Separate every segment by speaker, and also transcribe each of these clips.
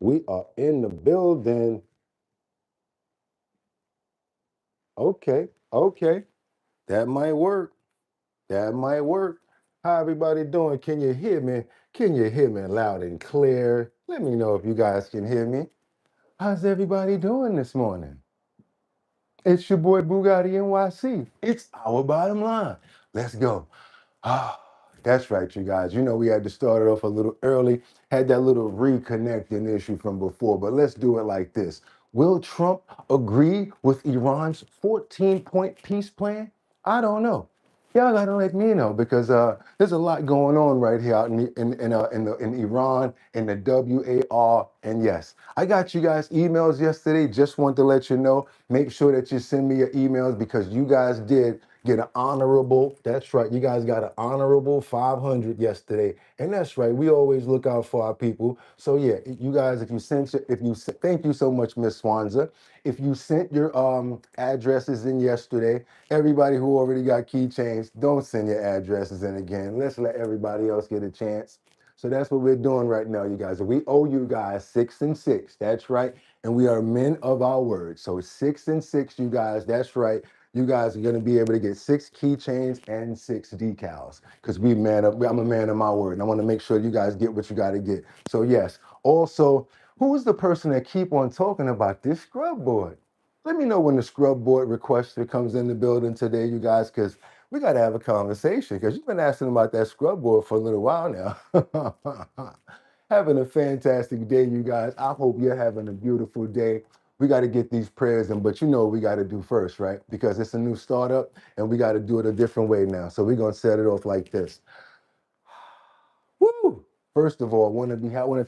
Speaker 1: We are in the building. Okay, okay. That might work. That might work. How everybody doing? Can you hear me? Can you hear me loud and clear? Let me know if you guys can hear me. How's everybody doing this morning? It's your boy Bugatti NYC. It's our bottom line. Let's go. Ah, that's right, you guys. You know, we had to start it off a little early, had that little reconnecting issue from before, but let's do it like this. Will Trump agree with Iran's 14-point peace plan? I don't know. Y'all gotta let me know because there's a lot going on right here out in Iran, in the WAR, and yes, I got you guys emails yesterday. Just want to let you know. Make sure that you send me your emails because you guys did get an honorable. That's right. You guys got an honorable 500 yesterday, and that's right. We always look out for our people. So yeah, you guys, thank you so much, Miss Swanza. If you sent your addresses in yesterday, everybody who already got keychains, don't send your addresses in again. Let's let everybody else get a chance. So that's what we're doing right now, you guys. We owe you guys 6 and 6. That's right. And we are men of our word. So 6 and 6, you guys. That's right. You guys are going to be able to get 6 keychains and 6 decals because I'm a man of my word. And I want to make sure you guys get what you got to get. So yes. Also, who's the person that keep on talking about this scrub board? Let me know when the scrub board requester comes in the building today, you guys, because we got to have a conversation because you've been asking about that scrub board for a little while now. Having a fantastic day, you guys. I hope you're having a beautiful day. We got to get these prayers in, but you know what we got to do first, right? Because it's a new startup and we got to do it a different way now. So we're going to set it off like this. Woo! First of all, I want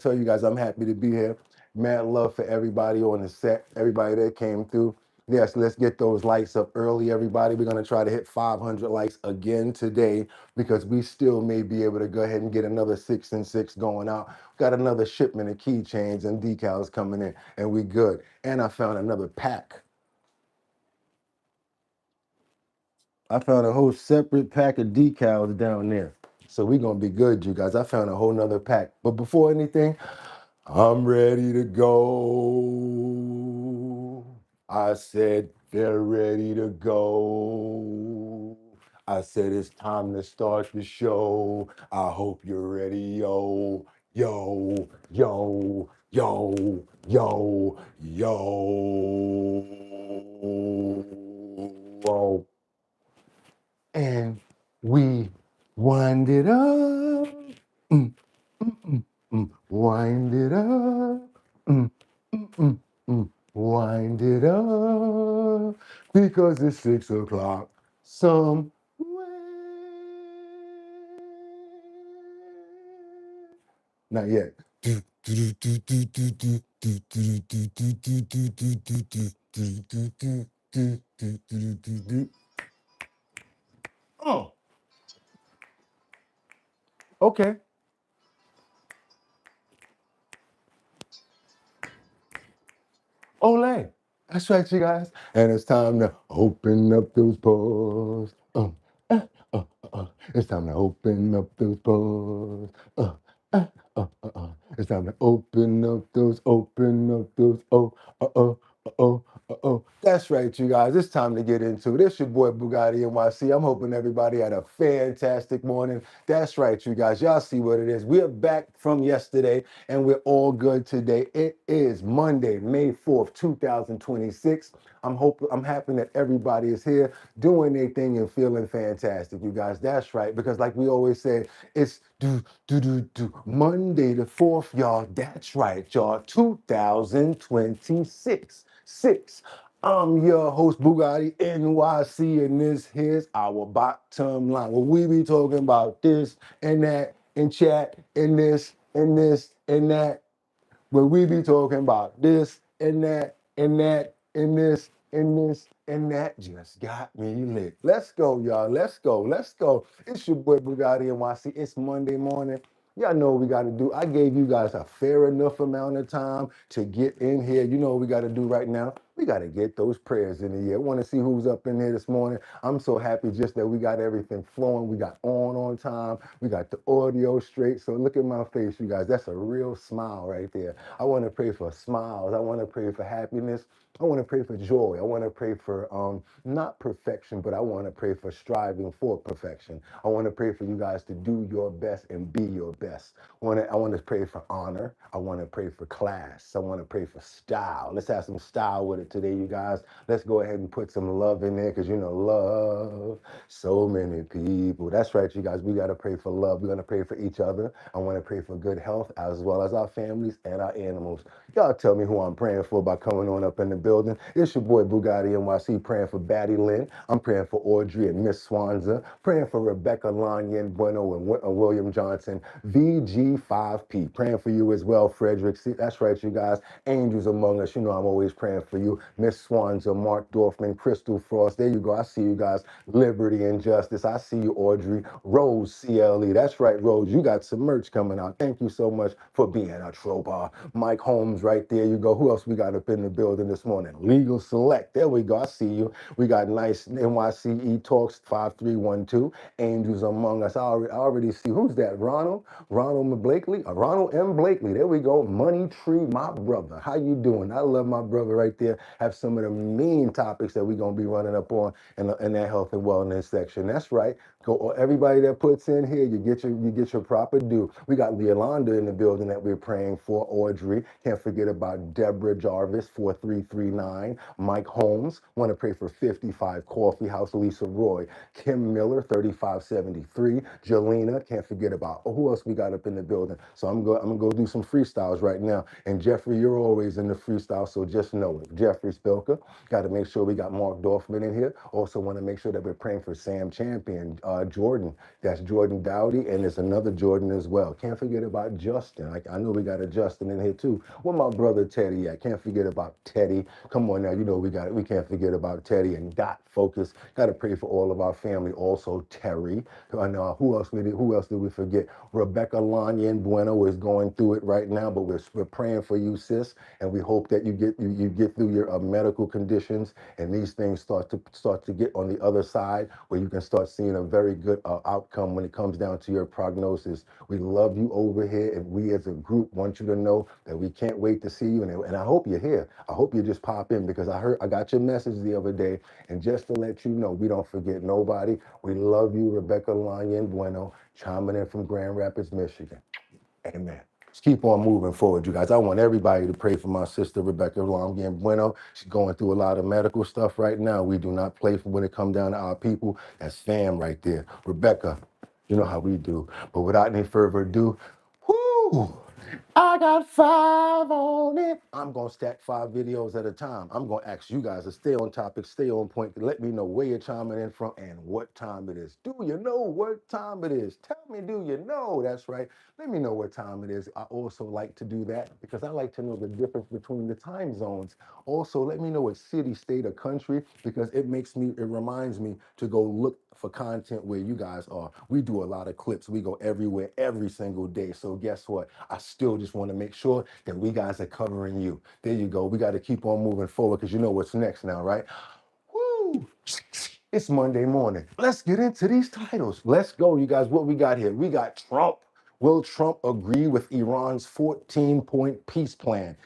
Speaker 1: to tell you guys I'm happy to be here. Mad love for everybody on the set, everybody that came through. Yes, let's get those likes up early, everybody. We're going to try to hit 500 likes again today because we still may be able to go ahead and get another 6 and 6 going out. Got another shipment of keychains and decals coming in, and we good. And I found another pack. I found a whole separate pack of decals down there. So we're going to be good, you guys. I found a whole nother pack. But before anything, I'm ready to go. I said they're ready to go. I said it's time to start the show. I hope you're ready, yo, yo, yo, yo, yo, yo. And we wind it up. Mm, mm, mm, Wind it up. Mm, mm, mm, Wind it up. Because it's 6 o'clock somewhere. Not yet. Oh, okay. Olay. That's right, you guys. And it's time to open up those pores. Uh, It's time to open up those pores. It's time to open up those, That's right, you guys. It's time to get into it. It's your boy Bugatti NYC. I'm hoping everybody had a fantastic morning. That's right, you guys. Y'all see what it is. We're back from yesterday and we're all good today. It is Monday, May 4th, 2026. I'm happy that everybody is here doing their thing and feeling fantastic, you guys. That's right. Because like we always say, it's Monday the 4th, y'all. That's right, y'all. 2026. Six. I'm your host, Bugatti NYC, and this here's our bottom line. Where we be talking about this and that and chat and this and this and that. Where we be talking about this and that and that and this and this and that. Just got me lit. Let's go, y'all. Let's go. Let's go. It's your boy Bugatti NYC. It's Monday morning. Y'all know what we got to do. I gave you guys a fair enough amount of time to get in here. You know what we got to do right now. We got to get those prayers in the air. Want to see who's up in here this morning? I'm so happy just that we got everything flowing. We got on time. We got the audio straight. So look at my face, you guys. That's a real smile right there. I want to pray for smiles. I want to pray for happiness. I want to pray for joy. I want to pray for not perfection, but I want to pray for striving for perfection. I want to pray for you guys to do your best and be your best. I want to pray for honor. I want to pray for class. I want to pray for style. Let's have some style with it today, you guys. Let's go ahead and put some love in there because you know love so many people. That's right, you guys. We got to pray for love. We're going to pray for each other. I want to pray for good health as well as our families and our animals. Y'all tell me who I'm praying for by coming on up in the building. It's your boy Bugatti NYC praying for Batty Lynn. I'm praying for Audrey and Miss Swanza. Praying for Rebecca Lanyan Bueno and William Johnson. VG5P. Praying for you as well, Frederick. See, that's right, you guys. Angels among us. You know I'm always praying for you. Miss Swanza, Mark Dorfman, Crystal Frost. There you go. I see you guys. Liberty and Justice. I see you, Audrey. Rose CLE. That's right, Rose. You got some merch coming out. Thank you so much for being a tropa. Mike Holmes right there. You go. Who else we got up in the building this morning? Legal Select. There we go. I see you. We got nice NYCE Talks 5312. Angels among us. I already see. Who's that? Ronald Blakely. Ronald M. Blakely. There we go. Money Tree, my brother. How you doing? I love my brother right there. Have some of the mean topics that we're going to be running up on in that health and wellness section. That's right. Go everybody that puts in here, you get your proper due. We got Yolanda in the building that we're praying for. Audrey. Can't forget about Deborah Jarvis, 4339. Mike Holmes. Want to pray for 55 Coffee House, Lisa Roy. Kim Miller, 3573. Jelena. Can't forget about who else we got up in the building. So I'm gonna go do some freestyles right now. And Jeffrey, you're always in the freestyle, so just know it. Jeffrey Spilker. Got to make sure we got Mark Dorfman in here. Also want to make sure that we're praying for Sam Champion, Jordan. That's Jordan Dowdy, and there's another Jordan as well. Can't forget about Justin. I know we got a Justin in here too. Where my brother Teddy at? Can't forget about Teddy. Come on now, you know we got it. We can't forget about Teddy and Dot Focus. Got to pray for all of our family. Also Terry. And who else did we forget? Rebecca Lanyan Bueno is going through it right now, but we're praying for you, sis, and we hope that you get through your medical conditions and these things start to get on the other side where you can start seeing a very good outcome when it comes down to your prognosis. We love you over here, and we as a group want you to know that we can't wait to see you. And I hope you're here. I hope you just pop in because I got your message the other day, and just to let you know, we don't forget nobody. We love you, Rebecca Lanyan Bueno, chiming in from Grand Rapids, Michigan. Amen. Let's keep on moving forward, you guys. I want everybody to pray for my sister, Rebecca Lanyan Bueno. She's going through a lot of medical stuff right now. We do not play for when it comes down to our people. That's fam right there. Rebecca, you know how we do. But without any further ado, whoo! I got 5 on it. I'm going to stack 5 videos at a time. I'm going to ask you guys to stay on topic, stay on point. Let me know where you're chiming in from and what time it is. Do you know what time it is? Tell me, do you know? That's right. Let me know what time it is. I also like to do that because I like to know the difference between the time zones. Also, let me know what city, state, or country because it reminds me to go look for content where you guys are. We do a lot of clips. We go everywhere every single day. So guess what? I still just want to make sure that we guys are covering you. There you go. We got to keep on moving forward because you know what's next now, right? Woo! It's Monday morning. Let's get into these titles. Let's go, you guys. What we got here? We got Trump. Will Trump agree with Iran's 14-point peace plan?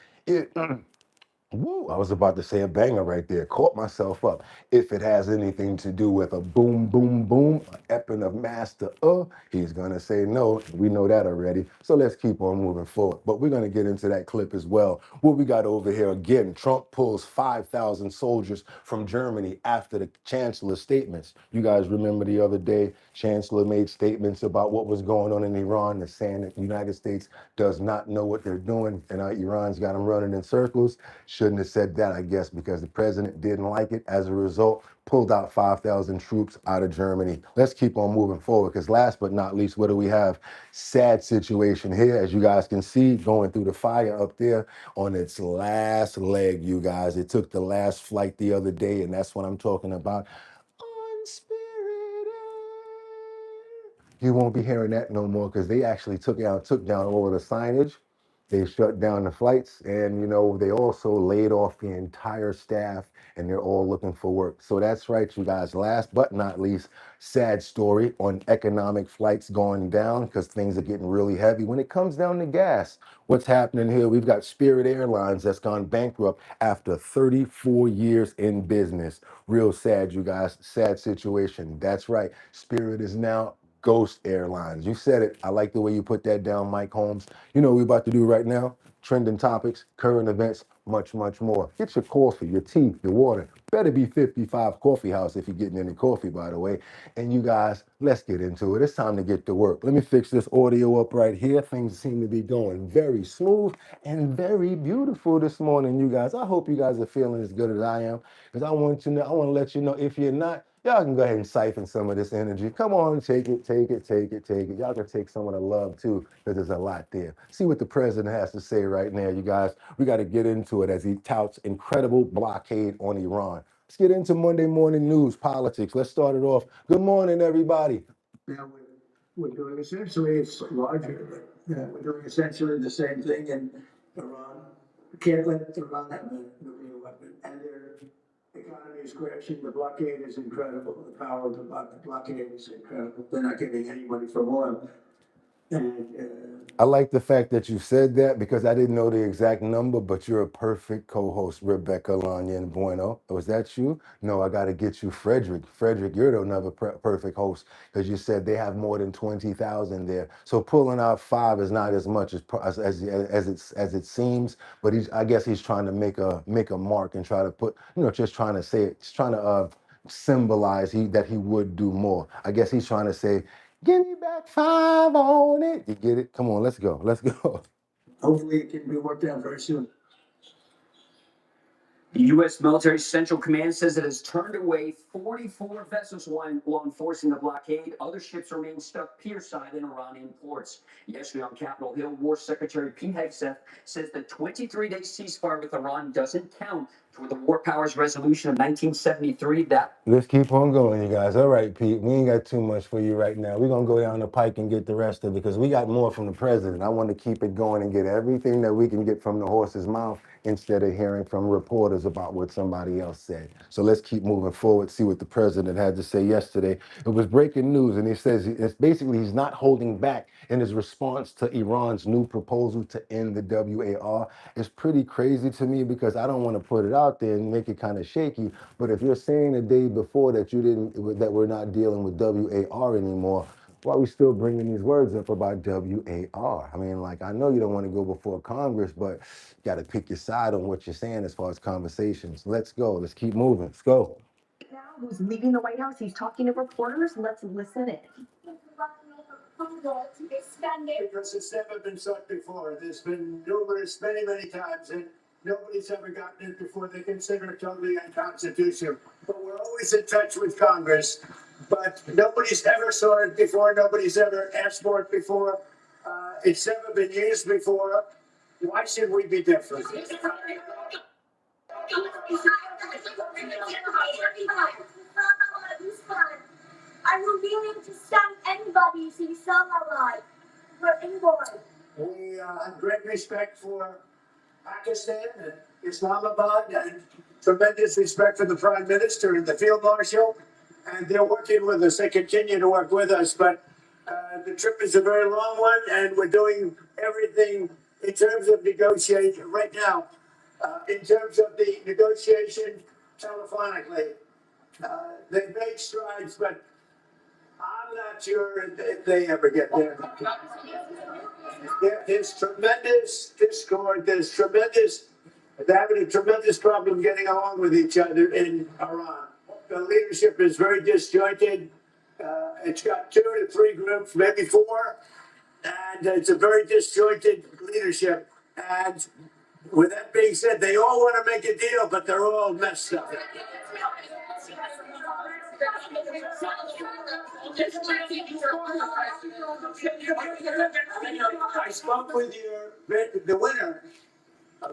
Speaker 1: Woo, I was about to say a banger right there. Caught myself up. If it has anything to do with a boom, boom, boom, an epping of master, he's going to say no. We know that already. So let's keep on moving forward. But we're going to get into that clip as well. What we got over here again, Trump pulls 5,000 soldiers from Germany after the chancellor's statements. You guys remember the other day, chancellor made statements about what was going on in Iran, and saying that the United States does not know what they're doing, and Iran's got them running in circles. Shouldn't have said that, I guess, because the president didn't like it. As a result, pulled out 5,000 troops out of Germany. Let's keep on moving forward because last but not least, what do we have? Sad situation here. As you guys can see, going through the fire up there on its last leg, you guys. It took the last flight the other day, and that's what I'm talking about. Unspirited. You won't be hearing that no more because they actually took down all of the signage. They shut down the flights, and they also laid off the entire staff, and they're all looking for work. So that's right, you guys. Last but not least, sad story on economic flights going down because things are getting really heavy. When it comes down to gas, what's happening here? We've got Spirit Airlines that's gone bankrupt after 34 years in business. Real sad, you guys. Sad situation. That's right. Spirit is now Ghost Airlines. You said it. I like the way you put that down, Mike Holmes. You know what we're about to do right now? Trending topics, current events, much, much more. Get your coffee, your tea, your water. Better be 55 Coffee House if you're getting any coffee, by the way. And you guys, let's get into it. It's time to get to work. Let me fix this audio up right here. Things seem to be going very smooth and very beautiful this morning, you guys. I hope you guys are feeling as good as I am, because I want to let you know, if you're not, y'all can go ahead and siphon some of this energy. Come on, take it, take it, take it, take it. Y'all can take some of the love too, because there's a lot there. See what the president has to say right now, you guys. We got to get into it as he touts incredible blockade on Iran. Let's get into Monday morning news, politics. Let's start it off. Good morning, everybody.
Speaker 2: Now we're doing essentially, it's larger, but we're doing essentially the same thing in Iran. We can't let Iran have a nuclear weapon, and their economy is crashing. The blockade is incredible. The power of the blockade is incredible. They're not getting any money from oil. And
Speaker 1: I like the fact that you said that, because I didn't know the exact number, but you're a perfect co-host, Rebecca Lanya and Bueno. Was that you? No, I got to get you Frederick. Frederick, you're another perfect host, because you said they have more than 20,000 there. So pulling out 5 is not as much as it seems, but I guess he's trying to make a mark and try to put, just trying to say it, just trying to symbolize that he would do more. I guess he's trying to say, give me back 5 on it. You get it? Come on, let's go. Let's go.
Speaker 2: hopefully it can be worked out very soon.
Speaker 3: The U.S. Military Central Command says it has turned away 44 vessels while enforcing the blockade. Other ships remain stuck pierside in Iranian ports. Yesterday on Capitol Hill, War Secretary Pete Hegseth says the 23-day ceasefire with Iran doesn't count toward the war powers resolution of 1973.
Speaker 1: Let's keep on going, you guys. All right, Pete, we ain't got too much for you right now. We're going to go down the pike and get the rest of it, because we got more from the president. I want to keep it going and get everything that we can get from the horse's mouth, instead of hearing from reporters about what somebody else said. So let's keep moving forward, see what the president had to say yesterday. It was breaking news, and he says it's basically he's not holding back in his response to Iran's new proposal to end the WAR. It's pretty crazy to me, because I don't want to put it out there and make it kind of shaky, but if you're saying the day before that that we're not dealing with WAR anymore, why are we still bringing these words up about WAR? I mean, like, I know you don't want to go before Congress, but you got to pick your side on what you're saying as far as conversations. Let's go. Let's keep moving. Let's go.
Speaker 4: Now, who's leaving the White House? He's talking to reporters. Let's listen in.
Speaker 2: Because it's never been sought before. There's been many times, and nobody's ever gotten it before. They consider it totally unconstitutional. But we're always in touch with Congress. But nobody's ever saw it before. Nobody's ever asked for it before. It's never been used before. Why should we be different?
Speaker 5: Are you willing to stand anybody to be alive for anyone?
Speaker 2: We have great respect for Pakistan and Islamabad, and tremendous respect for the Prime Minister and the Field Marshal, and they're working with us. They continue to work with us, but the trip is a very long one, and we're doing everything in terms of negotiation right now. In terms of the negotiation telephonically, they've made strides, but I'm not sure if they ever get there. There's tremendous discord. They're having a tremendous problem getting along with each other in Iran. The leadership is very disjointed. It's got 2 to 3 groups, maybe 4, and it's a very disjointed leadership. And with that being said, they all want to make a deal, but they're all messed up. I spoke with the winner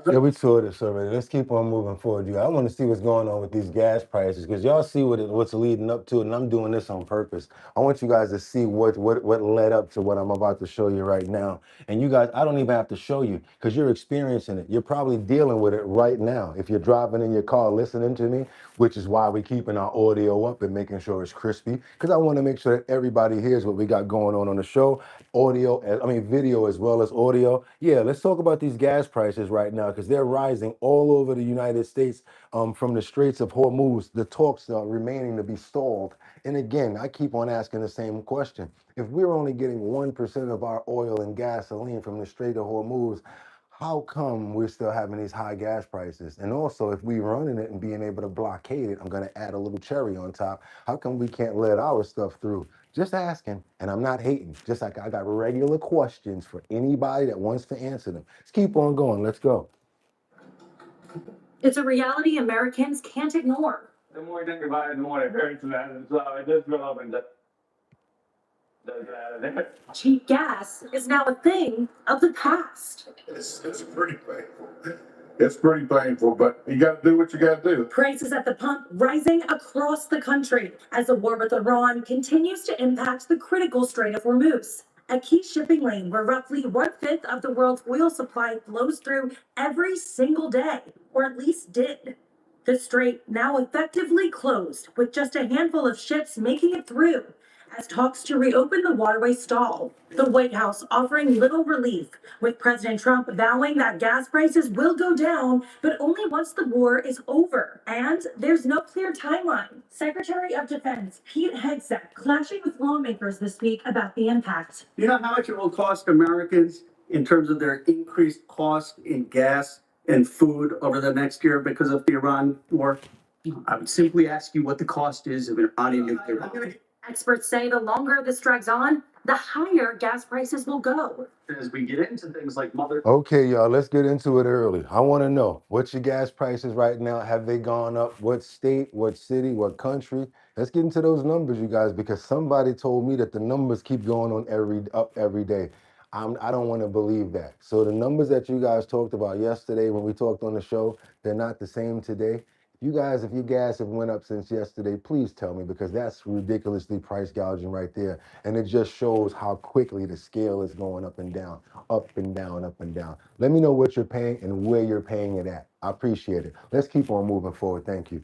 Speaker 1: Yeah, we toured this already. Let's keep on moving forward. I want to see what's going on with these gas prices because y'all see what's leading up to it, and I'm doing this on purpose. I want you guys to see what led up to what I'm about to show you right now. And you guys, I don't even have to show you because you're experiencing it. You're probably dealing with it right now. If you're driving in your car listening to me, which is why we're keeping our audio up and making sure it's crispy because I want to make sure that everybody hears what we got going on the show. Video as well as audio. Yeah, let's talk about these gas prices right now because they're rising all over the United States from the Straits of Hormuz. The talks are remaining to be stalled. And again, I keep on asking the same question. If we're only getting 1% of our oil and gasoline from the Strait of Hormuz, how come we're still having these high gas prices? And also, if we running it and being able to blockade it, I'm going to add a little cherry on top. How come we can't let our stuff through? Just asking, and I'm not hating. Just like I got regular questions for anybody that wants to answer them. Let's keep on going. Let's go.
Speaker 4: It's a reality Americans can't ignore.
Speaker 6: The more you think about it, the more it hurts, man. And so it just go up and
Speaker 4: Cheap gas is now a thing of the past.
Speaker 7: It's pretty painful. It's pretty painful, but you got to do what you got to do.
Speaker 4: Prices at the pump rising across the country as the war with Iran continues to impact the critical Strait of Hormuz, a key shipping lane where roughly 1/5 of the world's oil supply flows through every single day, or at least did. The strait now effectively closed, with just a handful of ships making it through, as talks to reopen the waterway stall. The White House offering little relief, with President Trump vowing that gas prices will go down, but only once the war is over. And there's no clear timeline. Secretary of Defense Pete Hegseth clashing with lawmakers this week about the impact.
Speaker 2: You know how much it will cost Americans in terms of their increased cost in gas and food over the next year because of the Iran war? I would simply ask you what the cost is of an Iranian nuclear bomb.
Speaker 4: Experts say the longer this drags on, the higher gas prices will go.
Speaker 2: As we get into things like mother.
Speaker 1: Okay, y'all, let's get into it early. I want to know what's your gas prices right now? Have they gone up? What state, what city, what country? Let's get into those numbers, you guys, because somebody told me that the numbers keep going on every day. I don't want to believe that. So the numbers that you guys talked about yesterday when we talked on the show, they're not the same today. You guys, if your gas have went up since yesterday, please tell me because that's ridiculously price gouging right there. And it just shows how quickly the scale is going up and down, up and down, up and down. Let me know what you're paying and where you're paying it at. I appreciate it. Let's keep on moving forward. Thank you.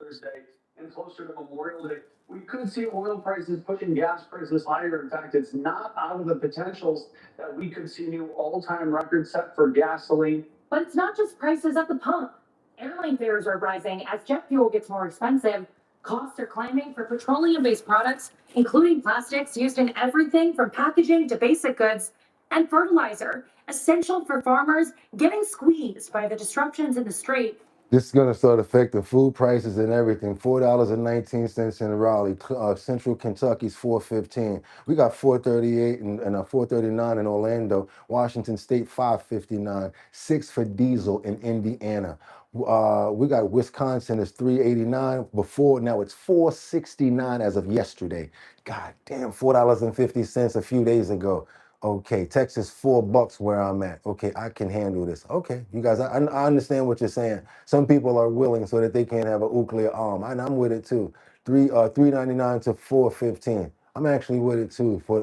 Speaker 6: Thursday and closer to Memorial Day, we could see oil prices pushing gas prices higher. In fact, it's not out of the potentials that we could see new all-time records set for gasoline.
Speaker 4: But it's not just prices at the pump. Airline fares are rising as jet fuel gets more expensive. Costs are climbing for petroleum-based products, including plastics used in everything from packaging to basic goods, and fertilizer, essential for farmers, getting squeezed by the disruptions in the strait.
Speaker 1: This is going to start affecting food prices and everything. $4.19 in Raleigh. Central Kentucky's $4.15. We got $4.38 and $4.39 in Orlando. Washington State $5.59. $6 for diesel in Indiana. We got Wisconsin is $3.89 before. Now it's $4.69 as of yesterday. God damn, $4.50 a few days ago. Okay, Texas $4 where I'm at. Okay, I can handle this. Okay, you guys, I understand what you're saying. Some people are willing so that they can't have a nuclear arm, and I'm with it too. $3.99 to $4.15. I'm actually with it too for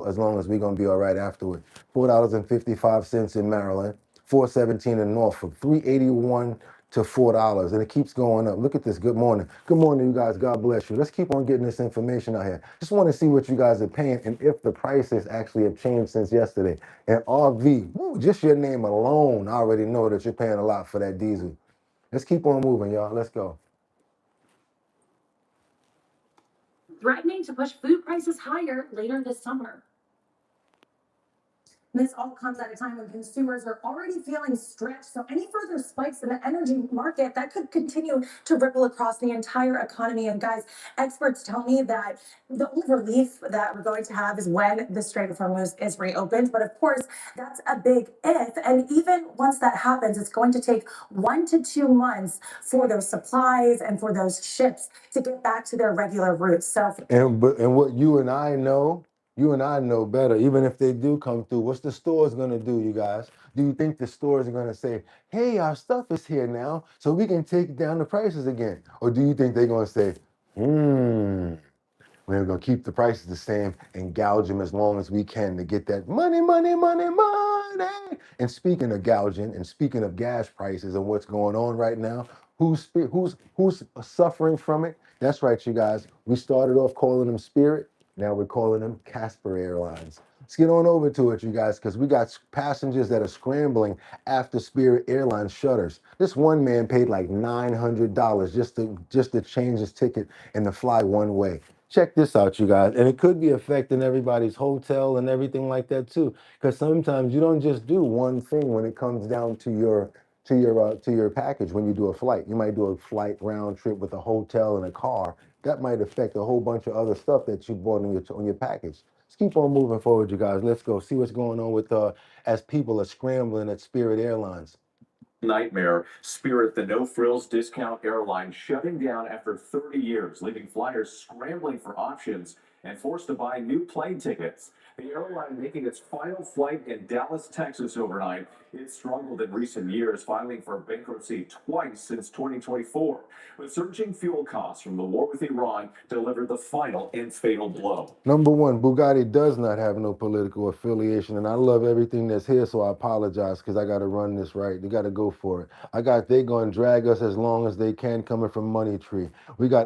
Speaker 1: as long as we're gonna be all right afterward. $4.55 in Maryland, $4.17 in Norfolk, $3.81 to $4, and it keeps going up. Look at this. Good morning. Good morning, you guys. God bless you. Let's keep on getting this information out here. Just want to see what you guys are paying and if the prices actually have changed since yesterday. And RV, woo, just your name alone, I already know that you're paying a lot for that diesel. Let's keep on moving, y'all. Let's go.
Speaker 4: Threatening to push food prices higher later this summer. This all comes at a time when consumers are already feeling stretched, so any further spikes in the energy market, that could continue to ripple across the entire economy. And guys, experts tell me that the only relief that we're going to have is when the Strait of Hormuz is reopened. But of course, that's a big if. And even once that happens, it's going to take 1 to 2 months for those supplies and for those ships to get back to their regular routes. So,
Speaker 1: and what you and I know better, even if they do come through, what's the stores going to do, you guys? Do you think the stores are going to say, hey, our stuff is here now, so we can take down the prices again? Or do you think they're going to say, we're going to keep the prices the same and gouge them as long as we can to get that money, money, money, money? And speaking of gouging and speaking of gas prices and what's going on right now, who's suffering from it? That's right, you guys. We started off calling them Spirit. Now we're calling them Casper Airlines. Let's get on over to it, you guys, because we got passengers that are scrambling after Spirit Airlines shutters. This one man paid like $900 just to change his ticket and to fly one way. Check this out, you guys, and it could be affecting everybody's hotel and everything like that too, because sometimes you don't just do one thing when it comes down to your package when you do a flight. You might do a flight round trip with a hotel and a car. That might affect a whole bunch of other stuff that you bought on your package. Let's keep on moving forward, you guys. Let's go see what's going on with as people are scrambling at Spirit Airlines.
Speaker 8: Nightmare. Spirit, the no-frills discount airline, shutting down after 30 years, leaving flyers scrambling for options and forced to buy new plane tickets. The airline making its final flight in Dallas, Texas overnight. It struggled in recent years, filing for bankruptcy twice since 2024. But surging fuel costs from the war with Iran delivered the final and fatal blow.
Speaker 1: Number one, Bugatti does not have no political affiliation, and I love everything that's here, so I apologize because I got to run this right. They got to go for it. They going to drag us as long as they can coming from Money Tree.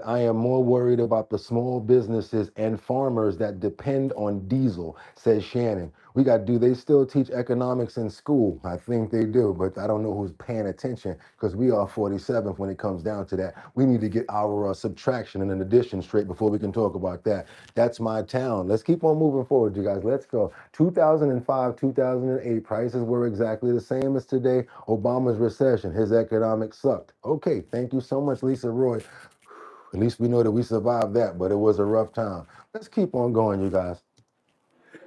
Speaker 1: I am more worried about the small businesses and farmers that depend on diesel, says Shannon. Do they still teach economics in school? I think they do, but I don't know who's paying attention because we are 47th when it comes down to that. We need to get our subtraction and an addition straight before we can talk about that. That's my town. Let's keep on moving forward, you guys. Let's go. 2005, 2008, prices were exactly the same as today. Obama's recession, his economics sucked. Okay, thank you so much, Lisa Roy. At least we know that we survived that, but it was a rough time. Let's keep on going, you guys.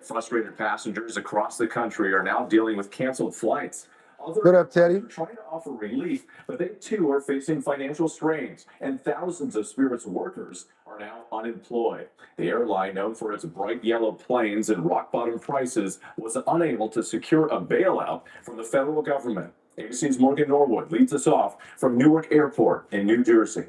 Speaker 8: Frustrated passengers across the country are now dealing with canceled flights.
Speaker 1: What up, Teddy?
Speaker 8: Are trying to offer relief, but they too are facing financial strains, and thousands of Spirit's workers are now unemployed. The airline, known for its bright yellow planes and rock-bottom prices, was unable to secure a bailout from the federal government. ABC's Morgan Norwood leads us off from Newark Airport in New Jersey.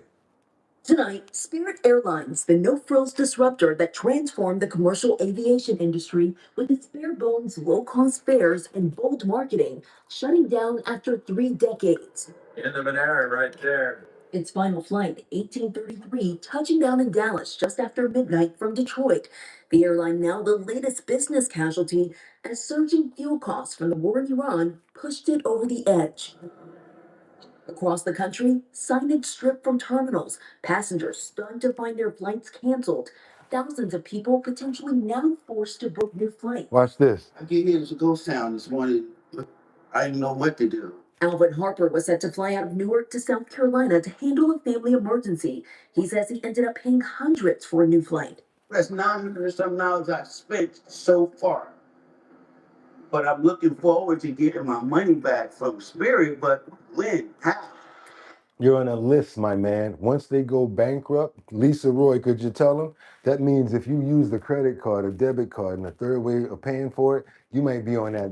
Speaker 9: Tonight, Spirit Airlines, the no-frills disruptor that transformed the commercial aviation industry with its bare-bones low-cost fares and bold marketing, shutting down after 3 decades.
Speaker 8: End of an era right there.
Speaker 9: Its final flight, 1833, touching down in Dallas just after midnight from Detroit. The airline now the latest business casualty as surging fuel costs from the war in Iran pushed it over the edge. Across the country, signage stripped from terminals, passengers stunned to find their flights canceled, thousands of people potentially now forced to book new flights.
Speaker 1: Watch this.
Speaker 10: I get here to ghost town this morning. I didn't know what to do.
Speaker 9: Alvin Harper was set to fly out of Newark to South Carolina to handle a family emergency. He says he ended up paying hundreds for a new flight.
Speaker 10: That's $900 something I've spent so far. But I'm looking forward to getting my money back from Spirit, but when? How?
Speaker 1: You're on a list, my man. Once they go bankrupt, Lisa Roy, could you tell them? That means if you use the credit card, a debit card, and a third way of paying for it, you might be on that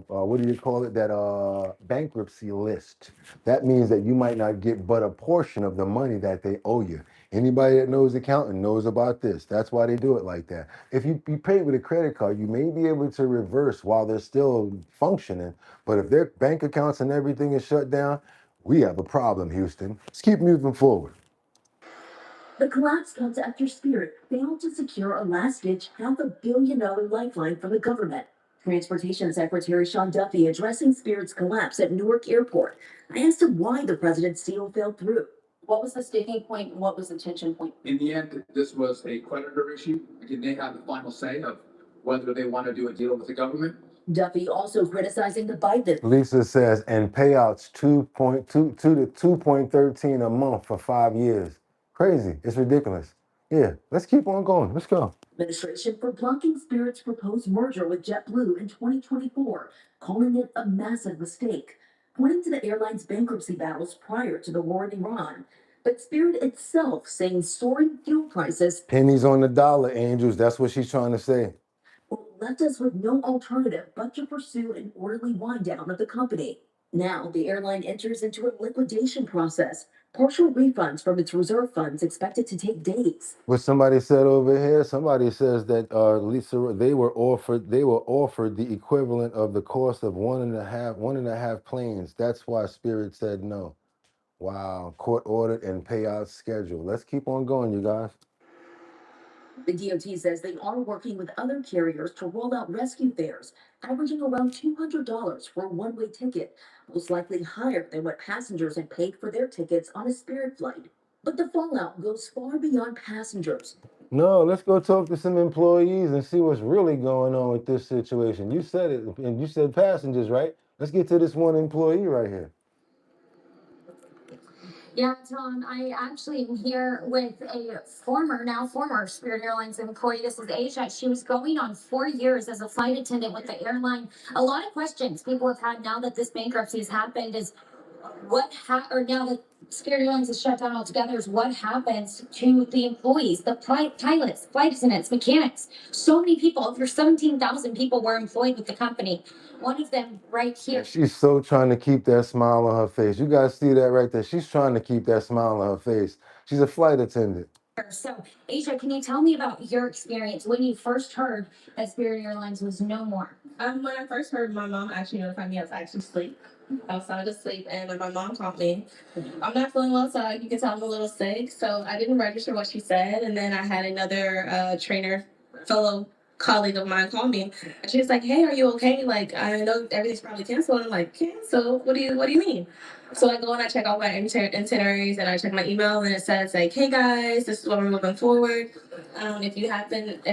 Speaker 1: what do you call it? That bankruptcy list. That means that you might not get but a portion of the money that they owe you. Anybody that knows accounting knows about this. That's why they do it like that. If you pay with a credit card, you may be able to reverse while they're still functioning. But if their bank accounts and everything is shut down, we have a problem, Houston. Let's keep moving forward.
Speaker 9: The collapse comes after Spirit failed to secure a last-ditch $500 million lifeline from the government. Transportation Secretary Sean Duffy addressing Spirit's collapse at Newark Airport. I asked him why the president's deal fell through.
Speaker 11: What was the sticking point and what was the tension point?
Speaker 6: In the end, this was a creditor issue. Again, they have the final say of whether they want to do a deal with the government.
Speaker 9: Duffy also criticizing the Biden.
Speaker 1: Lisa says, and payouts 2.2 to 2.13 a month for 5 years. Crazy. It's ridiculous. Yeah, let's keep on going. Let's go.
Speaker 9: Administration for blocking Spirit's proposed merger with JetBlue in 2024, calling it a massive mistake, pointing to the airline's bankruptcy battles prior to the war in Iran. But Spirit itself saying soaring fuel prices.
Speaker 1: Pennies on the dollar, Angels. That's what she's trying to say.
Speaker 9: Well, left us with no alternative but to pursue an orderly wind down of the company. Now, the airline enters into a liquidation process. Partial refunds from its reserve funds expected to take days.
Speaker 1: What somebody said over here, somebody says that Lisa, they were offered the equivalent of the cost of one and a half planes. That's why Spirit said no. Wow, court ordered and payout schedule. Let's keep on going, you guys.
Speaker 9: The DOT says they are working with other carriers to roll out rescue fares, averaging around $200 for a one-way ticket, most likely higher than what passengers had paid for their tickets on a Spirit flight. But the fallout goes far beyond passengers.
Speaker 1: No, let's go talk to some employees and see what's really going on with this situation. You said it, and you said passengers, right? Let's get to this one employee right here.
Speaker 5: Yeah, Tom, I actually am here with a now former Spirit Airlines employee. This is Asia. She was going on 4 years as a flight attendant with the airline. A lot of questions people have had now that this bankruptcy has happened is or now that Spirit Airlines is shut down altogether, is what happens to the employees, the pilots, flight attendants, mechanics. So many people, over 17,000 people were employed with the company. One of them right here.
Speaker 1: She's so trying to keep that smile on her face. You guys see that right there? She's trying to keep that smile on her face. She's a flight attendant.
Speaker 5: So, Asia, can you tell me about your experience when you first heard that Spirit Airlines was no more?
Speaker 12: When I first heard, my mom actually notified me I was actually asleep. I was sound asleep, and my mom called me. I'm not feeling well, so you can tell I'm a little sick. So I didn't register what she said, and then I had another fellow colleague of mine call me, and she was like, "Hey, are you okay? Like, I know everything's probably canceled." I'm like, "Cancel? What do you mean?" So I go and I check all my itineraries, and I check my email, and it says like, "Hey guys, this is what we're moving forward. If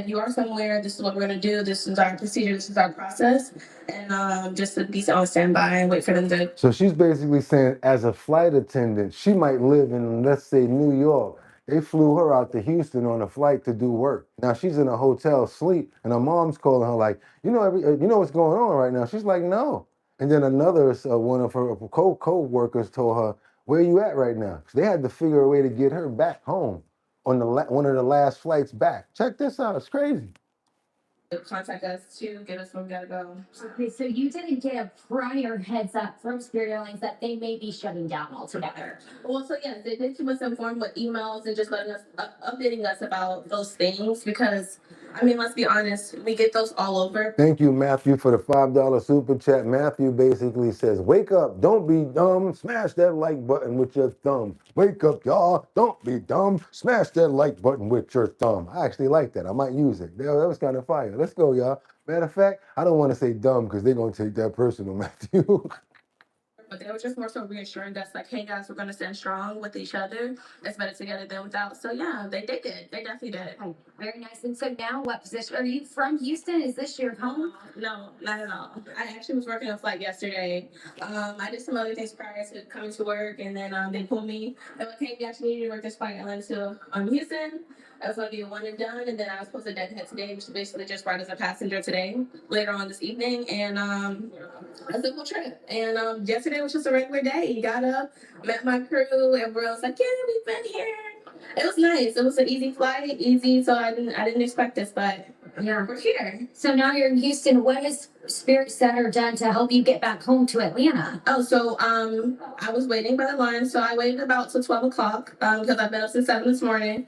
Speaker 12: you are somewhere, this is what we're gonna do. This is our procedure. This is our process, and just to be on standby and wait for them to."
Speaker 1: So she's basically saying, as a flight attendant, she might live in, let's say, New York. They flew her out to Houston on a flight to do work. Now she's in a hotel asleep, and her mom's calling her like, you know what's going on right now. She's like, no. And then another one of her co-workers told her, where you at right now? 'Cause they had to figure a way to get her back home on one of the last flights back. Check this out. It's crazy.
Speaker 12: Contact us to get us where we gotta go.
Speaker 5: Okay, so you didn't get a prior heads up from Spirit Airlines that they may be shutting down altogether.
Speaker 12: Well, so yes, they did keep us informed with emails and just letting us updating us about those things because, I mean, let's be honest, we get those all over.
Speaker 1: Thank you, Matthew, for the $5 super chat. Matthew basically says, wake up, don't be dumb, smash that like button with your thumb. Wake up, y'all, don't be dumb, smash that like button with your thumb. I actually like that. I might use it. That was kind of fire. Let's go, y'all. Matter of fact, I don't want to say dumb because they're going to take that personal, Matthew.
Speaker 12: But they were just more so reassuring us, like, hey guys, we're gonna stand strong with each other. It's better together than without. So yeah, they did it. They definitely did.
Speaker 5: Oh, very nice. And so now what position? Are you from Houston? Is this your home?
Speaker 12: No, not at all. I actually was working a flight yesterday. I did some other things prior to coming to work, and then they pulled me. They were like, hey, we actually need you to work this flight Atlanta to Houston. I was going to be a one and done, and then I was supposed to deadhead today, which is basically just ride as a passenger today, later on this evening, and a simple trip. And yesterday was just a regular day. You got up, met my crew, everyone was like, yeah, we've been here. It was nice. It was an easy flight, easy, so I didn't expect this, but
Speaker 5: Yeah.
Speaker 12: we're here.
Speaker 5: So now you're in Houston. What has Spirit Center done to help you get back home to Atlanta?
Speaker 12: Oh, so I was waiting by the line, so I waited about till 12 o'clock because I've been up since 7 this morning.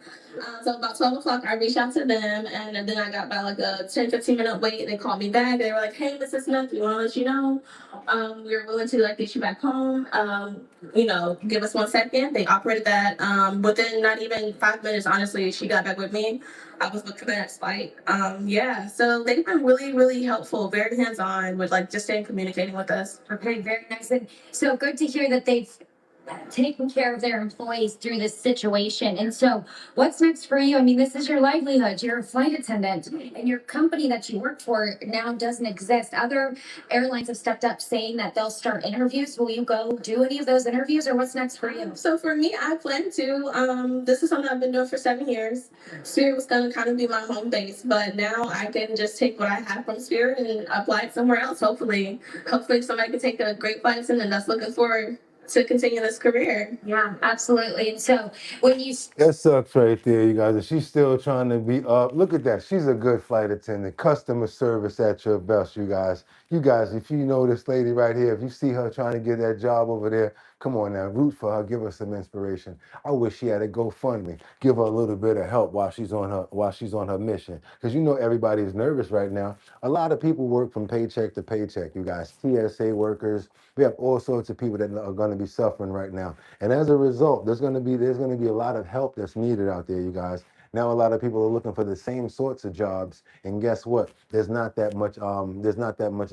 Speaker 12: So about 12 o'clock, I reached out to them, and then I got about like a 10-15 minute wait. They called me back. They were like, hey, Mrs. Smith, we want to let you know we're willing to like get you back home. Give us 1 second. They operated that within not even 5 minutes, honestly, she got back with me. I was booked for the next flight. So they've been really, really helpful, very hands-on with like just staying communicating with us.
Speaker 5: Okay, very nice. And so good to hear that they've taken care of their employees through this situation. And so what's next for you? I mean, this is your livelihood. You're a flight attendant, and your company that you work for now doesn't exist. Other airlines have stepped up saying that they'll start interviews. Will you go do any of those interviews, or what's next for you?
Speaker 12: So for me, I plan to. This is something I've been doing for 7 years. Spirit was going to kind of be my home base, but now I can just take what I have from Spirit and apply it somewhere else. Hopefully somebody can take a great flight attendant that's looking for to continue this career.
Speaker 5: Yeah, absolutely. And so when you
Speaker 1: That sucks right there, you guys. And she's still trying to be up. Look at that. She's a good flight attendant. Customer service at your best, you guys. You guys, if you know this lady right here, if you see her trying to get that job over there, come on now, root for her. Give her some inspiration. I wish she had a GoFundMe. Give her a little bit of help while she's on her mission. Because you know everybody is nervous right now. A lot of people work from paycheck to paycheck, you guys. TSA workers. We have all sorts of people that are going to be suffering right now. And as a result, there's going to be a lot of help that's needed out there, you guys. Now a lot of people are looking for the same sorts of jobs, and guess what? There's not that much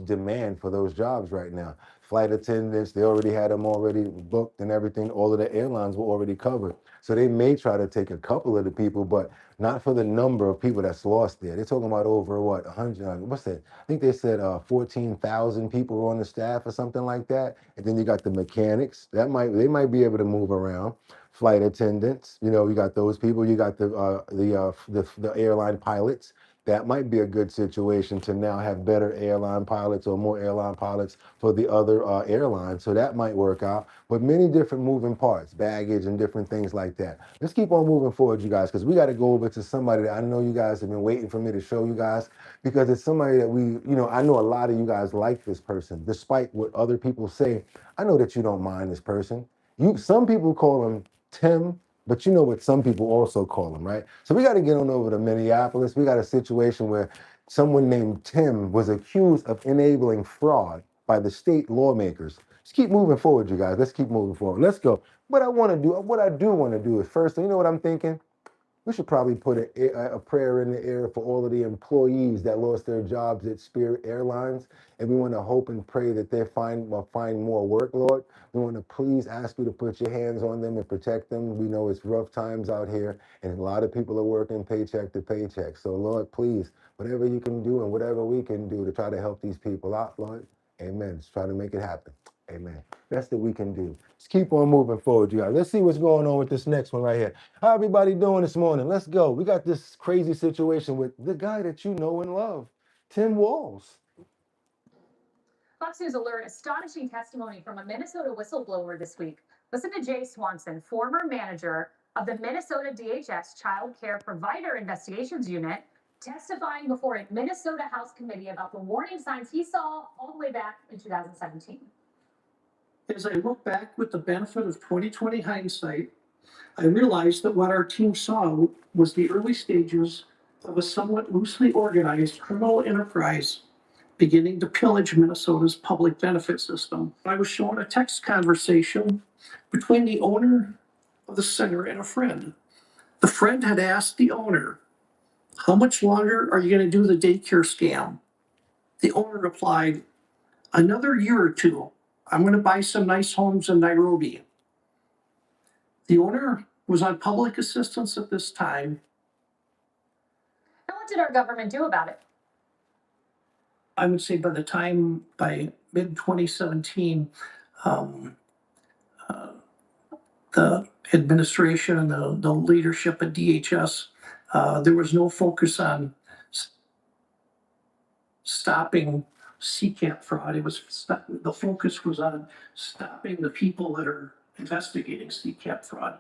Speaker 1: demand for those jobs right now. Flight attendants, they already had them already booked and everything. All of the airlines were already covered. So they may try to take a couple of the people, but not for the number of people that's lost there. They're talking about over what, 100, what's that? I think they said 14,000 people were on the staff or something like that. And then you got the mechanics. They might be able to move around. Flight attendants, you know, you got those people. You got the airline pilots. That might be a good situation to now have better airline pilots or more airline pilots for the other airlines. So that might work out. But many different moving parts, baggage and different things like that. Let's keep on moving forward, you guys, because we got to go over to somebody that I know you guys have been waiting for me to show you guys, because it's somebody that I know a lot of you guys like this person, despite what other people say. I know that you don't mind this person. Some people call him Tim, but you know what some people also call him, right? So we got to get on over to Minneapolis. We got a situation where someone named Tim was accused of enabling fraud by the state lawmakers. Let's keep moving forward, you guys. Let's keep moving forward. Let's go. What I do want to do is first, you know what I'm thinking? We should probably put a prayer in the air for all of the employees that lost their jobs at Spirit Airlines. And we want to hope and pray that they find more work, Lord. We want to please ask you to put your hands on them and protect them. We know it's rough times out here, and a lot of people are working paycheck to paycheck. So, Lord, please, whatever you can do and whatever we can do to try to help these people out, Lord, amen. Let's try to make it happen. Amen. Best that we can do. Let's keep on moving forward, you guys. Let's see what's going on with this next one right here. How everybody doing this morning? Let's go. We got this crazy situation with the guy that you know and love, Tim Walz.
Speaker 4: Fox News alert, astonishing testimony from a Minnesota whistleblower this week. Listen to Jay Swanson, former manager of the Minnesota DHS Child Care Provider Investigations Unit, testifying before a Minnesota House committee about the warning signs he saw all the way back in 2017.
Speaker 6: As I look back with the benefit of 2020 hindsight, I realized that what our team saw was the early stages of a somewhat loosely organized criminal enterprise beginning to pillage Minnesota's public benefit system. I was shown a text conversation between the owner of the center and a friend. The friend had asked the owner, "How much longer are you going to do the daycare scam?" The owner replied, "Another year or two. I'm going to buy some nice homes in Nairobi." The owner was on public assistance at this time.
Speaker 4: And what did our government do about it?
Speaker 6: I would say by mid 2017, the administration and the leadership at DHS, there was no focus on stopping CCAP fraud. The focus was on stopping the people that are investigating CCAP fraud.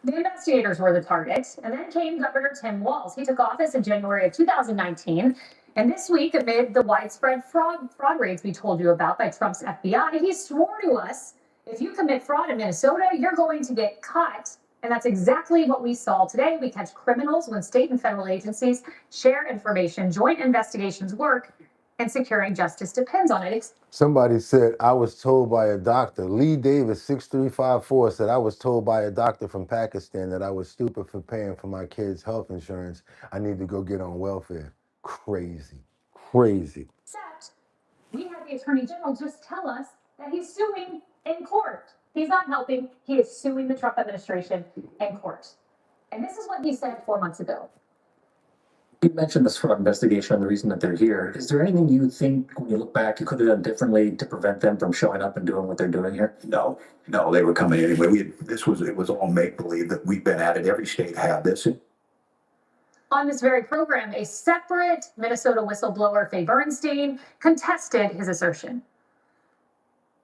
Speaker 4: The investigators were the target, and then came Governor Tim Walz. He took office in January of 2019, and this week, amid the widespread fraud raids we told you about by Trump's FBI, he swore to us, if you commit fraud in Minnesota, you're going to get caught. And that's exactly what we saw today. We catch criminals when state and federal agencies share information, joint investigations work, and securing justice depends on it.
Speaker 1: Somebody said, I was told by a doctor. Lee Davis, 6354, said, I was told by a doctor from Pakistan that I was stupid for paying for my kids' health insurance. I need to go get on welfare. Crazy. Crazy.
Speaker 4: Except we had the Attorney General just tell us that he's suing in court. He's not helping. He is suing the Trump administration in court. And this is what he said 4 months ago.
Speaker 13: You mentioned this fraud investigation and the reason that they're here. Is there anything you think, when you look back, you could have done differently to prevent them from showing up and doing what they're doing here?
Speaker 14: No, they were coming anyway. It was all make believe that we've been at it. Every state had this.
Speaker 4: On this very program, a separate Minnesota whistleblower, Faye Bernstein, contested his assertion.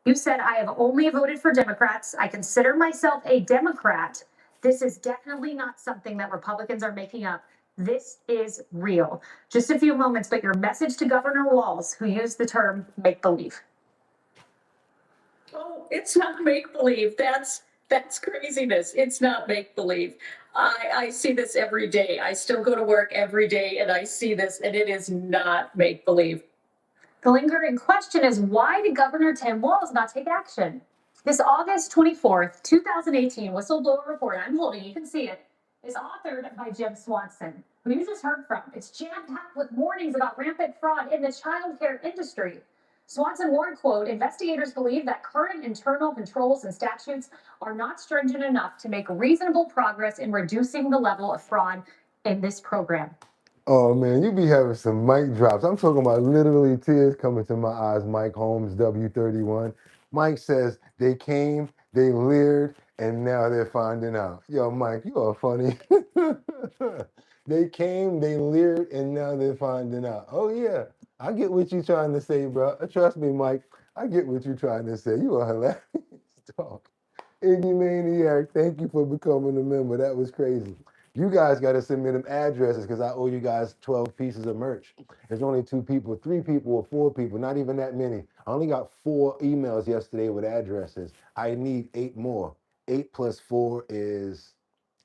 Speaker 4: You said, I have only voted for Democrats. I consider myself a Democrat. This is definitely not something that Republicans are making up. This is real. Just a few moments, but your message to Governor Walz, who used the term make believe.
Speaker 15: Oh, it's not make believe. That's craziness. It's not make believe. I see this every day. I still go to work every day and I see this, and it is not make believe.
Speaker 4: The lingering question is, why did Governor Tim Walz not take action? This August 24th, 2018 whistleblower report I'm holding, you can see it, is authored by Jim Swanson, who you just heard from. It's jam-packed with warnings about rampant fraud in the child care industry. Swanson warned, quote, investigators believe that current internal controls and statutes are not stringent enough to make reasonable progress in reducing the level of fraud in this program.
Speaker 1: Oh man, you be having some mic drops. I'm talking about literally tears coming to my eyes. Mike Holmes, W31. Mike says they came, they leered, and now they're finding out. Yo, Mike, you are funny. They came, they leered, and now they're finding out. Oh yeah, I get what you're trying to say, bro. Trust me, Mike. I get what you're trying to say. You are hilarious. Dog. Iggy Maniac, thank you for becoming a member. That was crazy. You guys got to send me them addresses because I owe you guys 12 pieces of merch. There's only 2 people, 3 people, or 4 people, not even that many. I only got 4 emails yesterday with addresses. I need 8 more. 8 plus 4 is,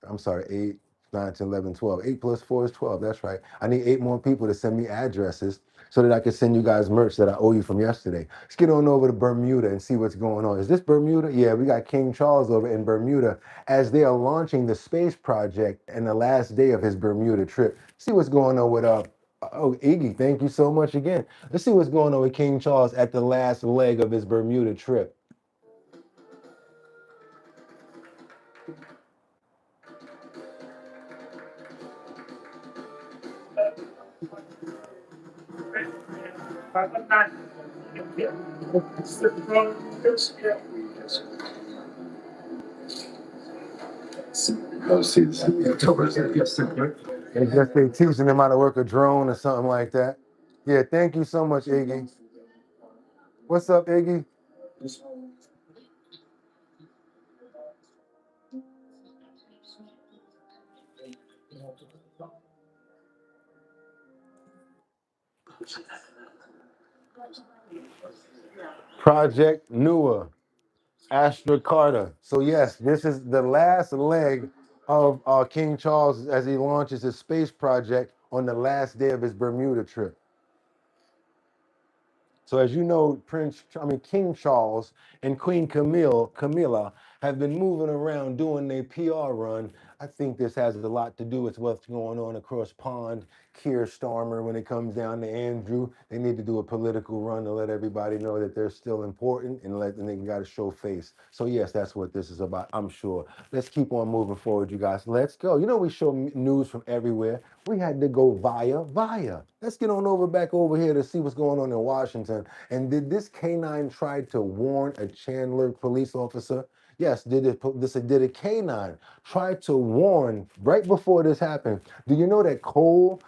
Speaker 1: I'm sorry, 8, 9, 10, 11, 12. 8 plus 4 is 12. That's right. I need 8 more people to send me addresses so that I can send you guys merch that I owe you from yesterday. Let's get on over to Bermuda and see what's going on. Is this Bermuda? Yeah, we got King Charles over in Bermuda as they are launching the space project and the last day of his Bermuda trip. See what's going on with oh, Iggy, thank you so much again. Let's see what's going on with King Charles at the last leg of his Bermuda trip.
Speaker 14: Go see this in October. Yes, sir.
Speaker 1: They just they teaching them how to work a drone or something like that. Yeah, thank you so much, Iggy. What's up, Iggy? Project Newer, Astra Carter. So yes, this is the last leg of King Charles as he launches his space project on the last day of his Bermuda trip. So as you know, King Charles and Queen Camilla have been moving around doing their PR run. I think this has a lot to do with what's going on across pond. Keir Starmer, when it comes down to Andrew, they need to do a political run to let everybody know that they're still important and they got to show face. So yes, that's what this is about, I'm sure. Let's keep on moving forward, you guys. Let's go. You know, we show news from everywhere. We had to go via. Let's get on back over here to see what's going on in Washington. And did this canine try to warn a Chandler police officer? Yes, did a canine try to warn right before this happened? Do you know that Cole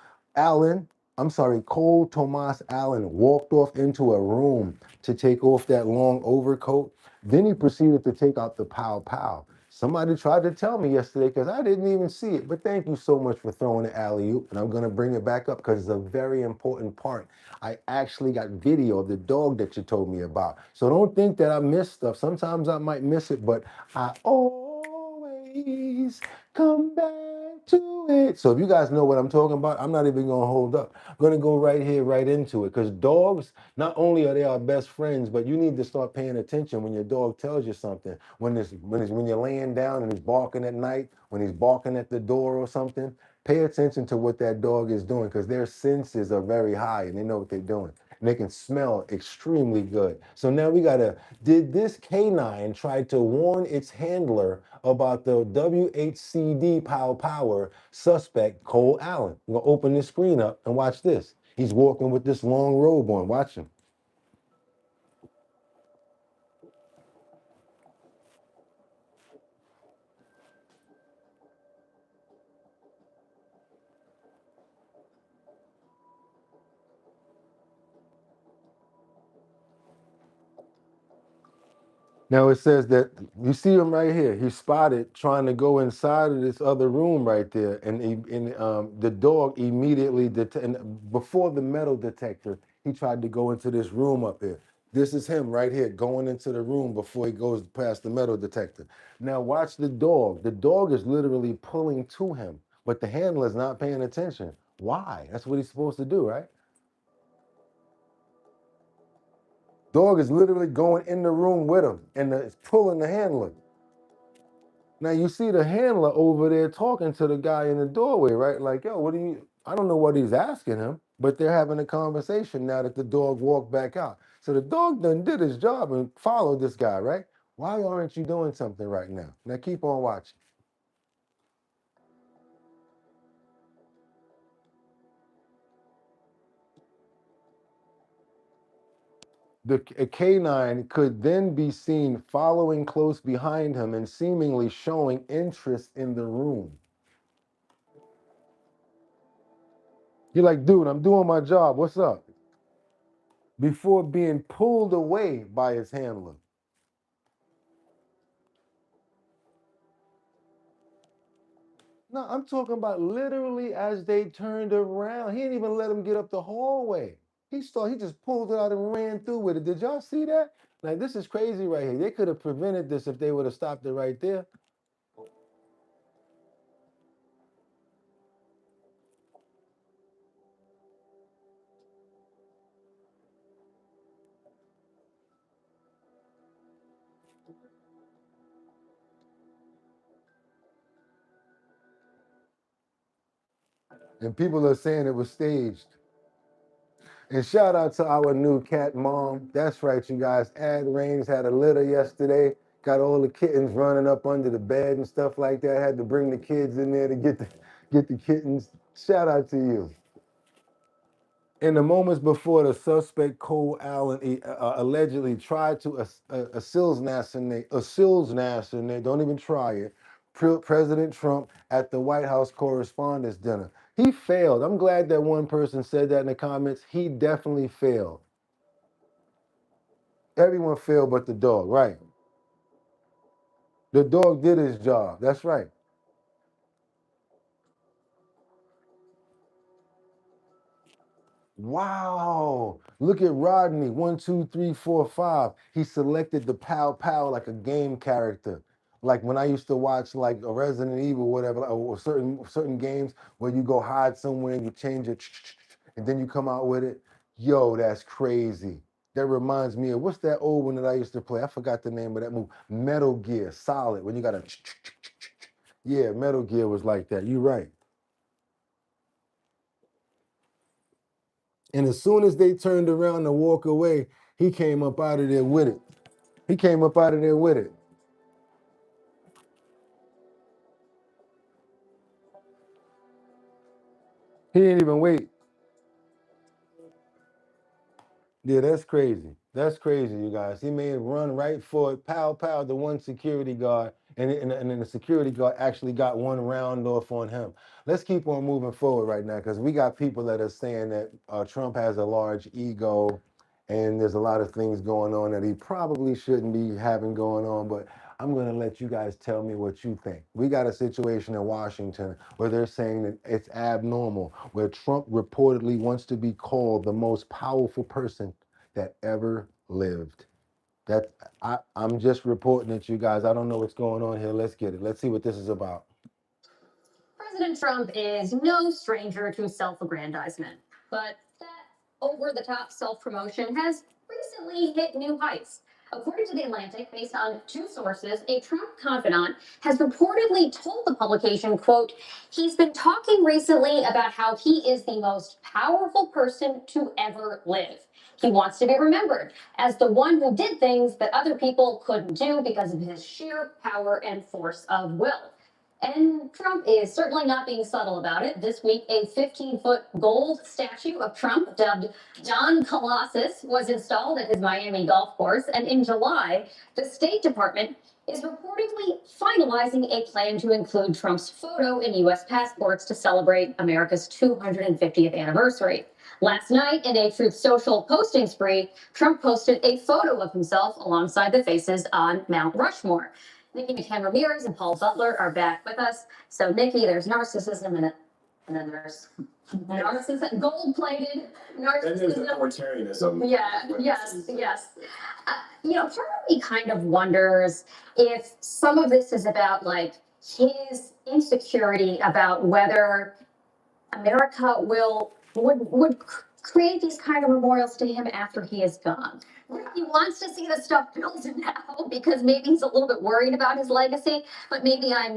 Speaker 1: Thomas Allen walked off into a room to take off that long overcoat? Then he proceeded to take out the pow pow. Somebody tried to tell me yesterday because I didn't even see it. But thank you so much for throwing the alley-oop. And I'm going to bring it back up because it's a very important part. I actually got video of the dog that you told me about. So don't think that I missed stuff. Sometimes I might miss it, but I always come back to it. So if you guys know what I'm talking about, I'm not even going to hold up. I'm going to go right here, right into it. Because dogs, not only are they our best friends, but you need to start paying attention when your dog tells you something. When you're laying down and he's barking at night, when he's barking at the door or something, pay attention to what that dog is doing because their senses are very high and they know what they're doing. And they can smell extremely good. So now did this canine try to warn its handler about the WHCD power suspect, Cole Allen? I'm gonna open this screen up and watch this. He's walking with this long robe on. Watch him. Now it says that you see him right here. He's spotted trying to go inside of this other room right there, and the dog immediately and before the metal detector, he tried to go into this room up here. This is him right here going into the room before he goes past the metal detector. Now watch the dog. The dog is literally pulling to him, but the handler is not paying attention. Why? That's what he's supposed to do, right? Dog is literally going in the room with him and it's pulling the handler. Now you see the handler over there talking to the guy in the doorway, right? Like, yo, what do you, I don't know what he's asking him, but they're having a conversation now that the dog walked back out. So the dog done did his job and followed this guy, right? Why aren't you doing something right now? Now keep on watching. A canine could then be seen following close behind him and seemingly showing interest in the room. You're like, dude, I'm doing my job. What's up? Before being pulled away by his handler. No, I'm talking about literally as they turned around. He didn't even let him get up the hallway. He just pulled it out and ran through with it. Did y'all see that? Like, this is crazy right here. They could have prevented this if they would have stopped it right there. And people are saying it was staged. And shout out to our new cat mom. That's right, you guys. Ad Rains had a litter yesterday. Got all the kittens running up under the bed and stuff like that. Had to bring the kids in there to get the kittens. Shout out to you. In the moments before the suspect Cole Allen allegedly tried to assassinate, don't even try it, President Trump at the White House Correspondents' Dinner. He failed. I'm glad that one person said that in the comments. He definitely failed. Everyone failed but the dog, right? The dog did his job. That's right. Wow. Look at Rodney. 1, 2, 3, 4, 5. He selected the pow pow like a game character. Like when I used to watch like a Resident Evil, whatever, or certain games where you go hide somewhere and you change it and then you come out with it. Yo, that's crazy. That reminds me of what's that old one that I used to play? I forgot the name of that move. Metal Gear Solid. When you got a yeah, Metal Gear was like that. You're right. And as soon as they turned around to walk away, he came up out of there with it. He came up out of there with it. He didn't even wait. Yeah, that's crazy. That's crazy, you guys. He made a run right for it. Pow, pow, the one security guard. And then the security guard actually got one round off on him. Let's keep on moving forward right now because we got people that are saying that Trump has a large ego and there's a lot of things going on that he probably shouldn't be having going on. But I'm going to let you guys tell me what you think. We got a situation in Washington where they're saying that it's abnormal, where Trump reportedly wants to be called the most powerful person that ever lived. That I'm just reporting it, you guys. I don't know what's going on here. Let's get it. Let's see what this is about.
Speaker 5: President Trump is no stranger to self-aggrandizement, but that over-the-top self-promotion has recently hit new heights. According to The Atlantic, based on two sources, a Trump confidant has reportedly told the publication, quote, he's been talking recently about how he is the most powerful person to ever live. He wants to be remembered as the one who did things that other people couldn't do because of his sheer power and force of will. And Trump is certainly not being subtle about it. This week, a 15-foot gold statue of Trump, dubbed Don Colossus, was installed at his Miami golf course. And in July, the State Department is reportedly finalizing a plan to include Trump's photo in U.S. passports to celebrate America's 250th anniversary. Last night, in a Truth Social posting spree, Trump posted a photo of himself alongside the faces on Mount Rushmore. Nikki McCann Ramirez and Paul Butler are back with us. So, Nikki, there's narcissism in it, and then there's narcissism, gold-plated narcissism. And there's authoritarianism. Yeah, yes. Part of me kind of wonders if some of this is about like his insecurity about whether America would create these kind of memorials to him after he is gone. He wants to see the stuff built now because maybe he's a little bit worried about his legacy, but maybe I'm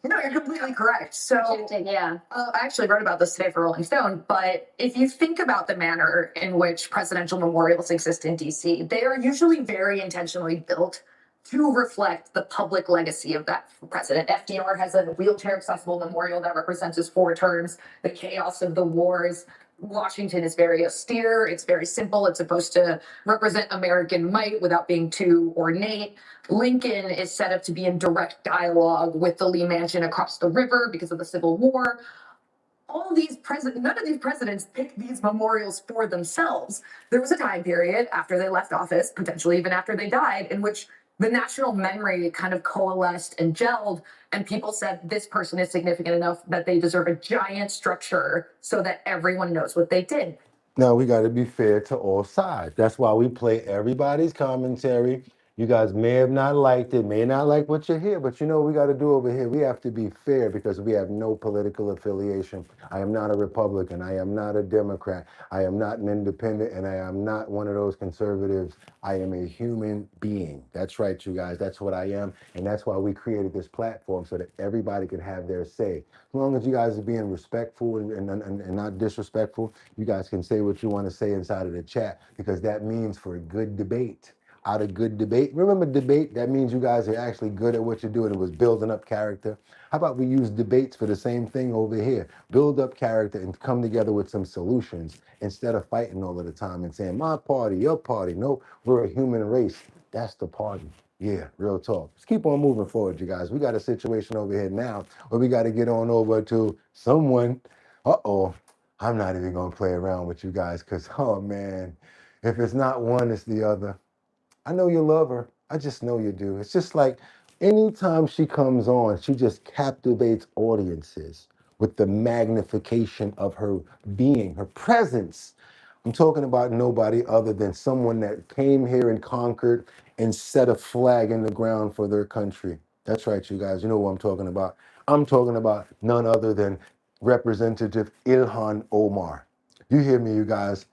Speaker 16: No, you're completely correct. So
Speaker 5: projecting, yeah.
Speaker 16: I actually wrote about this today for Rolling Stone, but if you think about the manner in which presidential memorials exist in DC, they are usually very intentionally built to reflect the public legacy of that president. FDR has a wheelchair accessible memorial that represents his 4 terms, the chaos of the wars. Washington is very austere. It's very simple. It's supposed to represent American might without being too ornate. Lincoln is set up to be in direct dialogue with the Lee Mansion across the river because of the Civil War. None of these presidents picked these memorials for themselves. There was a time period after they left office, potentially even after they died, in which the national memory kind of coalesced and gelled, and people said this person is significant enough that they deserve a giant structure so that everyone knows what they did.
Speaker 1: Now we got to be fair to all sides. That's why we play everybody's commentary. You guys may have not liked it, may not like what you hear, but you know what we got to do over here? We have to be fair because we have no political affiliation. I am not a Republican. I am not a Democrat. I am not an independent, and I am not one of those conservatives. I am a human being. That's right, you guys. That's what I am, and that's why we created this platform so that everybody can have their say. As long as you guys are being respectful and not disrespectful, you guys can say what you want to say inside of the chat because that means for a good debate. Out of good debate. Remember debate? That means you guys are actually good at what you're doing. It was building up character. How about we use debates for the same thing over here? Build up character and come together with some solutions instead of fighting all of the time and saying, my party, your party. No, we're a human race. That's the party. Yeah, real talk. Let's keep on moving forward, you guys. We got a situation over here now where we got to get on over to someone. Uh-oh. I'm not even going to play around with you guys because, oh, man, if it's not one, it's the other. I know you love her. I just know you do. It's just like anytime she comes on, she just captivates audiences with the magnification of her being, her presence. I'm talking about nobody other than someone that came here and conquered and set a flag in the ground for their country. That's right, you guys. You know who I'm talking about. I'm talking about none other than Representative Ilhan Omar. You hear me, you guys.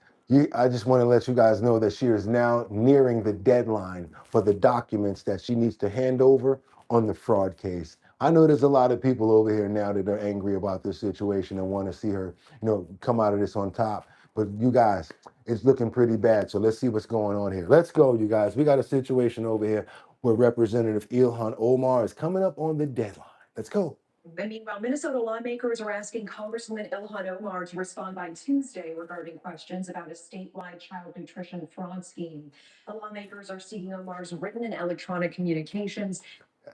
Speaker 1: I just want to let you guys know that she is now nearing the deadline for the documents that she needs to hand over on the fraud case. I know there's a lot of people over here now that are angry about this situation and want to see her, come out of this on top. But you guys, it's looking pretty bad. So let's see what's going on here. Let's go, you guys. We got a situation over here where Representative Ilhan Omar is coming up on the deadline. Let's go.
Speaker 4: And meanwhile, Minnesota lawmakers are asking Congresswoman Ilhan Omar to respond by Tuesday regarding questions about a statewide child nutrition fraud scheme. The lawmakers are seeking Omar's written and electronic communications.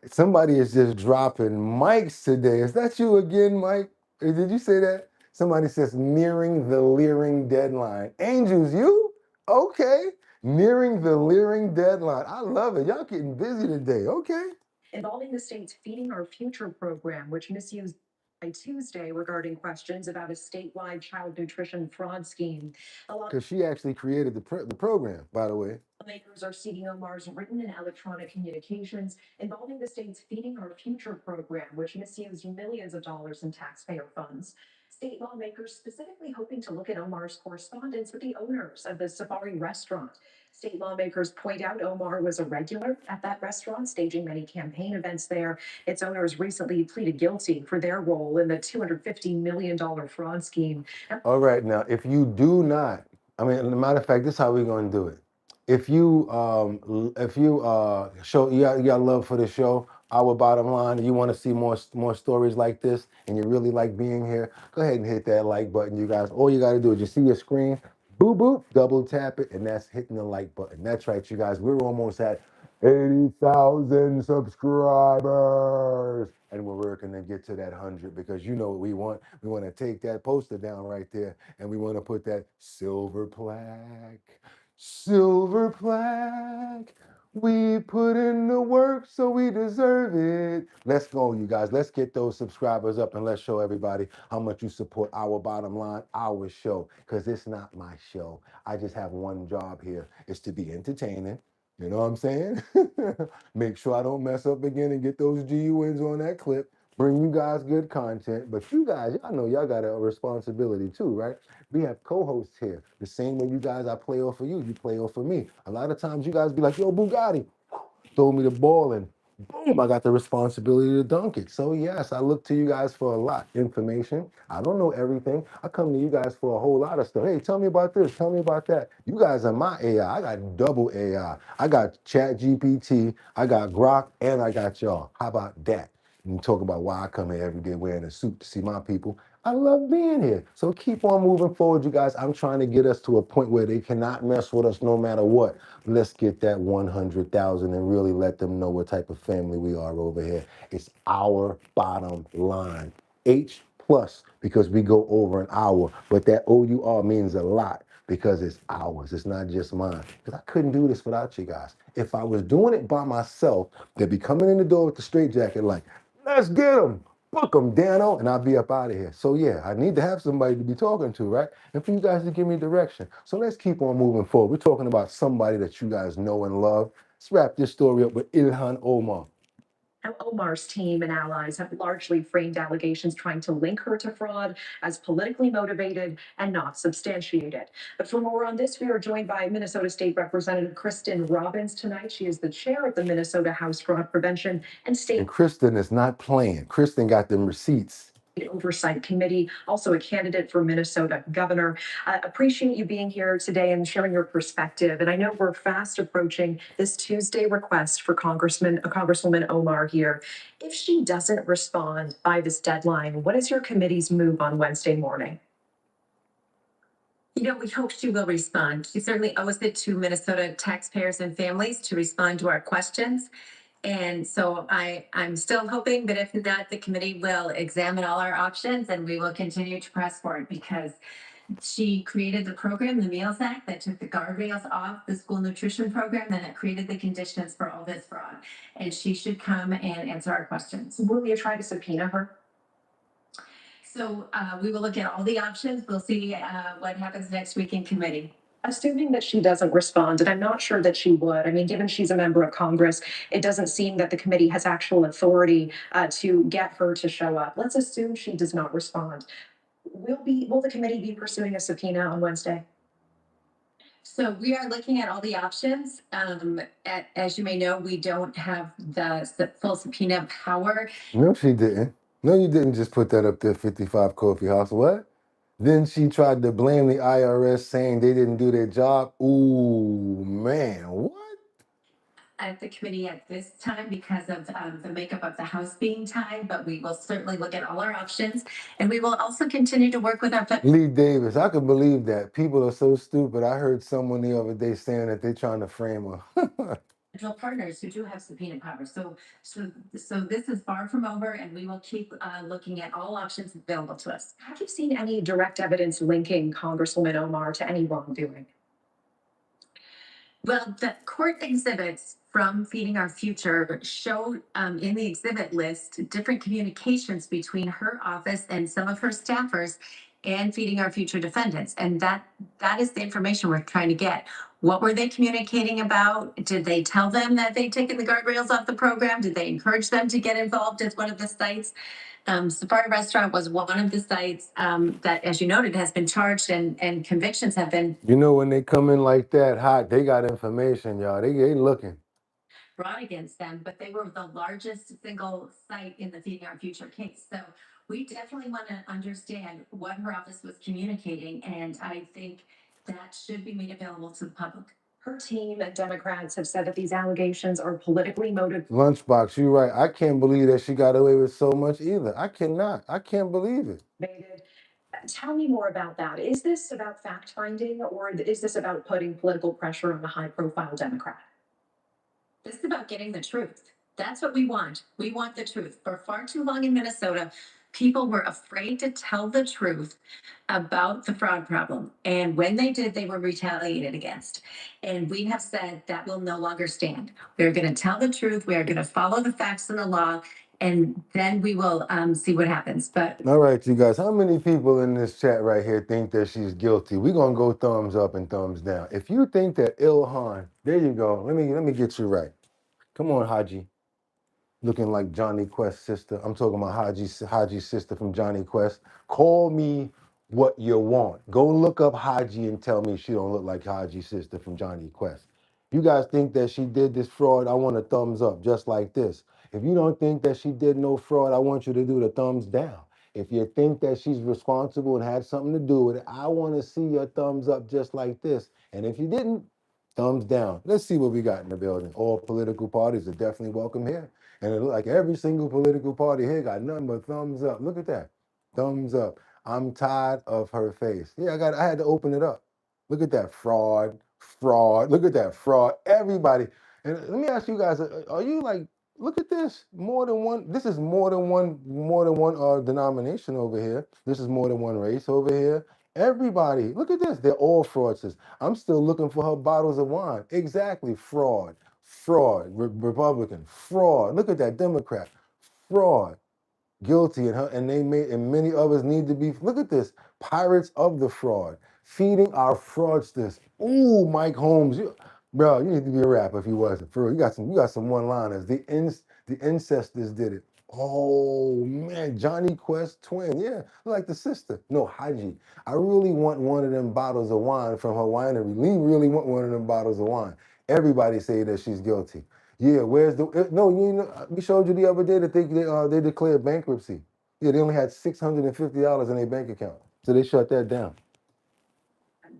Speaker 1: Somebody is just dropping mics today. Is that you again, Mike? Did you say that? Somebody says nearing the leering deadline. Angels, you? Okay. Nearing the leering deadline. I love it. Y'all getting busy today. Okay.
Speaker 4: Involving the state's Feeding Our Future program, which misused by Tuesday regarding questions about a statewide child nutrition fraud scheme.
Speaker 1: Because she actually created the program, by the way.
Speaker 4: Lawmakers are seeking Omar's written and electronic communications involving the state's Feeding Our Future program, which misused millions of dollars in taxpayer funds. State lawmakers specifically hoping to look at Omar's correspondence with the owners of the Safari restaurant. State lawmakers point out Omar was a regular at that restaurant, staging many campaign events there. Its owners recently pleaded guilty for their role in the $250 million fraud scheme.
Speaker 1: All right, now, if you do not, as a matter of fact, this is how we're going to do it. If you show you got love for the show, Our Bottom Line, and you want to see more stories like this, and you really like being here, go ahead and hit that like button, you guys. All you got to do is you see your screen, boop boop, double tap it, and that's hitting the like button. That's right, you guys. We're almost at 80,000 subscribers. And we're working to get to that 100 because you know what we want. We want to take that poster down right there and we want to put that silver plaque. Silver plaque. We put in the work, so we deserve it. Let's go, you guys. Let's get those subscribers up and let's show everybody how much you support our bottom line, our show, because it's not my show. I just have one job here. It's to be entertaining. You know what I'm saying? Make sure I don't mess up again and get those GUNs on that clip. Bring you guys good content. But you guys, y'all know y'all got a responsibility too, right? We have co-hosts here. The same way you guys, I play off of you, you play off of me. A lot of times you guys be like, yo, Bugatti, throw me the ball and boom, I got the responsibility to dunk it. So yes, I look to you guys for a lot information. I don't know everything. I come to you guys for a whole lot of stuff. Hey, tell me about this. Tell me about that. You guys are my AI. I got double AI. I got Chat GPT. I got Grok, and I got y'all. How about that? And talk about why I come here every day wearing a suit to see my people. I love being here. So keep on moving forward, you guys. I'm trying to get us to a point where they cannot mess with us no matter what. Let's get that 100,000 and really let them know what type of family we are over here. It's our bottom line. H plus, because we go over an hour, but that OUR means a lot because it's ours. It's not just mine. Because I couldn't do this without you guys. If I was doing it by myself, they'd be coming in the door with the straitjacket like, let's get them. Book them, Dano, and I'll be up out of here. So yeah, I need to have somebody to be talking to, right? And for you guys to give me direction. So let's keep on moving forward. We're talking about somebody that you guys know and love. Let's wrap this story up with Ilhan Omar.
Speaker 4: Now, Omar's team and allies have largely framed allegations trying to link her to fraud as politically motivated and not substantiated. But for more on this, we are joined by Minnesota State Representative Kristen Robbins tonight. She is the chair of the Minnesota House Fraud Prevention and State. And Kristen is not playing. Kristen got them receipts. Oversight Committee, also a candidate for Minnesota governor. Appreciate you being here today and sharing your perspective. And I know we're fast approaching this Tuesday request for Congresswoman Omar here. If she doesn't respond by this deadline, what is your committee's move on Wednesday morning?
Speaker 17: You know, we hope she will respond. She certainly owes it to Minnesota taxpayers and families to respond to our questions. And so I'm still hoping, but if not, the committee will examine all our options and we will continue to press for it because she created the program, the Meals Act, that took the guardrails off the school nutrition program and it created the conditions for all this fraud. And she should come and answer our questions.
Speaker 4: Will you try to subpoena her?
Speaker 17: So we will look at all the options. We'll see what happens next week in committee.
Speaker 4: Assuming that she doesn't respond, and I'm not sure that she would. I mean, given she's a member of Congress, it doesn't seem that the committee has actual authority to get her to show up. Let's assume she does not respond. Will the committee be pursuing a subpoena on Wednesday?
Speaker 17: So we are looking at all the options. As you may know, we don't have the full subpoena power.
Speaker 1: No, she didn't. No, you didn't just put that up there, 55 Coffee House. What? Then she tried to blame the IRS saying they didn't do their job. Ooh, man, what?
Speaker 17: At the committee at this time because of the makeup of the House being tied, but we will certainly look at all our options. And we will also continue to work with our
Speaker 1: Lee Davis, I can believe that. People are so stupid. I heard someone the other day saying that they're trying to frame her.
Speaker 17: federal partners who do have subpoena power. So this is far from over, and we will keep looking at all options available to us.
Speaker 4: Have you seen any direct evidence linking Congresswoman Omar to any wrongdoing?
Speaker 17: Well, the court exhibits from Feeding Our Future show in the exhibit list different communications between her office and some of her staffers and Feeding Our Future defendants. And that is the information we're trying to get. What were they communicating about? Did they tell them that they'd taken the guardrails off the program? Did they encourage them to get involved as one of the sites? Safari Restaurant was one of the sites that, as you noted, has been charged and convictions have been.
Speaker 1: You know, when they come in like that hot, they got information, y'all. They looking.
Speaker 17: Brought against them, but they were the largest single site in the Feeding Our Future case. So we definitely want to understand what her office was communicating, and I think that should be made available to the public.
Speaker 4: Her team and Democrats have said that these allegations are politically motivated.
Speaker 1: Lunchbox, you're right. I can't believe that she got away with so much either. I cannot. I can't believe it.
Speaker 4: Tell me more about that. Is this about fact finding or is this about putting political pressure on a high profile Democrat?
Speaker 17: This is about getting the truth. That's what we want. We want the truth. For far too long in Minnesota, people were afraid to tell the truth about the fraud problem. And when they did, they were retaliated against. And we have said that will no longer stand. We're going to tell the truth. We are going to follow the facts and the law. And then we will see what happens. But
Speaker 1: All right, you guys, how many people in this chat right here think that she's guilty? We're gonna go thumbs up and thumbs down. If you think that Ilhan, there you go. Let me get you right. Come on, Haji. Looking like Johnny Quest's sister. I'm talking about Haji's sister from Johnny Quest. Call me what you want. Go look up Haji and tell me she don't look like Haji's sister from Johnny Quest. You guys think that she did this fraud? I want a thumbs up, just like this. If you don't think that she did no fraud, I want you to do the thumbs down. If you think that she's responsible and had something to do with it, I want to see your thumbs up just like this. And if you didn't, thumbs down. Let's see what we got in the building. All political parties are definitely welcome here. And it looked like every single political party here got nothing but thumbs up. Look at that. Thumbs up. I'm tired of her face. Yeah, I had to open it up. Look at that fraud. Look at that fraud. Everybody. And let me ask you guys, are you like, look at this. More than one. This is more than one denomination over here. This is more than one race over here. Everybody, look at this. They're all fraudsters. I'm still looking for her bottles of wine. Exactly. Fraud, Republican, fraud. Look at that Democrat, fraud, guilty, and they made, and many others need to be. Look at this, pirates of the fraud, feeding our fraudsters. Ooh, Mike Holmes, bro, you need to be a rapper if you wasn't. For real, you got some one-liners. The ancestors did it. Oh man, Johnny Quest twin, yeah, like the sister. No, Haji. I really want one of them bottles of wine from her winery. Lee really want one of them bottles of wine. Everybody say that she's guilty. Yeah, where's the no? You know, we showed you the other day that they declared bankruptcy. Yeah, they only had $650 in their bank account, so they shut that down.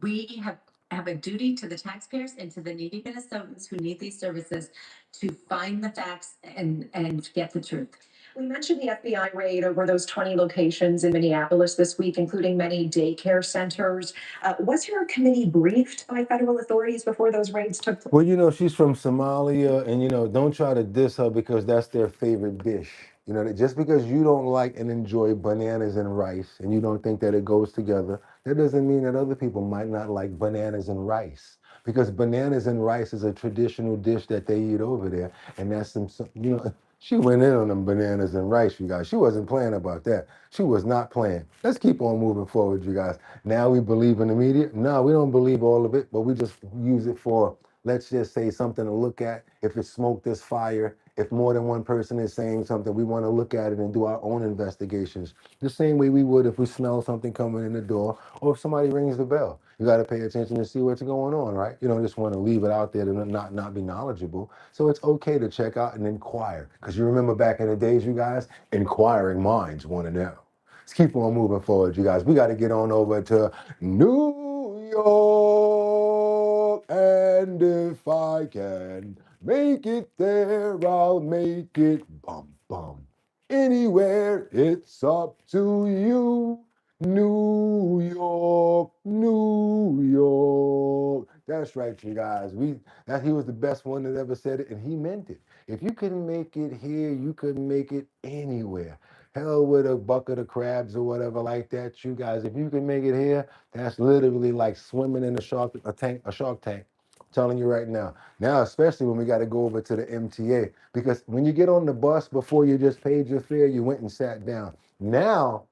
Speaker 17: we have a duty to the taxpayers and to the needy Minnesotans who need these services to find the facts and get the truth.
Speaker 4: We mentioned the FBI raid over those 20 locations in Minneapolis this week, including many daycare centers. Was your committee briefed by federal authorities before those raids took place?
Speaker 1: Well, you know, she's from Somalia, and you know, don't try to diss her because that's their favorite dish. You know, just because you don't like and enjoy bananas and rice and you don't think that it goes together, that doesn't mean that other people might not like bananas and rice. Because bananas and rice is a traditional dish that they eat over there. And that's you know, she went in on them bananas and rice, you guys. She wasn't playing about that. She was not playing. Let's keep on moving forward, you guys. Now we believe in the media. No, we don't believe all of it, but we just use it for, let's just say, something to look at. If it's smoke, there's fire. If more than one person is saying something, we want to look at it and do our own investigations. The same way we would if we smell something coming in the door or if somebody rings the bell. You got to pay attention to see what's going on, right? You don't just want to leave it out there to not be knowledgeable. So it's okay to check out and inquire. Because you remember back in the days, you guys, inquiring minds want to know. Let's keep on moving forward, you guys. We got to get on over to New York. And if I can make it there, I'll make it bum bum. Anywhere, it's up to you. New York, New York. That's right, you guys. He was the best one that ever said it, and he meant it. If you couldn't make it here, you couldn't make it anywhere. Hell with a bucket of crabs or whatever like that, you guys. If you can make it here, that's literally like swimming in a shark tank. I'm telling you right now. Now, especially when we got to go over to the MTA, because when you get on the bus before you just paid your fare, you went and sat down. Now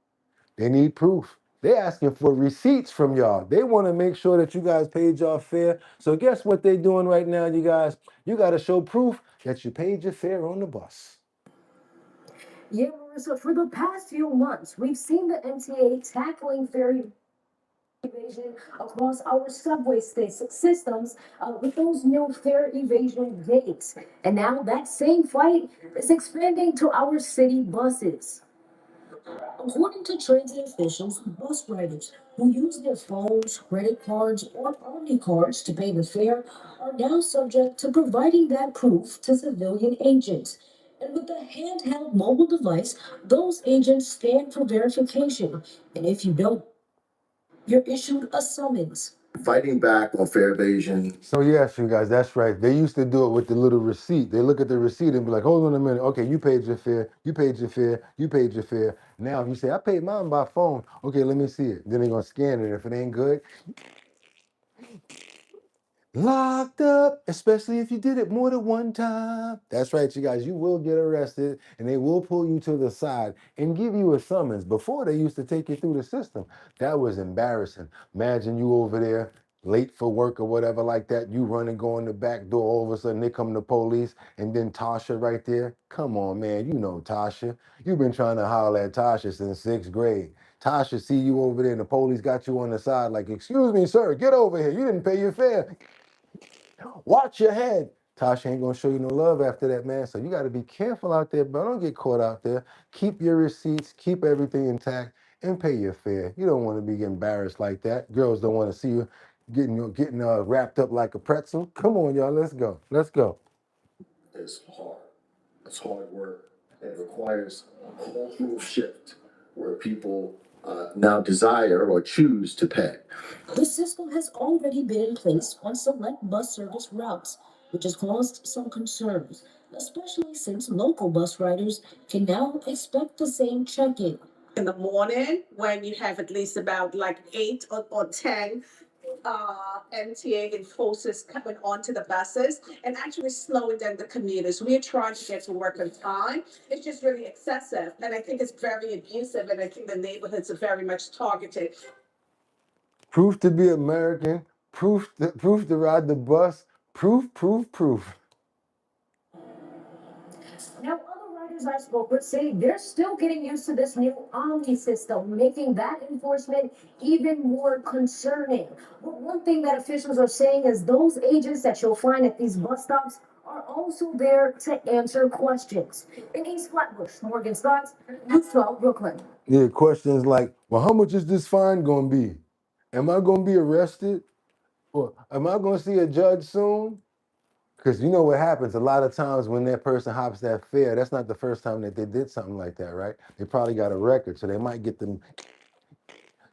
Speaker 1: they need proof. They're asking for receipts from y'all. They want to make sure that you guys paid your fare. So guess what they're doing right now, you guys? You got to show proof that you paid your fare on the bus.
Speaker 4: Yeah, Marissa, for the past few months, we've seen the MTA tackling fare evasion across our subway systems with those new fare evasion gates. And now that same fight is expanding to our city buses. According to transit officials, bus riders who use their phones, credit cards, or Omni cards to pay the fare are now subject to providing that proof to civilian agents. And with a handheld mobile device, those agents stand for verification. And if you don't, you're issued a summons.
Speaker 1: fighting back on fare evasion. So yes, you guys, that's right. They used to do it with the little receipt. They look at the receipt and be like, hold on a minute. Okay, you paid your fare, you paid your fare, you paid your fare. Now if you say, I paid mine by phone, okay, let me see it. Then they're gonna scan it. If it ain't good, locked up, especially if you did it more than one time. That's right, you guys, you will get arrested and they will pull you to the side and give you a summons. Before they used to take you through the system. That was embarrassing. Imagine you over there late for work or whatever like that. You run and go in the back door, all of a sudden they come the police and then Tasha right there. Come on, man, you know Tasha. You've been trying to holler at Tasha since 6th grade. Tasha see you over there and the police got you on the side like, excuse me, sir, get over here. You didn't pay your fare. Watch your head. Tasha ain't gonna show you no love after that, man. So you got to be careful out there, but don't get caught out there. Keep your receipts, keep everything intact, and pay your fare. You don't want to be embarrassed like that. Girls don't want to see you getting wrapped up like a pretzel. Come on, y'all. Let's go. Let's go. It's hard. It's hard work. It requires a cultural shift where people now desire or choose to pay. The system has already been in place on select bus service routes, which has caused some concerns, especially since local bus riders can now expect the same check-in.
Speaker 18: In the morning, when you have at least about like 8 or 10 MTA enforcers coming onto the buses and actually slowing down the commuters. We are trying to get to work on time. It's just really excessive. And I think it's very abusive. And I think the neighborhoods are very much targeted. Proof to be American, proof to ride the bus, proof.
Speaker 4: Now, other riders I spoke with say they're still getting used to this new Omni system, making that enforcement even more concerning. But one thing that officials are saying is those agents that you'll find at these bus stops are also there to answer questions. In East Flatbush, Morgan Scott, H+OUR Brooklyn.
Speaker 1: Yeah, questions like, well, how much is this fine gonna be? Am I gonna be arrested? Or am I gonna see a judge soon? Because you know what happens a lot of times when that person hops that fare, that's not the first time that they did something like that, right? They probably got a record, so they might get them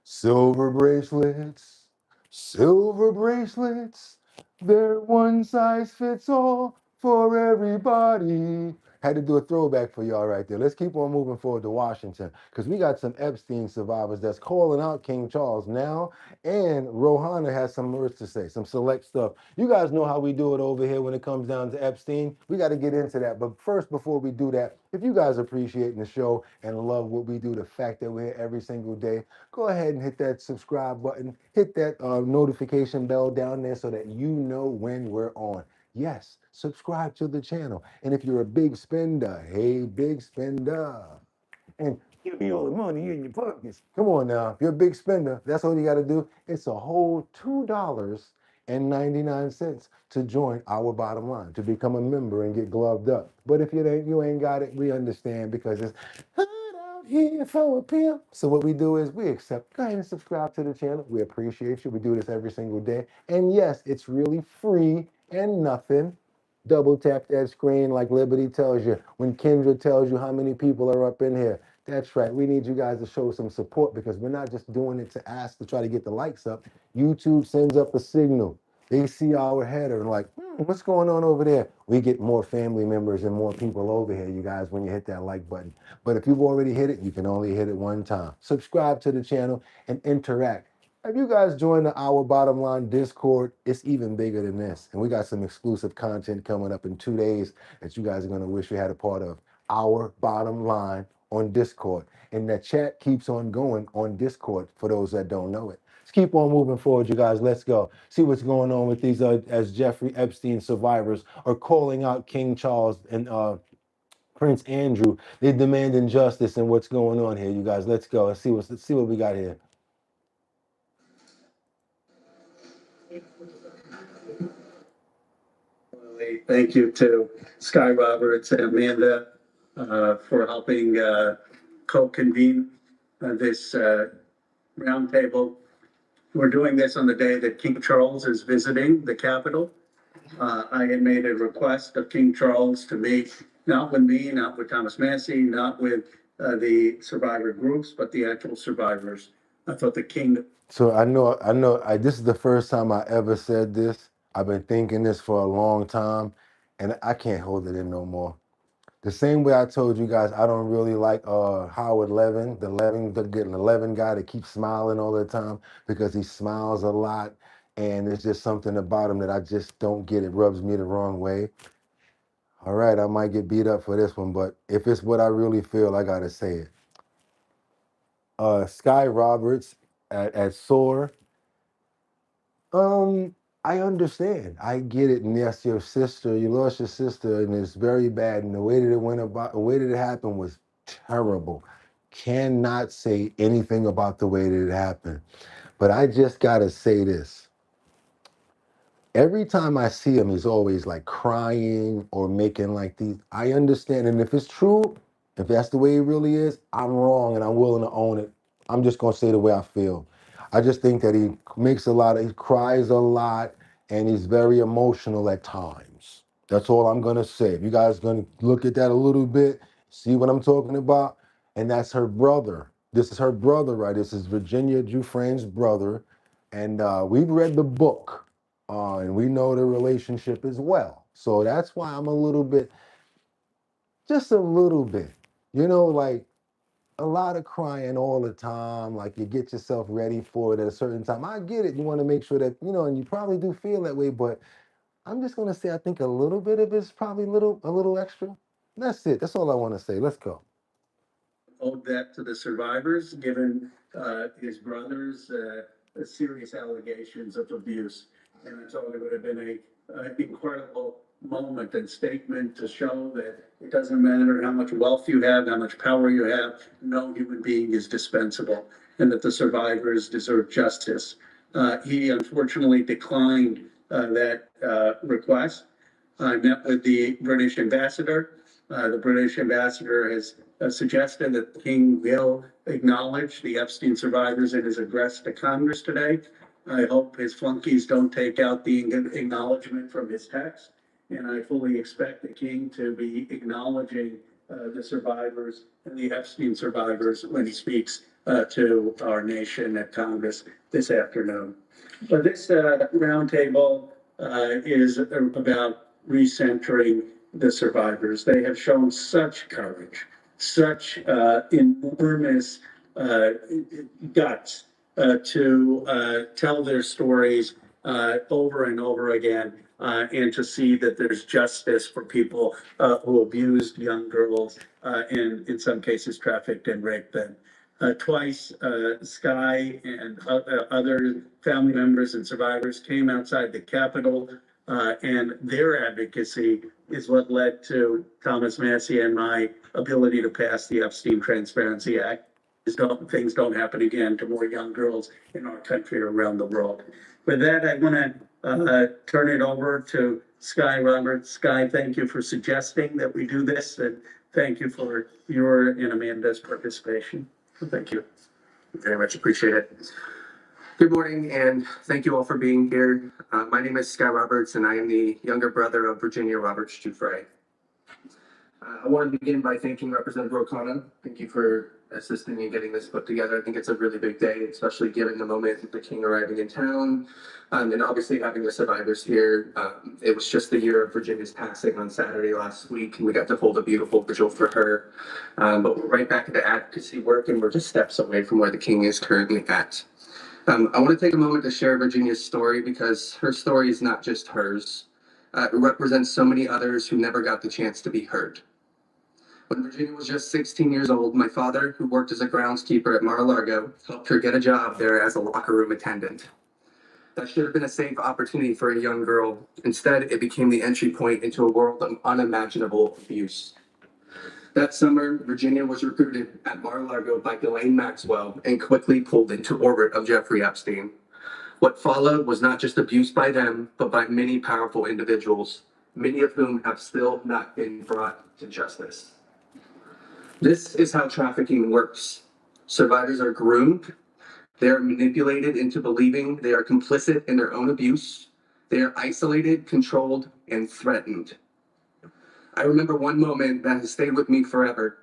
Speaker 1: silver bracelets, silver bracelets. They're one size fits all for everybody. Had to do a throwback for y'all right there. Let's keep on moving forward to Washington because we got some Epstein survivors that's calling out King Charles now. And Rohana has some words to say, some select stuff. You guys know how we do it over here when it comes down to Epstein. We got to get into that. But first, before we do that, if you guys appreciate the show and love what we do, the fact that we're here every single day, go ahead and hit that subscribe button, hit that notification bell down there so that you know when we're on. Yes, subscribe to the channel. And if you're a big spender, hey, big spender, and give me all the money in your pockets. Come on now, if you're a big spender, that's all you got to do. It's a whole $2.99 to join our bottom line, to become a member and get gloved up. But if you ain't got it, we understand because it's here for a pimp. So what we do is we accept. Go ahead and subscribe to the channel. We appreciate you. We do this every single day. And yes, it's really free and nothing. Double tap that screen like Liberty tells you. When Kendra tells you how many people are up in here. That's right. We need you guys to show some support because we're not just doing it to ask to try to get the likes up. YouTube sends up a signal. They see our header and like, what's going on over there? We get more family members and more people over here, you guys, when you hit that like button. But if you've already hit it, you can only hit it one time. Subscribe to the channel and interact. Have you guys joined the Our Bottom Line Discord? It's even bigger than this. And we got some exclusive content coming up in 2 days that you guys are going to wish you had a part of. Our Bottom Line on Discord. And the chat keeps on going on Discord for those that don't know it. Let's keep on moving forward, you guys. Let's go. See what's going on with these, as Jeffrey Epstein survivors are calling out King Charles and Prince Andrew. They demanding justice and what's going on here, you guys. Let's go. Let's see what we got here.
Speaker 10: Thank you to Sky Roberts and Amanda for helping co-convene this roundtable. We're doing this on the day that King Charles is visiting the Capitol. I had made a request of King Charles to meet, not with me, not with Thomas Massey, not with the survivor groups, but the actual survivors I thought the king.
Speaker 1: So this is the first time I ever said this. I've been thinking this for a long time, and I can't hold it in no more. The same way I told you guys, I don't really like Howard Levin, the Levin guy that keeps smiling all the time because he smiles a lot, and there's just something about him that I just don't get. It rubs me the wrong way. All right, I might get beat up for this one, but if it's what I really feel, I gotta say it. Sky Roberts at SOAR. I understand. I get it. And that's your sister. You lost your sister, and it's very bad. And the way that the way that it happened was terrible. Cannot say anything about the way that it happened. But I just gotta say this. Every time I see him, he's always like crying or making like these. I understand. And if it's true, if that's the way he really is, I'm wrong and I'm willing to own it. I'm just going to say the way I feel. I just think that he cries a lot and he's very emotional at times. That's all I'm going to say. If you guys going to look at that a little bit, see what I'm talking about. And that's her brother. This is her brother, right? This is Virginia Giuffre's brother. And we've read the book. And we know the relationship as well. So that's why I'm a little bit, just a little bit, like a lot of crying all the time. Like you get yourself ready for it at a certain time. I get it. You want to make sure that, and you probably do feel that way, but I'm just going to say, I think a little bit of it's probably a little extra. That's it. That's all I want to say. Let's go.
Speaker 10: Owed that to the survivors, given his brother's serious allegations of abuse. And I thought it would have been an incredible moment and statement to show that it doesn't matter how much wealth you have, how much power you have, no human being is dispensable, and that the survivors deserve justice. He unfortunately declined that request. I met with the British ambassador. The British ambassador has suggested that the King will acknowledge the Epstein survivors in his address to Congress today. I hope his flunkies don't take out the acknowledgement from his text. And I fully expect the King to be acknowledging the survivors and the Epstein survivors when he speaks to our nation at Congress this afternoon. But this roundtable is about recentering the survivors. They have shown such courage, such enormous guts to tell their stories over and over again, and to see that there's justice for people who abused young girls and in some cases trafficked and raped them. Twice, Sky and other family members and survivors came outside the Capitol, and their advocacy is what led to Thomas Massey and my ability to pass the Epstein Transparency Act. Things don't happen again to more young girls in our country or around the world. With that, I want to turn it over to Sky Roberts. Sky, thank you for suggesting that we do this, and thank you for your and Amanda's participation. Thank you.
Speaker 19: Very much appreciate it. Good morning, and thank you all for being here. My name is Sky Roberts, and I am the younger brother of Virginia Roberts Giuffre. I want to begin by thanking Representative O'Connor. Thank you for assisting in getting this put together. I think it's a really big day, especially given the moment of the King arriving in town, and obviously having the survivors here. It was just the year of Virginia's passing on Saturday last week, and we got to hold a beautiful vigil for her. But we're right back into advocacy work, and we're just steps away from where the King is currently at. I want to take a moment to share Virginia's story because her story is not just hers. It represents so many others who never got the chance to be heard. When Virginia was just 16 years old, my father, who worked as a groundskeeper at Mar-a-Lago, helped her get a job there as a locker room attendant. That should have been a safe opportunity for a young girl. Instead, it became the entry point into a world of unimaginable abuse. That summer, Virginia was recruited at Mar-a-Lago by Ghislaine Maxwell and quickly pulled into orbit of Jeffrey Epstein. What followed was not just abuse by them, but by many powerful individuals, many of whom have still not been brought to justice. This is how trafficking works. Survivors are groomed. They are manipulated into believing they are complicit in their own abuse. They are isolated, controlled, and threatened. I remember one moment that has stayed with me forever.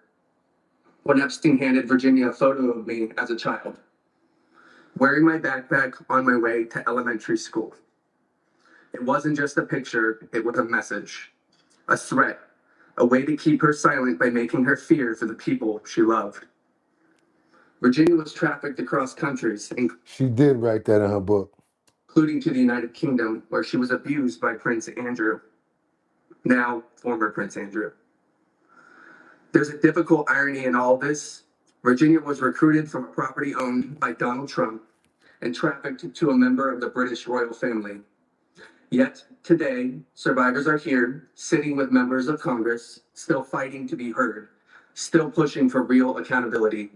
Speaker 19: When Epstein handed Virginia a photo of me as a child. wearing my backpack on my way to elementary school. It wasn't just a picture, it was a message, a threat, a way to keep her silent by making her fear for the people she loved. Virginia was trafficked across countries,
Speaker 1: She did write that in her book.
Speaker 19: including to the United Kingdom, where she was abused by Prince Andrew, now former Prince Andrew. There's a difficult irony in all this. Virginia was recruited from a property owned by Donald Trump and trafficked to a member of the British royal family. Yet today, survivors are here, sitting with members of Congress, still fighting to be heard, still pushing for real accountability,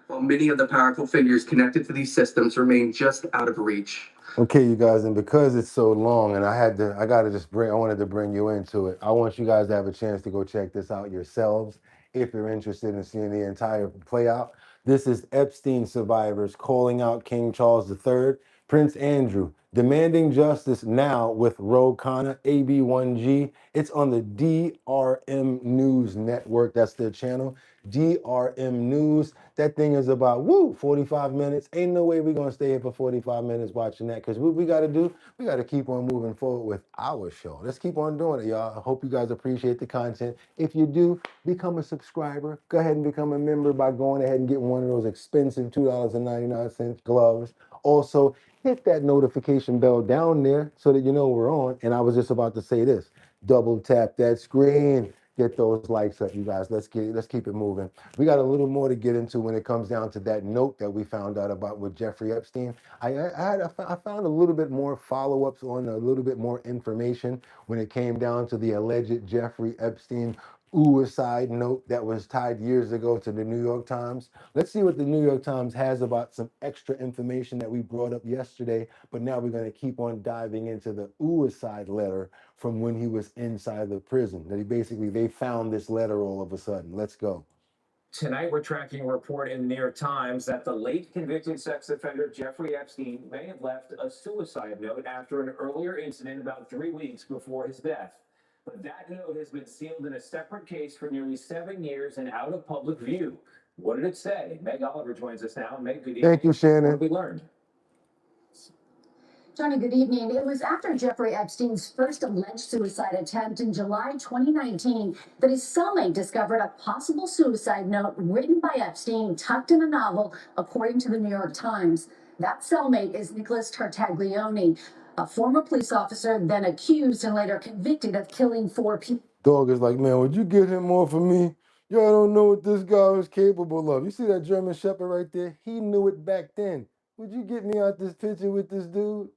Speaker 19: while many of the powerful figures connected to these systems remain just out of reach.
Speaker 1: Okay, you guys, and because it's so long, and I wanted to bring you into it. I want you guys to have a chance to go check this out yourselves if you're interested in seeing the entire play out. This is Epstein survivors calling out King Charles III, Prince Andrew, demanding justice now with Roe Conner, AB1G. It's on the DRM News Network. That's their channel, DRM News. That thing is about, 45 minutes. Ain't no way we're going to stay here for 45 minutes watching that, because what we got to do, we got to keep on moving forward with our show. Let's keep on doing it, y'all. I hope you guys appreciate the content. If you do, become a subscriber. Go ahead and become a member by going ahead and getting one of those expensive $2.99 gloves. Also, hit that notification bell down there so that you know we're on. And I was just about to say this. Double tap that screen. Get those likes up, you guys. Let's keep it moving. We got a little more to get into when it comes down to that note that we found out about with Jeffrey Epstein. I found a little bit more follow-ups on a little bit more information when it came down to the alleged Jeffrey Epstein suicide note that was tied years ago to the New York Times. Let's see what the New York Times has about some extra information that we brought up yesterday, but now we're going to keep on diving into the suicide letter from when he was inside the prison. That they found this letter all of a sudden. Let's go.
Speaker 8: Tonight, we're tracking a report in the New York Times that the late convicted sex offender Jeffrey Epstein may have left a suicide note after an earlier incident about 3 weeks before his death. But that note has been sealed in a separate case for nearly 7 years and out of public view. What did it say? Meg Oliver joins us now. Meg, good evening.
Speaker 1: Thank you, Shannon.
Speaker 8: What have we learned?
Speaker 5: Johnny, good evening. It was after Jeffrey Epstein's first alleged suicide attempt in July 2019 that his cellmate discovered a possible suicide note written by Epstein tucked in a novel, according to the New York Times. That cellmate is Nicholas Tartaglione, a former police officer, then accused and later convicted of killing 4 people.
Speaker 1: Dog is like, man, would you get him more for me? Y'all don't know what this guy was capable of. You see that German Shepherd right there? He knew it back then. Would you get me out this picture with this dude?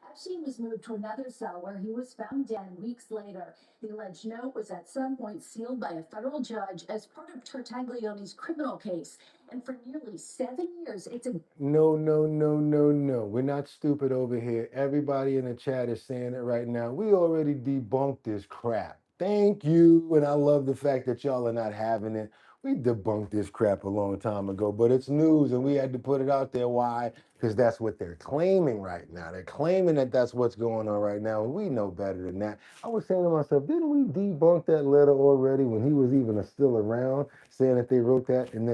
Speaker 5: Epstein was moved to another cell where he was found dead weeks later. The alleged note was at some point sealed by a federal judge as part of Tartaglione's criminal case. And for nearly 7 years, it's a...
Speaker 1: No, no, no, no, no. We're not stupid over here. Everybody in the chat is saying it right now. We already debunked this crap. Thank you. And I love the fact that y'all are not having it. We debunked this crap a long time ago, but it's news and we had to put it out there. Why? Because that's what they're claiming right now. They're claiming that that's what's going on right now, and we know better than that. I was saying to myself, didn't we debunk that letter already when he was even still around, saying that they wrote that? And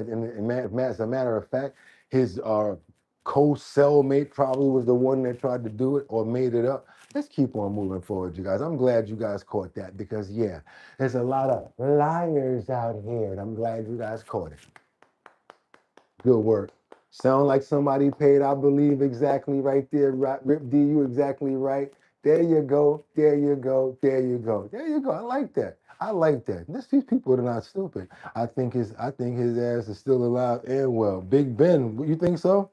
Speaker 1: as a matter of fact, his co-cellmate probably was the one that tried to do it or made it up. Let's keep on moving forward, you guys. I'm glad you guys caught that because, yeah, there's a lot of liars out here, and I'm glad you guys caught it. Good work. Sound like somebody paid, I believe, exactly right there. Rip D, you exactly right. There you go. There you go. There you go. There you go. I like that. I like that. These people are not stupid. I think his ass is still alive and well. Big Ben, you think so?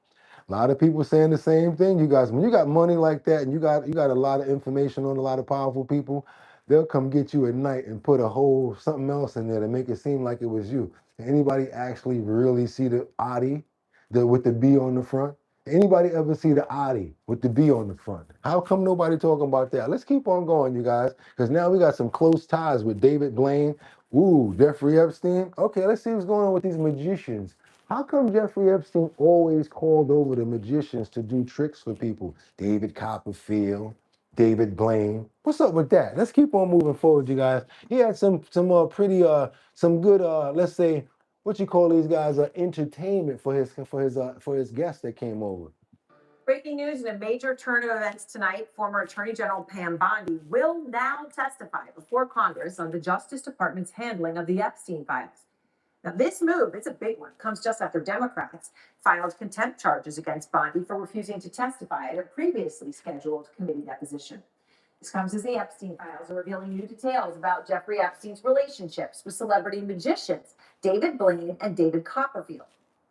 Speaker 1: A lot of people saying the same thing. You guys, when you got money like that and you got a lot of information on a lot of powerful people, they'll come get you at night and put a whole something else in there to make it seem like it was you. Anybody actually really see the Audi with the B on the front? Anybody ever see the Audi with the B on the front? How come nobody talking about that? Let's keep on going, you guys, because now we got some close ties with David Blaine. Ooh, Jeffrey Epstein. Okay, let's see what's going on with these magicians. How come Jeffrey Epstein always called over the magicians to do tricks for people? David Copperfield, David Blaine. What's up with that? Let's keep on moving forward, you guys. He had some good, let's say, what you call these guys, entertainment for his guests that came over.
Speaker 20: Breaking news in a major turn of events tonight, former Attorney General Pam Bondi will now testify before Congress on the Justice Department's handling of the Epstein files. Now, this move, it's a big one, comes just after Democrats filed contempt charges against Bondi for refusing to testify at a previously scheduled committee deposition. This comes as the Epstein files are revealing new details about Jeffrey Epstein's relationships with celebrity magicians David Blaine and David Copperfield.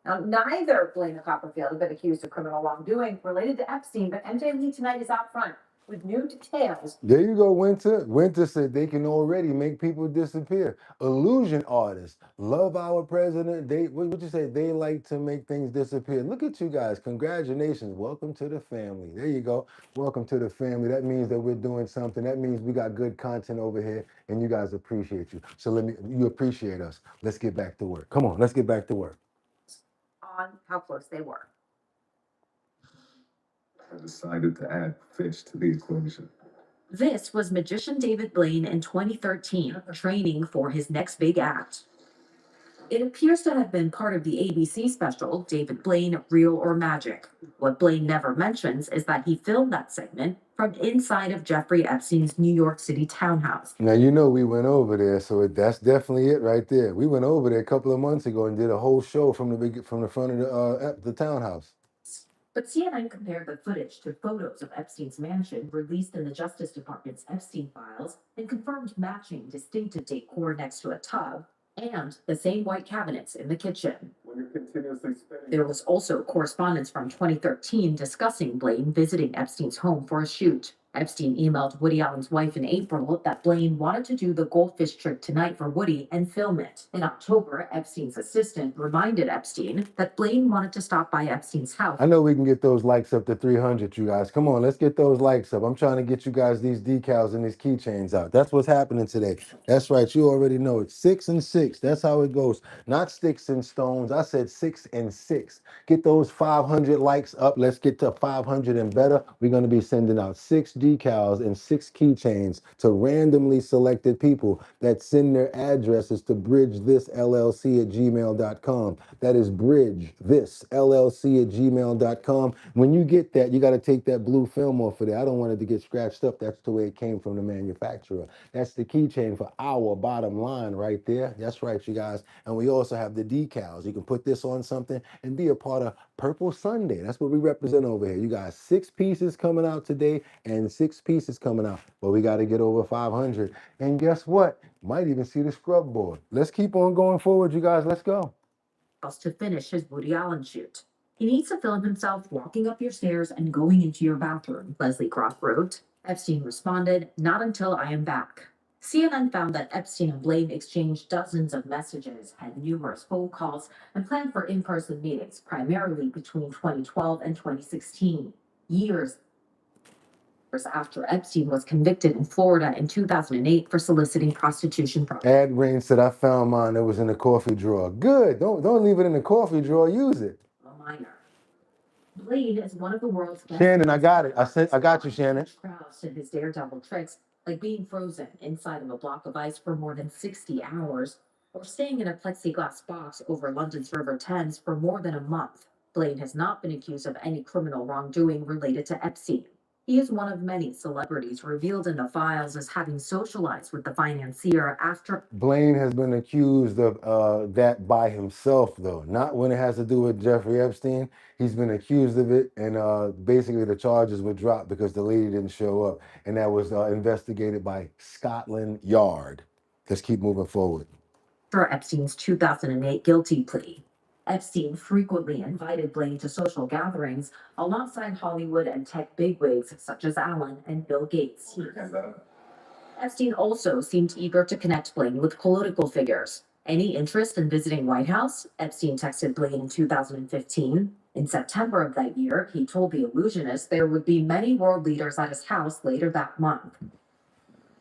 Speaker 20: Now, neither Blaine or Copperfield have been accused of criminal wrongdoing related to Epstein, but MJ Lee tonight is out front with new details.
Speaker 1: There you go, Winter. Winter said they can already make people disappear. Illusion artists love our president. What you say? They like to make things disappear. Look at you guys. Congratulations. Welcome to the family. There you go. Welcome to the family. That means that we're doing something. That means we got good content over here, and you guys appreciate you. So you appreciate us. Let's get back to work. Come on, let's get back to work.
Speaker 20: On how close they were.
Speaker 21: I decided to add fish to the equation.
Speaker 9: This was magician David Blaine in 2013, training for his next big act. It appears to have been part of the ABC special, David Blaine, Real or Magic. What Blaine never mentions is that he filmed that segment from inside of Jeffrey Epstein's New York City townhouse.
Speaker 1: Now, you know we went over there, so that's definitely it right there. We went over there a couple of months ago and did a whole show from the front of the townhouse.
Speaker 9: But CNN compared the footage to photos of Epstein's mansion released in the Justice Department's Epstein files and confirmed matching distinctive decor next to a tub and the same white cabinets in the kitchen.
Speaker 21: When you're continuously spinning.
Speaker 9: There was also correspondence from 2013 discussing Blaine visiting Epstein's home for a shoot. Epstein emailed Woody Allen's wife in April that Blaine wanted to do the goldfish trick tonight for Woody and film it. In October, Epstein's assistant reminded Epstein that Blaine wanted to stop by Epstein's house.
Speaker 1: I know we can get those likes up to 300, you guys. Come on, let's get those likes up. I'm trying to get you guys these decals and these keychains out. That's what's happening today. That's right. You already know it. 6 and 6. That's how it goes. Not sticks and stones. I said 6 and 6. Get those 500 likes up. Let's get to 500 and better. We're going to be sending out 6 decals and 6 keychains to randomly selected people that send their addresses to bridgethisllc@gmail.com. That is bridgethisllc@gmail.com. When you get that, you got to take that blue film off of there. I don't want it to get scratched up. That's the way it came from the manufacturer. That's the keychain for our bottom line right there. That's right, you guys. And we also have the decals. You can put this on something and be a part of Purple Sunday. That's what we represent over here. You guys, 6 pieces coming out today and 6 pieces coming out. But we got to get over 500. And guess what? Might even see the scrub board. Let's keep on going forward, you guys. Let's go.
Speaker 9: To finish his Woody Allen shoot. He needs to film himself walking up your stairs and going into your bathroom, Leslie Groff wrote. Epstein responded, "Not until I am back." CNN found that Epstein and Blaine exchanged dozens of messages, had numerous phone calls, and planned for in-person meetings, primarily between 2012 and 2016, years after Epstein was convicted in Florida in 2008 for soliciting prostitution.
Speaker 1: Ad Rain said, "I found mine. It was in the coffee drawer." Good. Don't leave it in the coffee drawer. Use it.
Speaker 9: A minor. Blaine is one of the world's best.
Speaker 1: Shannon, I got it. I got you, Shannon.
Speaker 9: Crowds to his daredevil tricks, like being frozen inside of a block of ice for more than 60 hours, or staying in a plexiglass box over London's River Thames for more than a month. Blaine has not been accused of any criminal wrongdoing related to Epstein. He is one of many celebrities revealed in the files as having socialized with the financier after.
Speaker 1: Blaine has been accused of that by himself, though. Not when it has to do with Jeffrey Epstein. He's been accused of it, and basically the charges were dropped because the lady didn't show up. And that was investigated by Scotland Yard. Let's keep moving forward.
Speaker 9: For Epstein's 2008 guilty plea. Epstein frequently invited Blaine to social gatherings alongside Hollywood and tech bigwigs such as Allen and Bill Gates. Epstein also seemed eager to connect Blaine with political figures. Any interest in visiting White House? Epstein texted Blaine in 2015. In September of that year, he told the illusionist there would be many world leaders at his house later that month.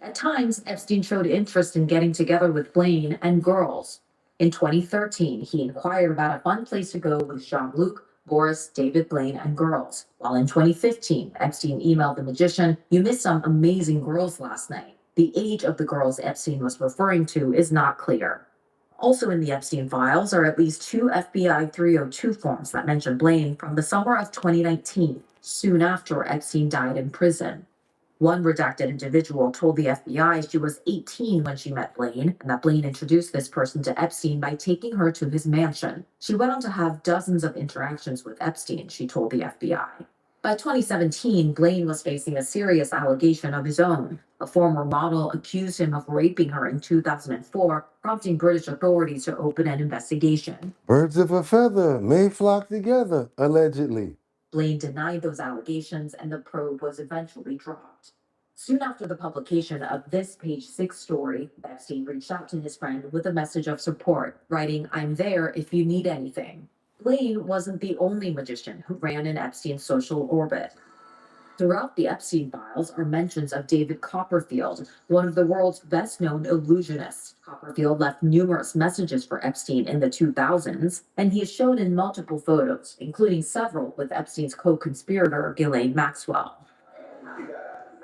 Speaker 9: At times, Epstein showed interest in getting together with Blaine and girls. In 2013, he inquired about a fun place to go with Jean-Luc, Boris, David Blaine, and girls. While in 2015, Epstein emailed the magician, "You missed some amazing girls last night." The age of the girls Epstein was referring to is not clear.
Speaker 4: Also in the Epstein files are at least 2 FBI 302 forms that mention Blaine from the summer of 2019, soon after Epstein died in prison. One redacted individual told the FBI she was 18 when she met Blaine, and that Blaine introduced this person to Epstein by taking her to his mansion. She went on to have dozens of interactions with Epstein, she told the FBI. By 2017, Blaine was facing a serious allegation of his own. A former model accused him of raping her in 2004, prompting British authorities to open an investigation.
Speaker 1: Birds of a feather may flock together, allegedly.
Speaker 4: Blaine denied those allegations, and the probe was eventually dropped. Soon after the publication of this Page 6 story, Epstein reached out to his friend with a message of support, writing, "I'm there if you need anything." Blaine wasn't the only magician who ran in Epstein's social orbit. Throughout the Epstein files are mentions of David Copperfield, one of the world's best-known illusionists. Copperfield left numerous messages for Epstein in the 2000s, and he is shown in multiple photos, including several with Epstein's co-conspirator Ghislaine Maxwell.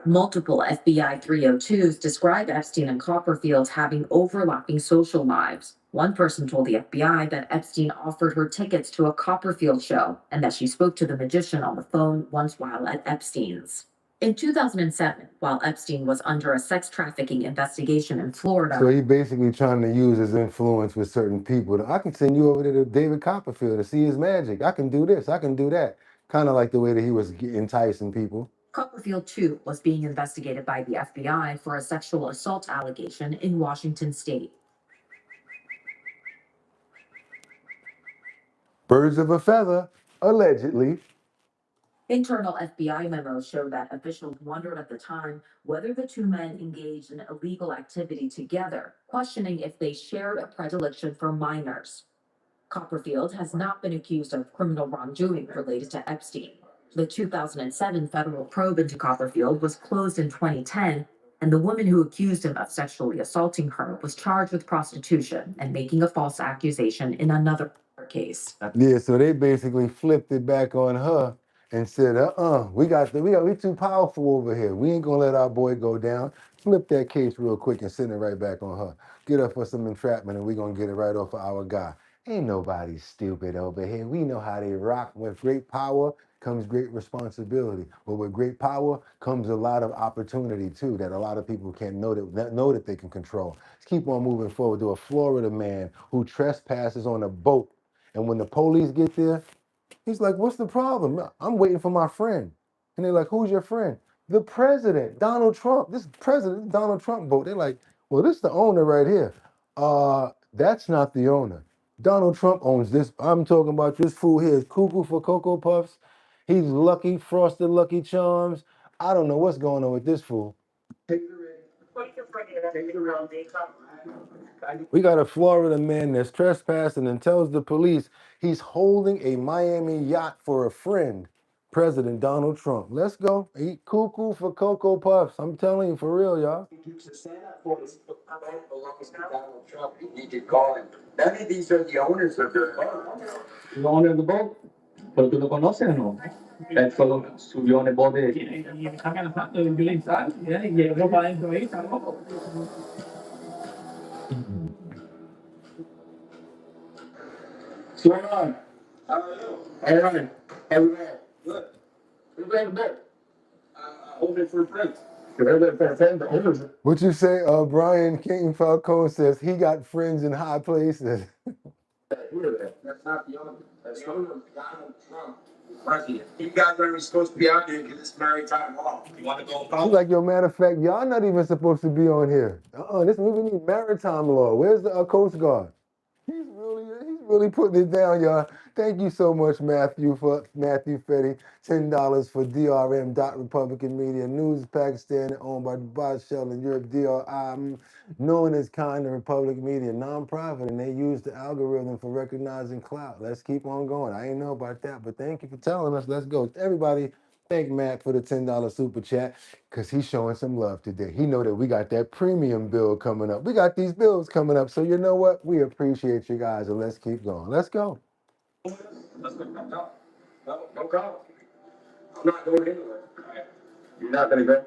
Speaker 4: Multiple FBI 302s describe Epstein and Copperfield having overlapping social lives. One person told the FBI that Epstein offered her tickets to a Copperfield show and that she spoke to the magician on the phone once while at Epstein's. In 2007, while Epstein was under a sex trafficking investigation in Florida.
Speaker 1: So he basically trying to use his influence with certain people. I can send you over there to David Copperfield to see his magic. I can do this, I can do that. Kind of like the way that he was enticing people.
Speaker 4: Copperfield, too, was being investigated by the FBI for a sexual assault allegation in Washington state.
Speaker 1: Birds of a feather, allegedly.
Speaker 4: Internal FBI memos show that officials wondered at the time whether the two men engaged in illegal activity together, questioning if they shared a predilection for minors. Copperfield has not been accused of criminal wrongdoing related to Epstein. The 2007 federal probe into Copperfield was closed in 2010, and the woman who accused him of sexually assaulting her was charged with prostitution and making a false accusation in another case.
Speaker 1: Yeah, so they basically flipped it back on her and said, we too powerful over here. We ain't gonna let our boy go down. Flip that case real quick and send it right back on her. Get her for some entrapment and we gonna get it right off of our guy. Ain't nobody stupid over here. We know how they rock. With great power comes great responsibility. But with great power comes a lot of opportunity too that a lot of people can't know that they can control. Let's keep on moving forward to a Florida man who trespasses on a boat. And when the police get there, he's like, "What's the problem? I'm waiting for my friend." And they're like, "Who's your friend?" "The president, Donald Trump." "This president, Donald Trump boat." They're like, "Well, this is the owner right here." That's not the owner. Donald Trump owns this. I'm talking about this fool here is cuckoo for Cocoa Puffs. He's Lucky, Frosted Lucky Charms. I don't know what's going on with this fool. We got a Florida man that's trespassing and tells the police he's holding a Miami yacht for a friend, President Donald Trump. Let's go. Eat cuckoo for Cocoa Puffs. I'm telling you, for real, y'all.
Speaker 3: Belongs to Donald Trump. You need to call him. None of these are the owners of the boat.
Speaker 13: The owner of the boat? Pero tú lo conoces o no? Él solo subió en el bote. Y sacan la foto de Julian, ¿sabes? Y llegó para adentro ahí, tampoco.
Speaker 3: What's going on? How are you? Airline. Everywhere. Good. Who's got the boat? Holding it for friends.
Speaker 1: What you say? Brian King Falcone says he got friends in high places.
Speaker 3: That's not the owner. That's the owner of Donald Trump, president. You guys aren't supposed to be out here because it's maritime law. You want to go
Speaker 1: She's like, yo, matter of fact, y'all not even supposed to be on here. We need maritime law. Where's the Coast Guard? He's really putting it down, y'all. Thank you so much, Matthew Fetty. $10 for DRM. Republican Media News, Pakistan, owned by Dubai Shell in Europe. DRI, known as Kind of Republic Media, nonprofit, and they use the algorithm for recognizing clout. Let's keep on going. I ain't know about that, but thank you for telling us. Let's go. Everybody, thank Matt for the $10 super chat because he's showing some love today. He know that we got that premium bill coming up. We got these bills coming up. So you know what? We appreciate you guys, and let's keep going. Let's go.
Speaker 3: Let's go. No, don't go. I'm not going anywhere. You're not going to go?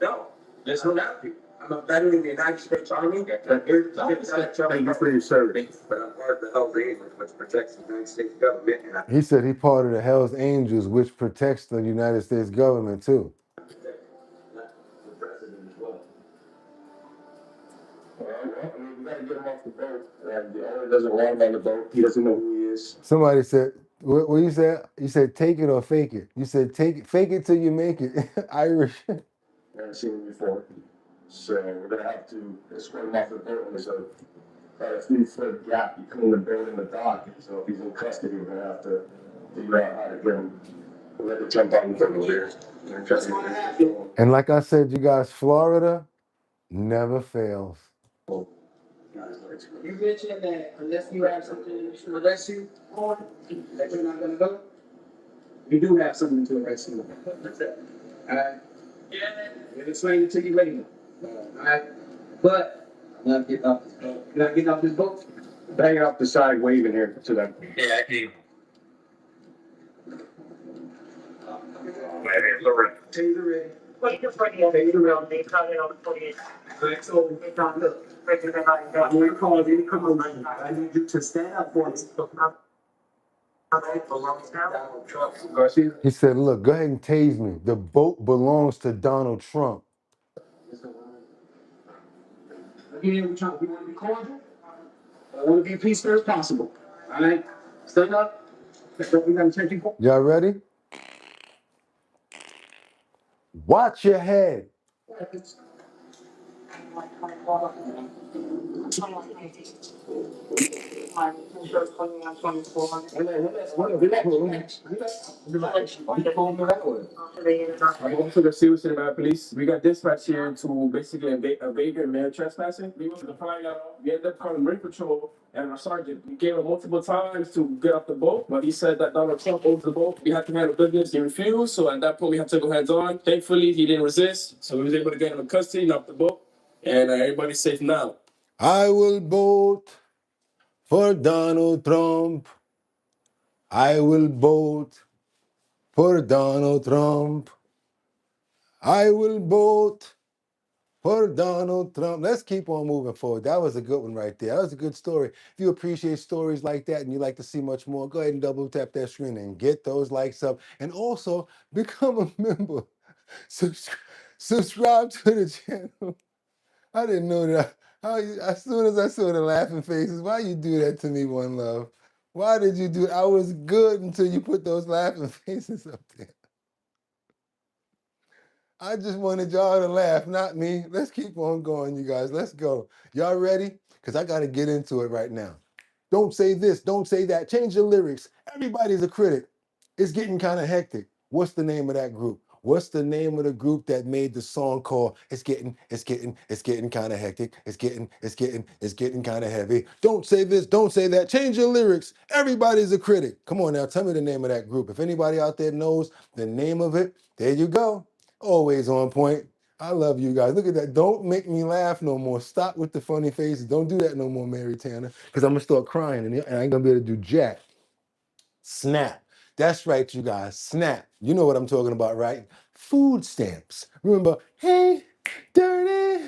Speaker 3: No. Yes or no?
Speaker 19: I'm a veteran of the United States Army. Thank you for your service. But I'm part of the Hells Angels, which protects the United States government. And
Speaker 1: He said he part of the Hell's Angels, which protects the United States government too.
Speaker 19: I protect the president as well. I mean, we gotta get him off the boat. And the owner doesn't want him on the boat. He doesn't know who he is.
Speaker 1: Somebody said, what you said? You said take it or fake it. You said fake it till you make it. Irish.
Speaker 19: Never seen him before. So we're gonna have to escort him off the boat, and there's a 3-foot gap between the boat and the dock. So if he's in custody, we're gonna have to figure out how to get him. We'll have to jump on the boat over there.
Speaker 1: And like I said, you guys, Florida never fails.
Speaker 19: You mentioned that unless you have something to arrest you on, that you're not gonna go. You do have something to arrest you on. Alright? Yeah. We'll explain it to you later. Alright? But I'm not getting off this boat. You're not getting off this boat? Hanging off the side, waving here to them. Yeah, I do. Taser ready. I'm gonna call you. Come on, I need you to stand up for me.
Speaker 1: He said, look, go ahead and tase me. The boat belongs to Donald Trump.
Speaker 19: Again, we want to be cordial. I want to be as peaceful as possible. All right? Stand up. That's what we got to check you for.
Speaker 1: Y'all ready? Watch your head.
Speaker 19: Police. We got dispatch here to basically evade and man trespassing. We went to find out. We ended up calling Marine Patrol and our sergeant. We gave him multiple times to get off the boat, but he said that Donald Trump owns the boat. We had to handle business. He refused, so at that point we had to go hands on. Thankfully, he didn't resist, so we was able to get him in custody and off the boat, and everybody's safe now.
Speaker 1: I will vote for Donald Trump. I will vote for Donald Trump. I will vote for Donald Trump. Let's keep on moving forward. That was a good one right there. That was a good story. If you appreciate stories like that and you like to see much more, go ahead and double tap that screen and get those likes up. And also become a member. Subscribe to the channel. I didn't know that. As soon as I saw the laughing faces, why you do that to me, One Love? Why did you do it? I was good until you put those laughing faces up there. I just wanted y'all to laugh, not me. Let's keep on going, you guys. Let's go. Y'all ready? Because I got to get into it right now. Don't say this, don't say that. Change the lyrics. Everybody's a critic. It's getting kind of hectic. What's the name of that group? What's the name of the group that made the song called It's getting kind of hectic. It's getting kind of heavy. Don't say this, don't say that. Change your lyrics. Everybody's a critic. Come on now, tell me the name of that group. If anybody out there knows the name of it, there you go. Always on point. I love you guys. Look at that. Don't make me laugh no more. Stop with the funny faces. Don't do that no more, Mary Tanner, because I'm going to start crying and I ain't going to be able to do jack. SNAP. That's right, you guys. SNAP. You know what I'm talking about, right? Food stamps. Remember, hey, dirty,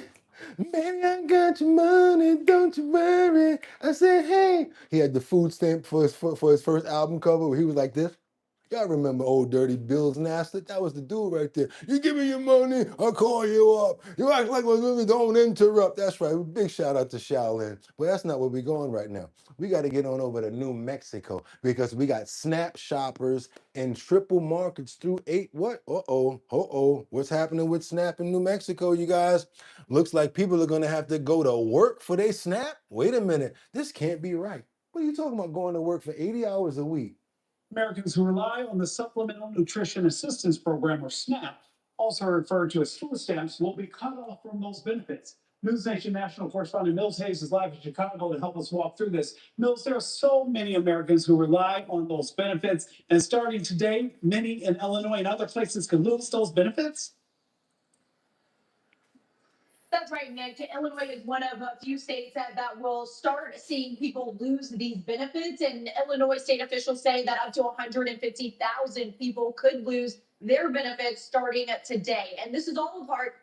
Speaker 1: baby, I got your money, don't you worry. I said, hey. He had the food stamp for his first album cover where he was like this. Y'all remember old Dirty Bills Nasty? That was the dude right there. You give me your money, I'll call you up. You act like we don't interrupt. That's right. Big shout out to Shaolin. But that's not where we're going right now. We got to get on over to New Mexico because we got SNAP shoppers in triple markets through 8. What? Uh-oh. What's happening with SNAP in New Mexico, you guys? Looks like people are going to have to go to work for their SNAP. Wait a minute. This can't be right. What are you talking about going to work for 80 hours a week?
Speaker 6: Americans who rely on the Supplemental Nutrition Assistance Program, or SNAP, also referred to as food stamps, will be cut off from those benefits. News Nation national correspondent Mills Hayes is live in Chicago to help us walk through this. Mills, there are so many Americans who rely on those benefits, and starting today, many in Illinois and other places can lose those benefits.
Speaker 7: That's right, Nick. Illinois is one of a few states that will start seeing people lose these benefits. And Illinois state officials say that up to 150,000 people could lose their benefits starting today. And this is all a part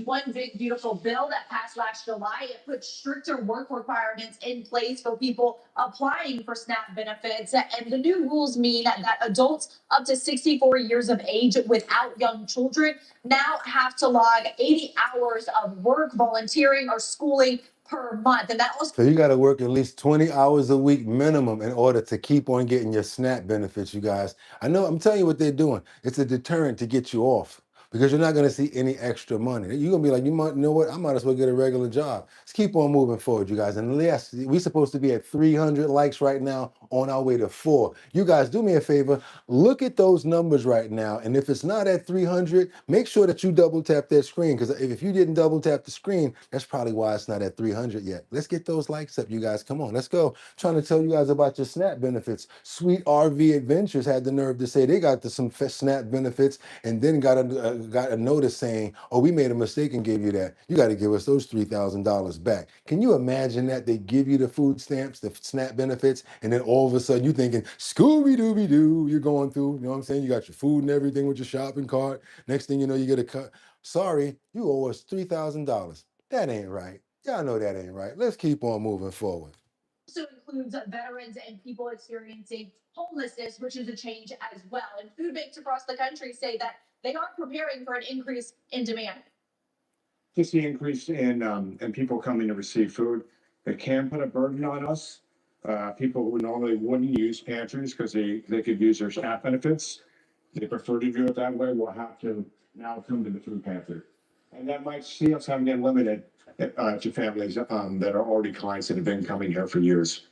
Speaker 7: One big beautiful bill that passed last July, it put stricter work requirements in place for people applying for SNAP benefits. And the new rules mean that adults up to 64 years of age without young children now have to log 80 hours of work, volunteering, or schooling per month. And that also
Speaker 1: So you got to work at least 20 hours a week minimum in order to keep on getting your SNAP benefits, you guys. I know, I'm telling you what they're doing. It's a deterrent to get you off because you're not going to see any extra money. You're going to be like, you know what? I might as well get a regular job. Let's keep on moving forward, you guys. And yes, we're supposed to be at 300 likes right now, on our way to 4. You guys, do me a favor. Look at those numbers right now. And if it's not at 300, make sure that you double tap that screen, because if you didn't double tap the screen, that's probably why it's not at 300 yet. Let's get those likes up, you guys. Come on, let's go. Trying to tell you guys about your SNAP benefits. Sweet RV Adventures had the nerve to say they got some SNAP benefits, and then got a notice saying, oh, we made a mistake and gave you that. You got to give us those $3,000 back. Can you imagine that? They give you the food stamps, the SNAP benefits, and then all of a sudden you thinking, Scooby-Dooby-Doo, you're going through, you know what I'm saying? You got your food and everything with your shopping cart. Next thing you know, you get a cut. Sorry, you owe us $3,000. That ain't right. Y'all know that ain't right. Let's keep on moving forward.
Speaker 7: includes veterans and people experiencing homelessness, which is a change as well. And food banks across the country say that they are preparing for an increase in demand.
Speaker 21: Just the increase in people coming to receive food, it can put a burden on us. People who normally wouldn't use pantries because they could use their SNAP benefits, they prefer to do it that way, will have to now come to the food pantry. And that might see us having it limited to families that are already clients that have been coming here for years.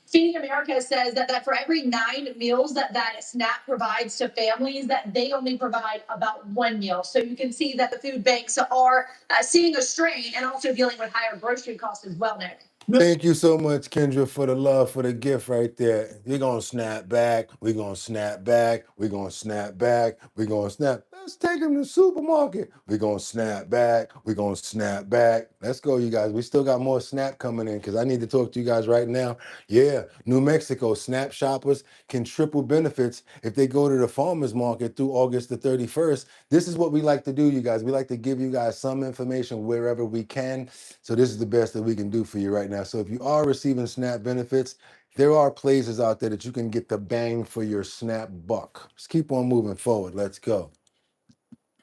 Speaker 7: Feeding America says that for every 9 meals that SNAP provides to families, that they only provide about 1 meal. So you can see that the food banks are seeing a strain and also dealing with higher grocery costs as well, Nick.
Speaker 1: Thank you so much, Kendra, for the love, for the gift right there. We're going to snap back. We're going to snap back. We're going to snap back. We're going to snap. Let's take them to the supermarket. We're going to snap back. We're going to snap back. Let's go, you guys. We still got more snap coming in because I need to talk to you guys right now. Yeah, New Mexico SNAP shoppers can triple benefits if they go to the farmer's market through August the 31st. This is what we like to do, you guys. We like to give you guys some information wherever we can. So this is the best that we can do for you right now. So if you are receiving SNAP benefits, there are places out there that you can get the bang for your SNAP buck. Let's keep on moving forward. Let's go.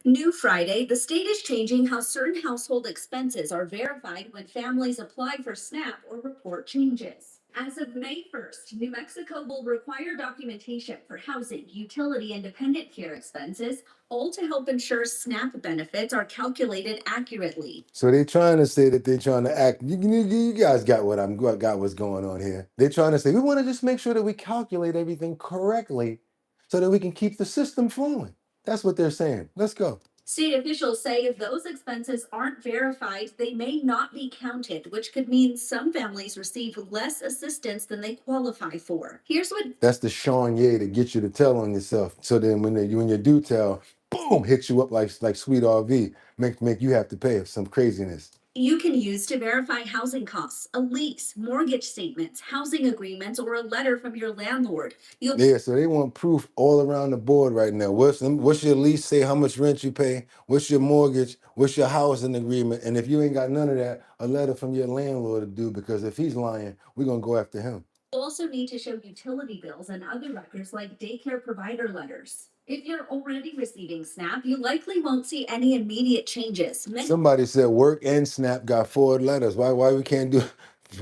Speaker 9: New Friday, the state is changing how certain household expenses are verified when families apply for SNAP or report changes. As of May 1st, New Mexico will require documentation for housing, utility, and dependent care expenses, all to help ensure SNAP benefits are calculated accurately.
Speaker 1: So they're trying to say that they're trying to act. You guys got what's going on here. They're trying to say we want to just make sure that we calculate everything correctly so that we can keep the system flowing. That's what they're saying. Let's go.
Speaker 9: State officials say if those expenses aren't verified, they may not be counted, which could mean some families receive less assistance than they qualify for. Here's what
Speaker 1: That's the Sean Ye to get you to tell on yourself. So then when you do tell, boom, hits you up like Sweet RV, make you have to pay some craziness.
Speaker 9: You can use to verify housing costs, a lease, mortgage statements, housing agreements, or a letter from your landlord.
Speaker 1: Yeah, so they want proof all around the board right now. What's your lease say, how much rent you pay? What's your mortgage? What's your housing agreement? And if you ain't got none of that, a letter from your landlord to do, because if he's lying, we're going to go after him.
Speaker 9: You'll also need to show utility bills and other records like daycare provider letters. If you're already receiving SNAP, you likely won't see any immediate changes.
Speaker 1: Somebody said work and SNAP got 4 letters. Why we can't do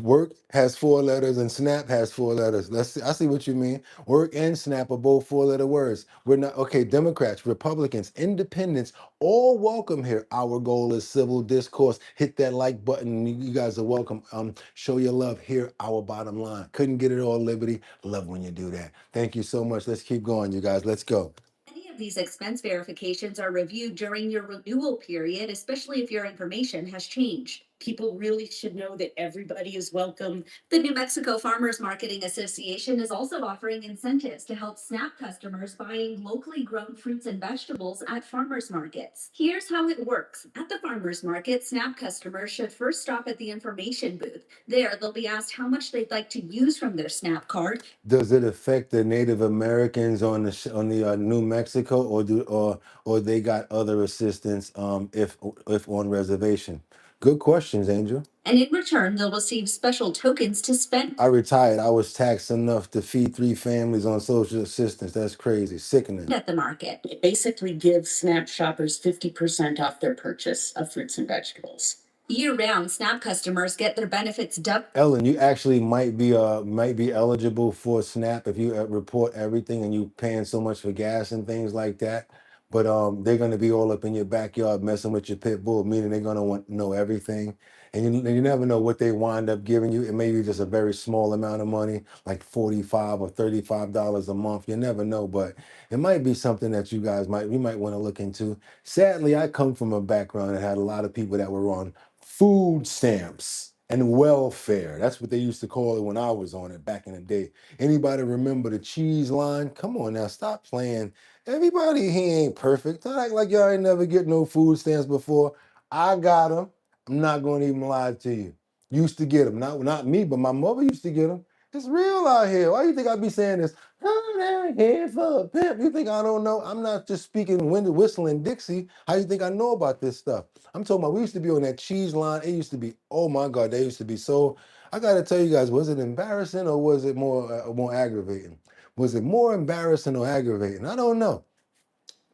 Speaker 1: work has 4 letters and SNAP has 4 letters? Let's see. I see what you mean. Work and SNAP are both 4-letter words. We're not okay. Democrats, Republicans, independents, all welcome here. Our goal is civil discourse. Hit that like button. You guys are welcome. Show your love here. Our bottom line. Couldn't get it all, Liberty. Love when you do that. Thank you so much. Let's keep going, you guys. Let's go.
Speaker 9: Many of these expense verifications are reviewed during your renewal period, especially if your information has changed.
Speaker 11: People really should know that everybody is welcome.
Speaker 4: The New Mexico Farmers Marketing Association is also offering incentives to help SNAP customers buying locally grown fruits and vegetables at farmers markets. Here's how it works. At the farmers market, SNAP customers should first stop at the information booth. There, they'll be asked how much they'd like to use from their SNAP card.
Speaker 1: Does it affect the Native Americans on the New Mexico, or they got other assistance if on reservation? Good questions, Angel.
Speaker 4: And in return, they'll receive special tokens to spend.
Speaker 1: I retired. I was taxed enough to feed 3 families on social assistance. That's crazy, sickening.
Speaker 4: At the market.
Speaker 11: It basically gives SNAP shoppers 50% off their purchase of fruits and vegetables.
Speaker 4: Year-round, SNAP customers get their benefits doubled.
Speaker 1: Ellen, you actually might be eligible for SNAP if you report everything and you paying so much for gas and things like that. But they're gonna be all up in your backyard messing with your pit bull, meaning they're gonna want to know everything. And you never know what they wind up giving you. It may be just a very small amount of money, like $45 or $35 a month. You never know, but it might be something that you might want to look into. Sadly, I come from a background that had a lot of people that were on food stamps and welfare. That's what they used to call it when I was on it back in the day. Anybody remember the cheese line? Come on now, stop playing. Everybody here ain't perfect. Don't act like y'all ain't never get no food stamps before. I got them. I'm not going to even lie to you. Used to get them. Not me, but my mother used to get them. It's real out here. Why you think I be saying this? I'm down here for a pimp. You think I don't know? I'm not just speaking whistling Dixie. How you think I know about this stuff? I'm talking about we used to be on that cheese line. It used to be, oh my God, they used to be so. I got to tell you guys, was it embarrassing or was it more aggravating? Was it more embarrassing or aggravating? I don't know.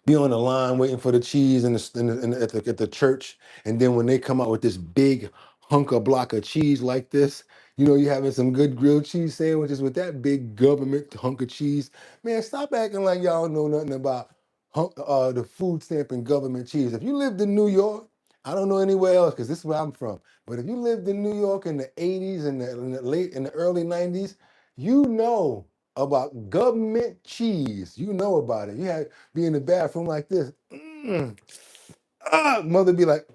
Speaker 1: Be on the line waiting for the cheese at the church, and then when they come out with this big hunk of block of cheese like this, you having some good grilled cheese sandwiches with that big government hunk of cheese. Man, stop acting like y'all know nothing about the food stamp and government cheese. If you lived in New York, I don't know anywhere else because this is where I'm from. But if you lived in New York in the 80s and in the early 90s, you know about government cheese. You know about it. You had be in the bathroom like this. Mother be like,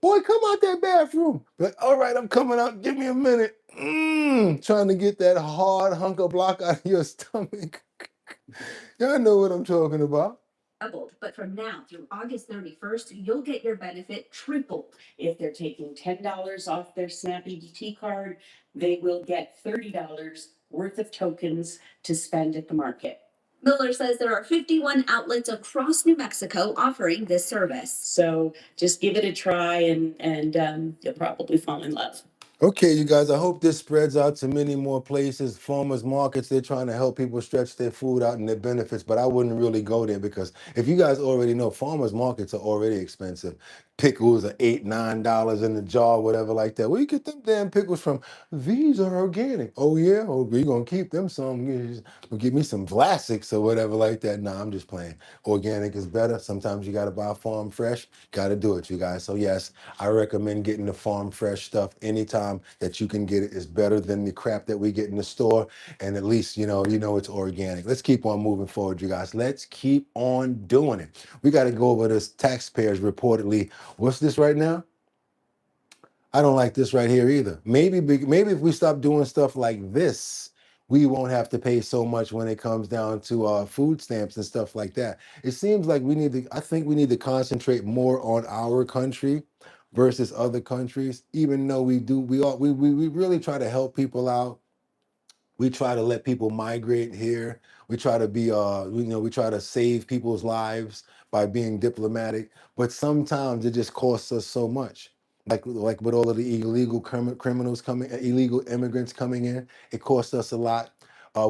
Speaker 1: boy, come out that bathroom. Like, all right, I'm coming out. Give me a minute. Trying to get that hard hunk of block out of your stomach. Y'all know what I'm talking about.
Speaker 4: Doubled, but from now through August 31st, you'll get your benefit tripled.
Speaker 11: If they're taking $10 off their SNAP EBT card, they will get $30 worth of tokens to spend at the market.
Speaker 4: Miller says there are 51 outlets across New Mexico offering this service.
Speaker 11: So just give it a try and you'll probably fall in love.
Speaker 1: Okay, you guys, I hope this spreads out to many more places. Farmers markets, they're trying to help people stretch their food out and their benefits, but I wouldn't really go there because if you guys already know, farmers markets are already expensive. Pickles are $8, $9 in the jar, whatever like that. Where you get them damn pickles from? These are organic. Oh yeah? Oh, we're gonna keep them some. Give me some Vlasics or whatever like that. Nah, I'm just playing. Organic is better. Sometimes you gotta buy farm fresh. Gotta do it, you guys. So yes, I recommend getting the farm fresh stuff anytime that you can get it. Is better than the crap that we get in the store. And at least you know it's organic. Let's keep on moving forward, you guys. Let's keep on doing it. We got to go over this taxpayers reportedly. What's this right now? I don't like this right here either. Maybe if we stop doing stuff like this, we won't have to pay so much when it comes down to food stamps and stuff like that. It seems like I think we need to concentrate more on our country versus other countries, even though we really try to help people out. We try to let people migrate here. We try to be, we try to save people's lives by being diplomatic. But sometimes it just costs us so much. Like with all of the illegal criminals coming, illegal immigrants coming in, it costs us a lot.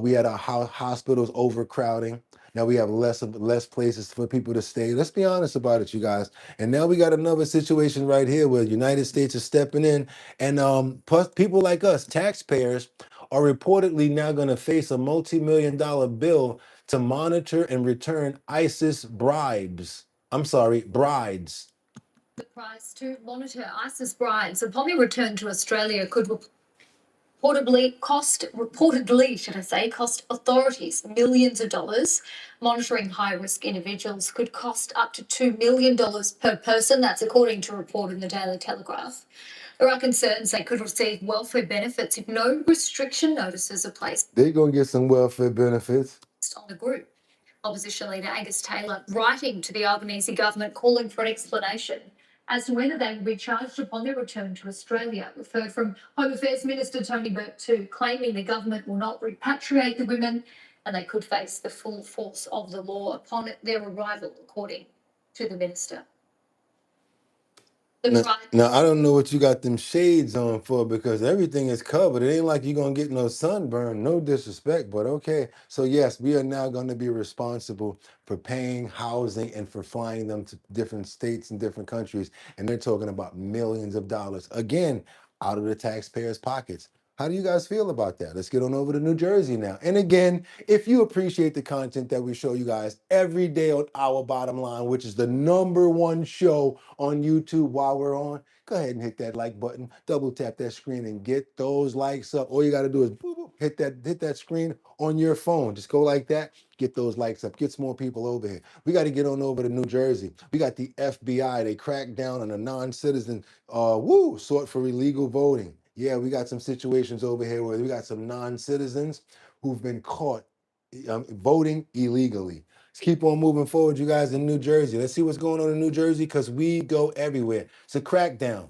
Speaker 1: We had our hospitals overcrowding. Now we have less places for people to stay. Let's be honest about it, you guys. And now we got another situation right here where the United States is stepping in, and plus people like us, taxpayers, are reportedly now going to face a multi-million-dollar bill to monitor and return ISIS brides.
Speaker 16: The price to monitor ISIS brides. A probably return to Australia could
Speaker 5: reportedly, should I say, cost authorities millions of dollars. Monitoring high-risk individuals could cost up to $2 million per person. That's according to a report in the Daily Telegraph. There are concerns they could receive welfare benefits if no restriction notices are placed
Speaker 1: They're going to get some welfare benefits.
Speaker 5: on the group. Opposition leader Angus Taylor writing to the Albanese government calling for an explanation as to whether they will be charged upon their return to Australia. We've heard from Home Affairs Minister Tony Berg too, claiming the government will not repatriate the women and they could face the full force of the law upon their arrival, according to the minister.
Speaker 1: Now, I don't know what you got them shades on for because everything is covered. It ain't like you're going to get no sunburn, no disrespect, but okay. So yes, we are now going to be responsible for paying housing and for flying them to different states and different countries. And they're talking about millions of dollars, again, out of the taxpayers' pockets. How do you guys feel about that? Let's get on over to New Jersey now. And again, if you appreciate the content that we show you guys every day on Our Bottom Line, which is the #1 show on YouTube while we're on, go ahead and hit that like button, double tap that screen and get those likes up. All you got to do is boop, boop, hit that screen on your phone. Just go like that, get those likes up, get some more people over here. We got to get on over to New Jersey. We got the FBI. They cracked down on a non-citizen sought for illegal voting. Yeah, we got some situations over here where we got some non-citizens who've been caught voting illegally. Let's keep on moving forward, you guys, in New Jersey. Let's see what's going on in New Jersey because we go everywhere. It's a crackdown.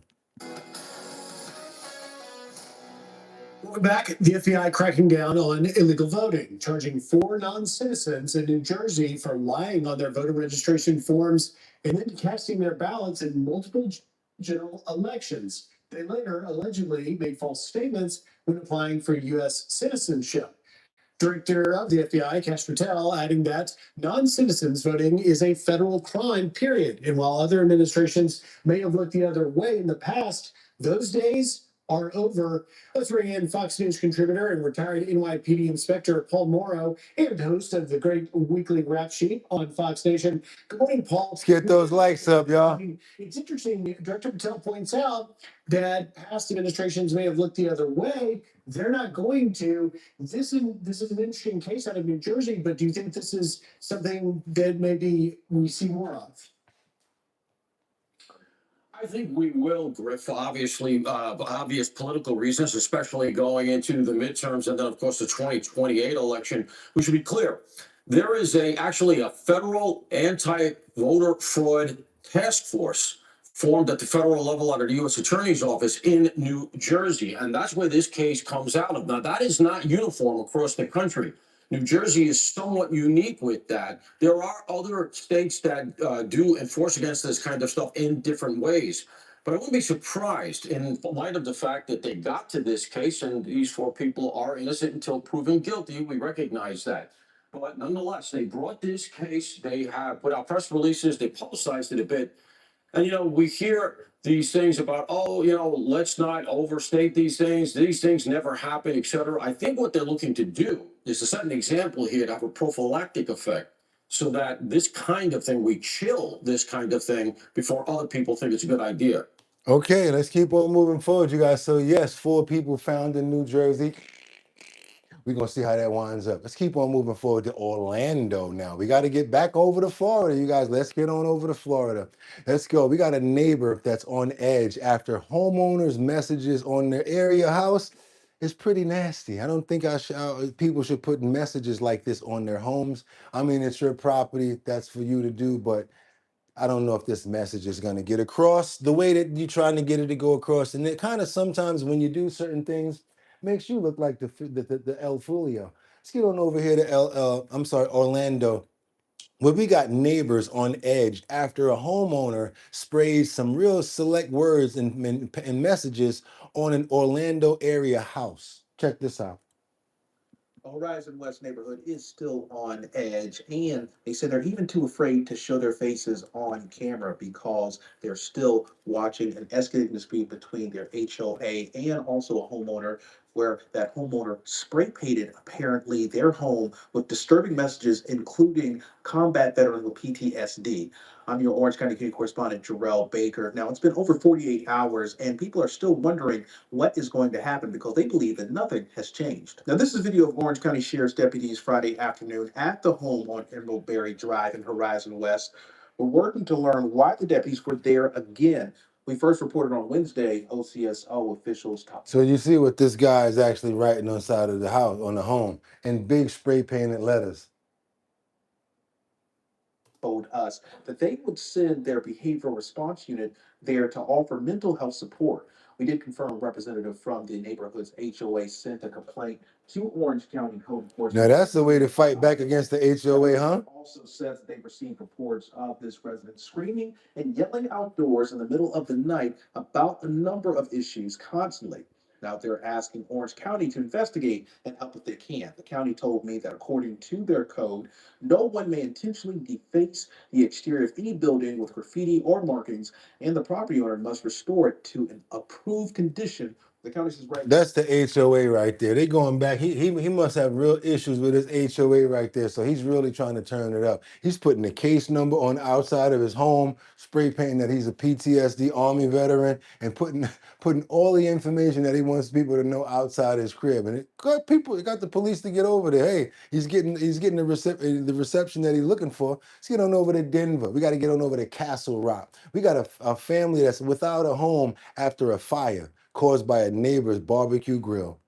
Speaker 2: Welcome back. The FBI cracking down on illegal voting, charging 4 non-citizens in New Jersey for lying on their voter registration forms and then casting their ballots in multiple general elections. They later allegedly made false statements when applying for U.S. citizenship. Director of the FBI, Kash Patel, adding that non-citizens voting is a federal crime, period. And while other administrations may have looked the other way in the past, those days are over. Let's bring in Fox News contributor and retired NYPD inspector Paul Morrow and host of the great weekly rap sheet on Fox Nation. Good morning, Paul.
Speaker 1: Let's get those likes up, y'all.
Speaker 2: It's interesting. Director Patel points out that past administrations may have looked the other way. They're not going to. This is an interesting case out of New Jersey, but do you think this is something that maybe we see more of?
Speaker 22: I think we will, Griff, obviously, obvious political reasons, especially going into the midterms and then, of course, the 2028 election. We should be clear. There is actually a federal anti-voter fraud task force formed at the federal level under the U.S. Attorney's Office in New Jersey, and that's where this case comes out of. Now, that is not uniform across the country. New Jersey is somewhat unique with that. There are other states that do enforce against this kind of stuff in different ways. But I wouldn't be surprised in light of the fact that they got to this case and these 4 people are innocent until proven guilty. We recognize that. But nonetheless, they brought this case. They have put out press releases. They publicized it a bit. And, we hear these things about, let's not overstate these things. These things never happen, et cetera. I think what they're looking to do is to set an example here to have a prophylactic effect so that this kind of thing, we chill this kind of thing before other people think it's a good idea.
Speaker 1: Okay, let's keep on moving forward, you guys. So yes, 4 people found in New Jersey. We're going to see how that winds up. Let's keep on moving forward to Orlando now. We got to get back over to Florida, you guys. Let's get on over to Florida. Let's go. We got a neighbor that's on edge after homeowners' messages on their area house is pretty nasty. I don't think people should put messages like this on their homes. I mean, it's your property. That's for you to do, but I don't know if this message is going to get across the way that you're trying to get it to go across. And it kind of sometimes when you do certain things, makes you look like the El Fulio. Let's get on over here to Orlando, where we got neighbors on edge after a homeowner sprays some real select words and messages on an Orlando area house. Check this out.
Speaker 14: Horizon West neighborhood is still on edge, and they said they're even too afraid to show their faces on camera because they're still watching an escalating dispute between their HOA and also a homeowner where that homeowner spray painted apparently their home with disturbing messages, including combat veteran with PTSD. I'm your Orange County Community correspondent, Jarrell Baker. Now, it's been over 48 hours, and people are still wondering what is going to happen because they believe that nothing has changed. Now, this is video of Orange County Sheriff's deputies Friday afternoon at the home on Emerald Berry Drive in Horizon West. We're working to learn why the deputies were there again. We first reported on Wednesday, OCSO officials
Speaker 1: So you see what this guy is actually writing on the side of the house, on the home, in big spray painted letters.
Speaker 14: Told us that they would send their behavioral response unit there to offer mental health support. We did confirm a representative from the neighborhood's HOA sent a complaint to Orange County Code Enforcement.
Speaker 1: Now that's the way to fight back against the HOA, huh?
Speaker 14: Also says that they received reports of this resident screaming and yelling outdoors in the middle of the night about a number of issues constantly. Now they're asking Orange County to investigate and help if they can. The county told me that according to their code, no one may intentionally deface the exterior of any building with graffiti or markings, and the property owner must restore it to an approved condition. The county says right.
Speaker 1: That's the HOA right there. They going back. He must have real issues with his HOA right there. So he's really trying to turn it up. He's putting the case number on the outside of his home, spray painting that he's a PTSD Army veteran, and putting all the information that he wants people to know outside his crib. And it got the police to get over there. Hey, he's getting the reception that he's looking for. Let's get on over to Denver. We got to get on over to Castle Rock. We got a family that's without a home after a fire caused by a neighbor's barbecue grill.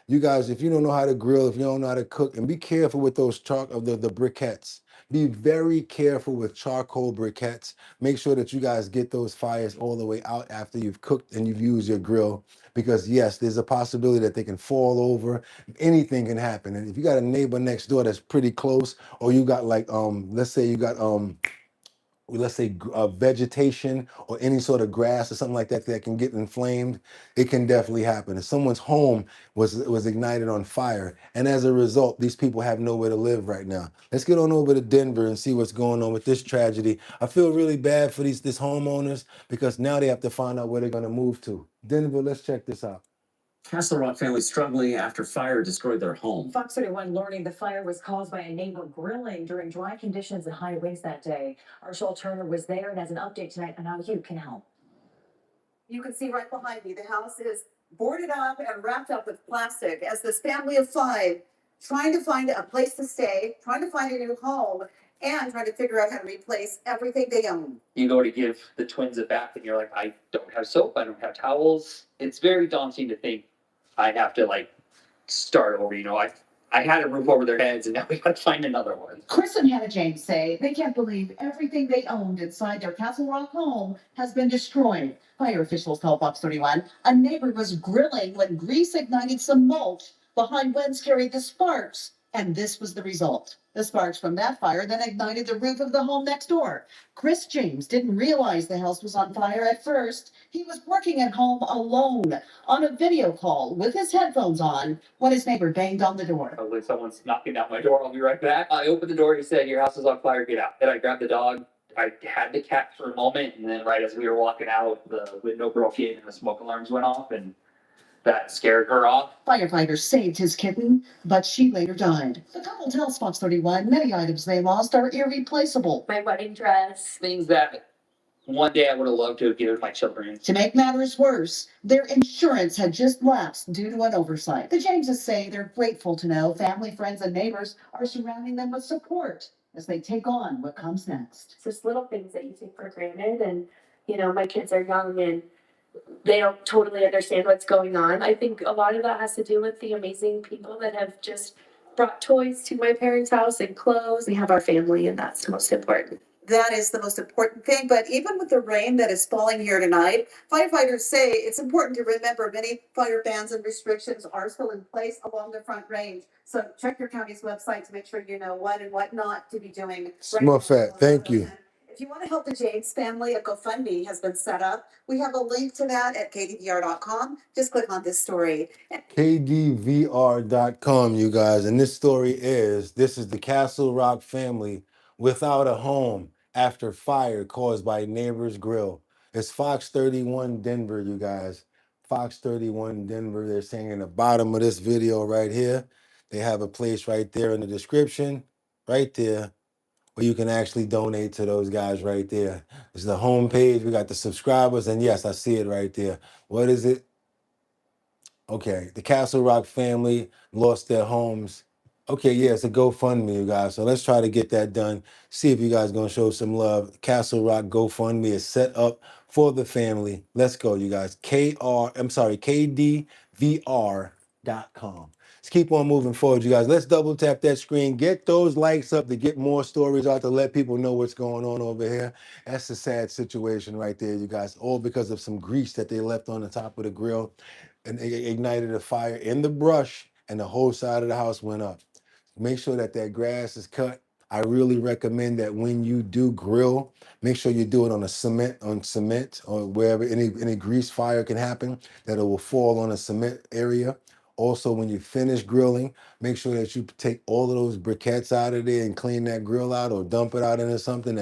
Speaker 1: You guys, if you don't know how to grill, if you don't know how to cook, and be careful with those the briquettes. Be very careful with charcoal briquettes. Make sure that you guys get those fires all the way out after you've cooked and you've used your grill, because yes, there's a possibility that they can fall over. Anything can happen. And if you got a neighbor next door that's pretty close, or you got like let's say you got vegetation or any sort of grass or something like that that can get inflamed, it can definitely happen. If someone's home was ignited on fire, and as a result, these people have nowhere to live right now. Let's get on over to Denver and see what's going on with this tragedy. I feel really bad for these homeowners, because now they have to find out where they're going to move to. Denver, let's check this out.
Speaker 12: Castle Rock family struggling after fire destroyed their home.
Speaker 4: Fox 31 learning the fire was caused by a neighbor grilling during dry conditions and high winds that day. Our Shoal Turner was there and has an update tonight on how you can help.
Speaker 15: You can see right behind me, the house is boarded up and wrapped up with plastic as this family of 5 trying to find a place to stay, trying to find a new home, and trying to figure out how to replace everything they own.
Speaker 12: You go to give the twins a bath and you're like, I don't have soap, I don't have towels. It's very daunting to think I have to start over. I had a roof over their heads and now we gotta find another one.
Speaker 23: Chris and Hannah James say they can't believe everything they owned inside their Castle Rock home has been destroyed. Fire officials told Fox 31 a neighbor was grilling when grease ignited some mulch behind winds carried the sparks, and this was the result. The sparks from that fire then ignited the roof of the home next door. Chris James didn't realize the house was on fire at first. He was working at home alone on a video call with his headphones on when his neighbor banged on the door.
Speaker 12: Probably someone's knocking down my door. I'll be right back. I opened the door. He said, your house is on fire. Get out. And I grabbed the dog. I had the cat for a moment. And then right as we were walking out, the window broke in and the smoke alarms went off. And that scared her off.
Speaker 23: Firefighters saved his kitten, but she later died. The couple tells Fox 31 many items they lost are irreplaceable.
Speaker 12: My wedding dress. Things that one day I would have loved to have given my children.
Speaker 23: To make matters worse, their insurance had just lapsed due to an oversight. The Jameses say they're grateful to know family, friends, and neighbors are surrounding them with support as they take on what comes next.
Speaker 24: It's just little things that you take for granted, and my kids are young and they don't totally understand what's going on. I think a lot of that has to do with the amazing people that have just brought toys to my parents' house and clothes. We have our family, and that's the most important.
Speaker 15: That is the most important thing. But even with the rain that is falling here tonight, firefighters say it's important to remember many fire bans and restrictions are still in place along the Front Range. So check your county's website to make sure you know what and what not to be doing.
Speaker 1: Smurfette, thank you.
Speaker 15: If you want to help the James family, a GoFundMe has been set up. We have a link to that at kdvr.com. Just click on this story.
Speaker 1: KDVR.com, you guys. And this is the Castle Rock family without a home after fire caused by neighbor's grill. It's Fox 31 Denver, you guys. Fox 31 Denver. They're saying in the bottom of this video right here, they have a place right there in the description, right there, where you can actually donate to those guys right there. It's the home page. We got the subscribers, and yes, I see it right there. What is it? Okay, the Castle Rock family lost their homes. Okay, yeah, it's a GoFundMe, you guys. So let's try to get that done. See if you guys gonna show some love. Castle Rock GoFundMe is set up for the family. Let's go, you guys. KDVR.com. Let's keep on moving forward, you guys. Let's double tap that screen. Get those likes up to get more stories out to let people know what's going on over here. That's a sad situation right there, you guys. All because of some grease that they left on the top of the grill and it ignited a fire in the brush, and the whole side of the house went up. Make sure that that grass is cut. I really recommend that when you do grill, make sure you do it on cement or wherever any grease fire can happen, that it will fall on a cement area. Also, when you finish grilling, make sure that you take all of those briquettes out of there and clean that grill out, or dump it out into something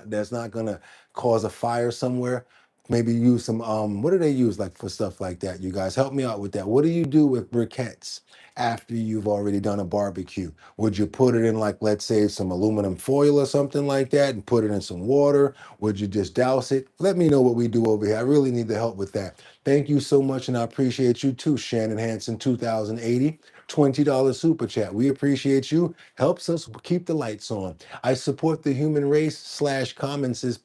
Speaker 1: that's not gonna cause a fire somewhere. Maybe use some what do they use like for stuff like that? You guys help me out with that. What do you do with briquettes after you've already done a barbecue? Would you put it in, like, let's say some aluminum foil or something like that and put it in some water? Would you just douse it? Let me know what we do over here. I really need the help with that. Thank you so much, and I appreciate you too, Shannon Hanson 2080. $20 super chat. We appreciate you. Helps us keep the lights on. I support the human race / common sense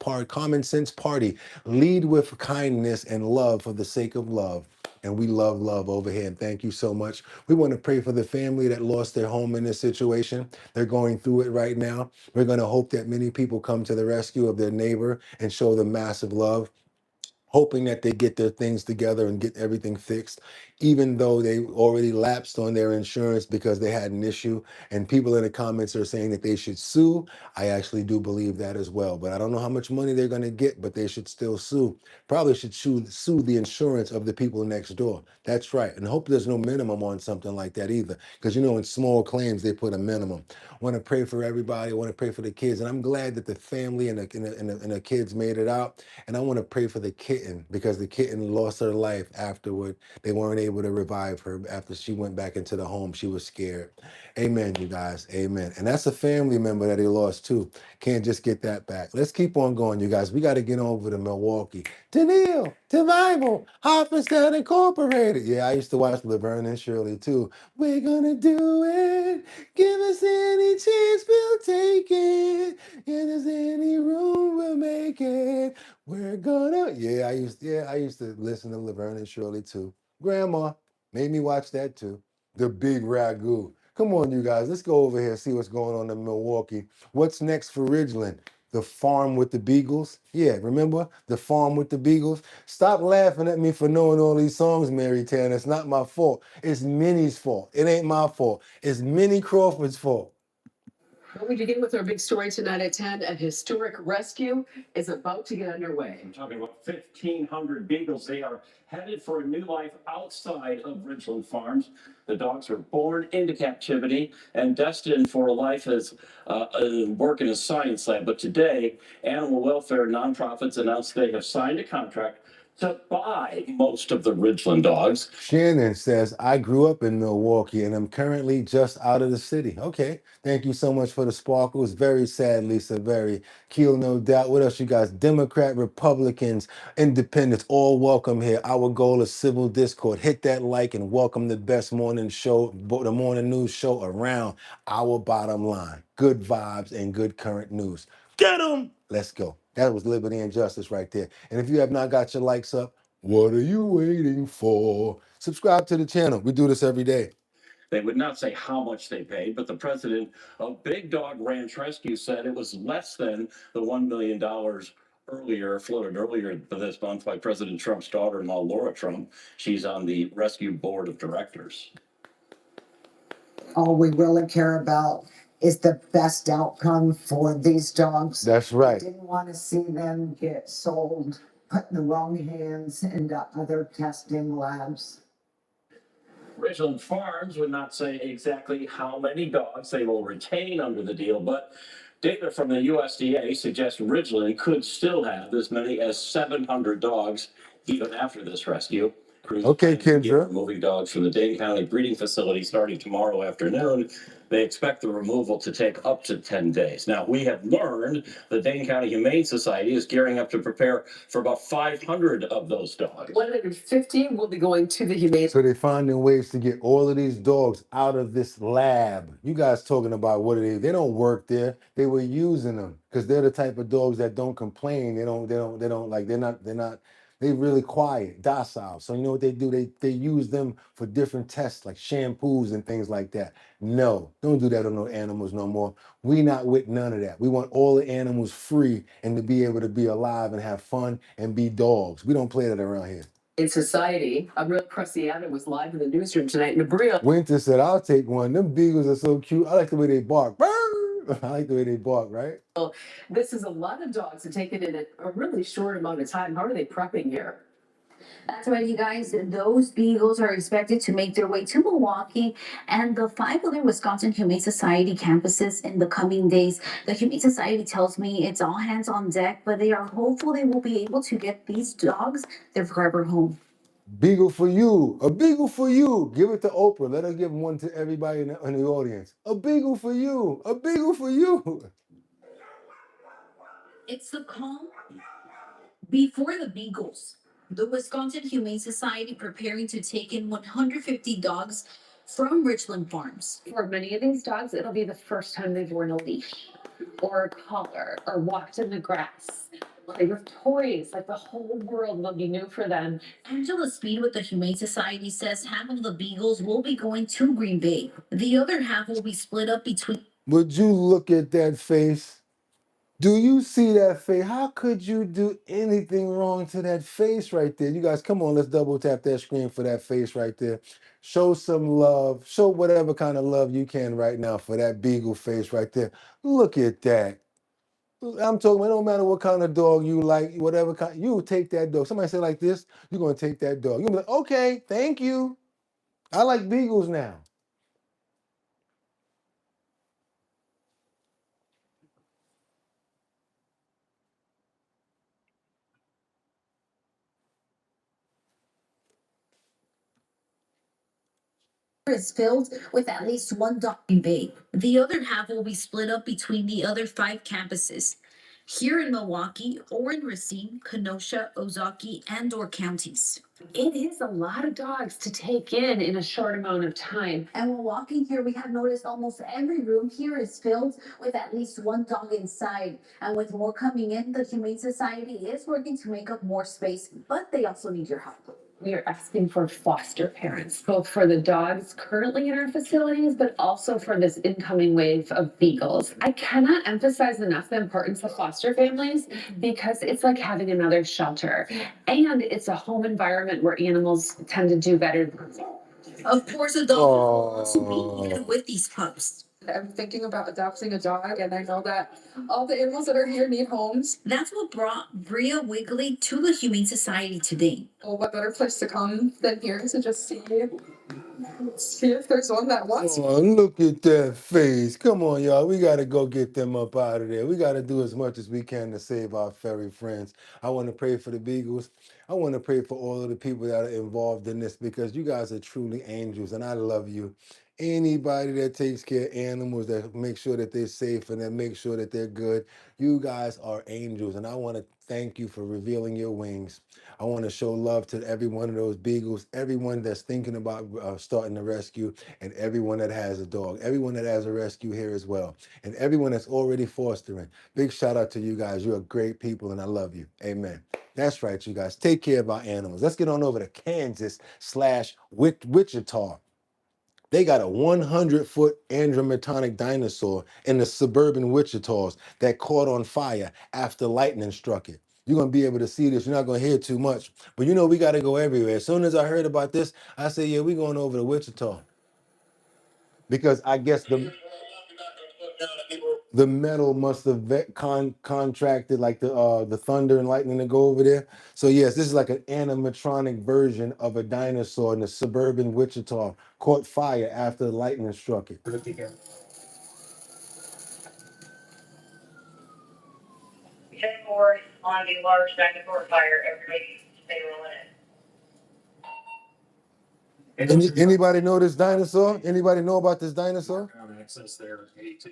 Speaker 1: party. Lead with kindness and love for the sake of love. And we love love over here. And thank you so much. We want to pray for the family that lost their home in this situation. They're going through it right now. We're going to hope that many people come to the rescue of their neighbor and show them massive love, hoping that they get their things together and get everything fixed, even though they already lapsed on their insurance because they had an issue. And people in the comments are saying that they should sue. I actually do believe that as well, but I don't know how much money they're going to get, but they should still sue. Probably should sue the insurance of the people next door. That's right. And hope there's no minimum on something like that either, because in small claims they put a minimum. I want to pray for everybody. I want to pray for the kids, and I'm glad that the family and the kids made it out. And I want to pray for the kitten, because the kitten lost her life afterward. They weren't able to revive her after she went back into the home. She was scared. Amen, you guys. Amen. And that's a family member that he lost too. Can't just get that back. Let's keep on going, you guys. We got to get over to Milwaukee. To Neil, to Bible, Hopperstown Incorporated. Yeah, I used to watch Laverne and Shirley too. We're gonna do it. Give us any chance, we'll take it. If there's any room, we'll make it. We're gonna. I used to listen to Laverne and Shirley too. Grandma made me watch that too. The Big Ragu. Come on, you guys. Let's go over here and see what's going on in Milwaukee. What's next for Ridgeland? The farm with the Beagles. Yeah, remember the farm with the Beagles? Stop laughing at me for knowing all these songs, Mary Tan. It's not my fault. It's Minnie's fault. It ain't my fault. It's Minnie Crawford's fault.
Speaker 8: Well, we begin with our big story tonight at 10. A historic rescue is about to get underway.
Speaker 22: I'm talking about 1,500 Beagles. They are headed for a new life outside of Ridgeland Farms. The dogs were born into captivity and destined for a life as work in a science lab. But today, animal welfare nonprofits announced they have signed a contract to buy most of the Ridgeland dogs.
Speaker 1: Shannon says, I grew up in Milwaukee and I'm currently just out of the city. Okay. Thank you so much for the sparkles. Very sad, Lisa. Very Keel, no doubt. What else, you guys? Democrat, Republicans, independents, all welcome here. Our goal is civil discord. Hit that like and welcome the best morning show, the morning news show around. Our bottom line. Good vibes and good current news. Get them! Let's go. That was liberty and justice right there. And if you have not got your likes up, what are you waiting for? Subscribe to the channel. We do this every day.
Speaker 22: They would not say how much they paid, but the president of Big Dog Ranch Rescue said it was less than the $1 million floated earlier this month by President Trump's daughter-in-law, Laura Trump. She's on the rescue board of directors.
Speaker 10: All we really care about is the best outcome for these dogs.
Speaker 1: That's right.
Speaker 10: We didn't want to see them get sold, put in the wrong hands into other testing labs.
Speaker 22: Ridgeland Farms would not say exactly how many dogs they will retain under the deal, but data from the USDA suggests Ridgeland could still have as many as 700 dogs even after this rescue.
Speaker 13: Crews
Speaker 1: Okay,
Speaker 13: planning to begin
Speaker 1: Kendra.
Speaker 13: removing dogs from the Dane County breeding facility starting tomorrow afternoon. They expect the removal to take up to 10 days. Now, we have learned the Dane County Humane Society is gearing up to prepare for about 500 of those dogs.
Speaker 8: 150 will be going to the Humane.
Speaker 1: So they're finding ways to get all of these dogs out of this lab. You guys talking about what are they? They don't work there. They were using them because they're the type of dogs that don't complain. They don't like. They're not. They really quiet, docile. So you know what they do? They use them for different tests like shampoos and things like that. No, don't do that on no animals no more. We not with none of that. We want all the animals free and to be able to be alive and have fun and be dogs. We don't play that around here.
Speaker 8: In society, a real crusty Adam was live in the newsroom tonight in Bria.
Speaker 1: Winter said, I'll take one. Them beagles are so cute. I like the way they bark. I like the way they bark, right?
Speaker 8: Well, this is a lot of dogs to take it in a really short amount of time. How are they prepping here?
Speaker 9: That's right, you guys. Those beagles are expected to make their way to Milwaukee and the 5 other Wisconsin Humane Society campuses in the coming days. The Humane Society tells me it's all hands on deck, but they are hopeful they will be able to get these dogs their forever home.
Speaker 1: Beagle for you. A beagle for you. Give it to Oprah. Let her give one to everybody in the audience. A beagle for you. A beagle for you.
Speaker 9: It's the calm before the beagles. The Wisconsin Humane Society preparing to take in 150 dogs from Richland Farms.
Speaker 16: For many of these dogs, it'll be the first time they've worn a leash or a collar or walked in the grass. Play with toys, like the whole world will be new for them.
Speaker 9: Angela Speed with the Humane Society says half of the beagles will be going to Green Bay. The other half will be split up between.
Speaker 1: Would you look at that face? Do you see that face? How could you do anything wrong to that face right there? You guys, come on, let's double tap that screen for that face right there. Show some love. Show whatever kind of love you can right now for that beagle face right there. Look at that. I'm talking, it don't matter what kind of dog you like, whatever kind, you take that dog. Somebody say like this, you're going to take that dog. You're going to be like, okay, thank you. I like beagles now.
Speaker 9: Is filled with at least one dog in Bay. The other half will be split up between the other 5 campuses here in Milwaukee or in Racine, Kenosha, Ozaukee, and Door counties.
Speaker 16: It is a lot of dogs to take in a short amount of time.
Speaker 9: And while walking here, we have noticed almost every room here is filled with at least one dog inside. And with more coming in, the Humane Society is working to make up more space, but they also need your help.
Speaker 16: We are asking for foster parents, both for the dogs currently in our facilities, but also for this incoming wave of beagles. I cannot emphasize enough the importance of foster families because it's like having another shelter. And it's a home environment where animals tend to do better.
Speaker 9: Of course, adults will also be here with these pups.
Speaker 16: I'm thinking about adopting a dog, and I know that all the animals that are here need homes.
Speaker 9: That's what brought Bria Wigley to the Humane Society today.
Speaker 16: Oh, what better place to come than here to just see if there's one that wants.
Speaker 1: Oh, look at that face. Come on, y'all. We got to go get them up out of there. We got to do as much as we can to save our furry friends. I want to pray for the beagles. I want to pray for all of the people that are involved in this because you guys are truly angels and I love you. Anybody that takes care of animals, that make sure that they're safe and that make sure that they're good, you guys are angels. And I want to thank you for revealing your wings. I want to show love to every one of those beagles, everyone that's thinking about starting a rescue, and everyone that has a dog, everyone that has a rescue here as well, and everyone that's already fostering. Big shout out to you guys. You're great people, and I love you. Amen. That's right, you guys. Take care of our animals. Let's get on over to Kansas/Wichita. They got a 100-foot andrometonic dinosaur in the suburban Wichitas that caught on fire after lightning struck it. You're going to be able to see this. You're not going to hear too much. But you know we got to go everywhere. As soon as I heard about this, I said, yeah, we're going over to Wichita. Because I guess the metal must have contracted like the thunder and lightning to go over there. So yes, this is like an animatronic version of a dinosaur in the suburban Wichita caught fire after the lightning struck it.
Speaker 17: 10 4 on the large second door fire. Everybody stay rolling in.
Speaker 1: Anybody know this dinosaur? Anybody know about this dinosaur?
Speaker 22: Access there, 82.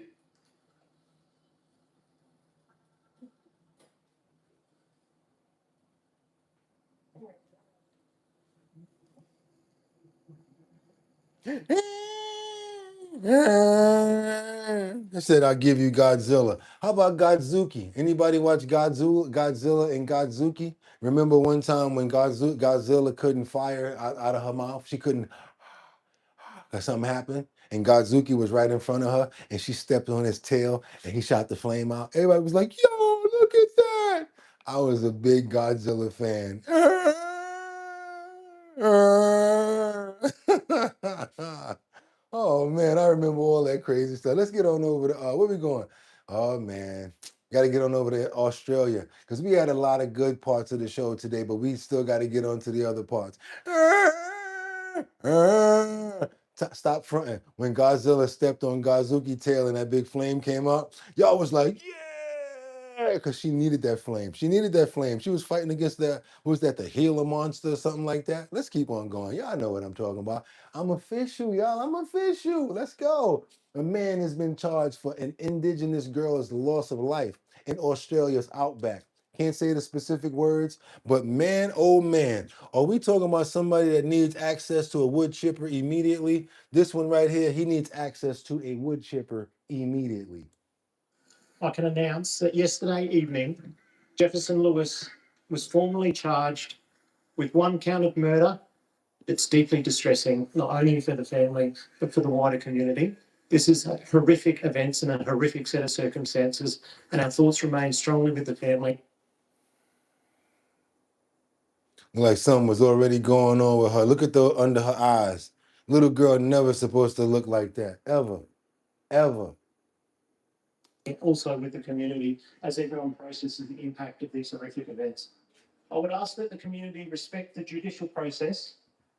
Speaker 1: I said I'll give you Godzilla. How about Godzuki? Anybody watch Godzilla and Godzuki? Remember one time when Godzilla couldn't fire out of her mouth? She couldn't, or something happened, and Godzuki was right in front of her, and she stepped on his tail, and he shot the flame out. Everybody was like, "Yo, look at that!" I was a big Godzilla fan. Oh man, I remember all that crazy stuff. Let's get on over to where we going? Oh man, got to get on over to Australia because we had a lot of good parts of the show today, but we still got to get on to the other parts. Stop fronting. When Godzilla stepped on Godzuki's tail and that big flame came up, y'all was like, yeah, because she needed that flame. She needed that flame. She was fighting against that, what was that, the Gila monster or something like that? Let's keep on going. Y'all know what I'm talking about. I'm official, y'all. I'm official. Let's go. A man has been charged for an indigenous girl's loss of life in Australia's outback. Can't say the specific words, but man, oh man, are we talking about somebody that needs access to a wood chipper immediately? This one right here, he needs access to a wood chipper immediately.
Speaker 2: I can announce that yesterday evening, Jefferson Lewis was formally charged with 1 count of murder. It's deeply distressing, not only for the family, but for the wider community. This is a horrific events and a horrific set of circumstances, and our thoughts remain strongly with the family.
Speaker 1: Like something was already going on with her. Look at the under her eyes. Little girl never supposed to look like that, ever, ever.
Speaker 2: And also with the community as everyone processes the impact of these horrific events. I would ask that the community respect the judicial process,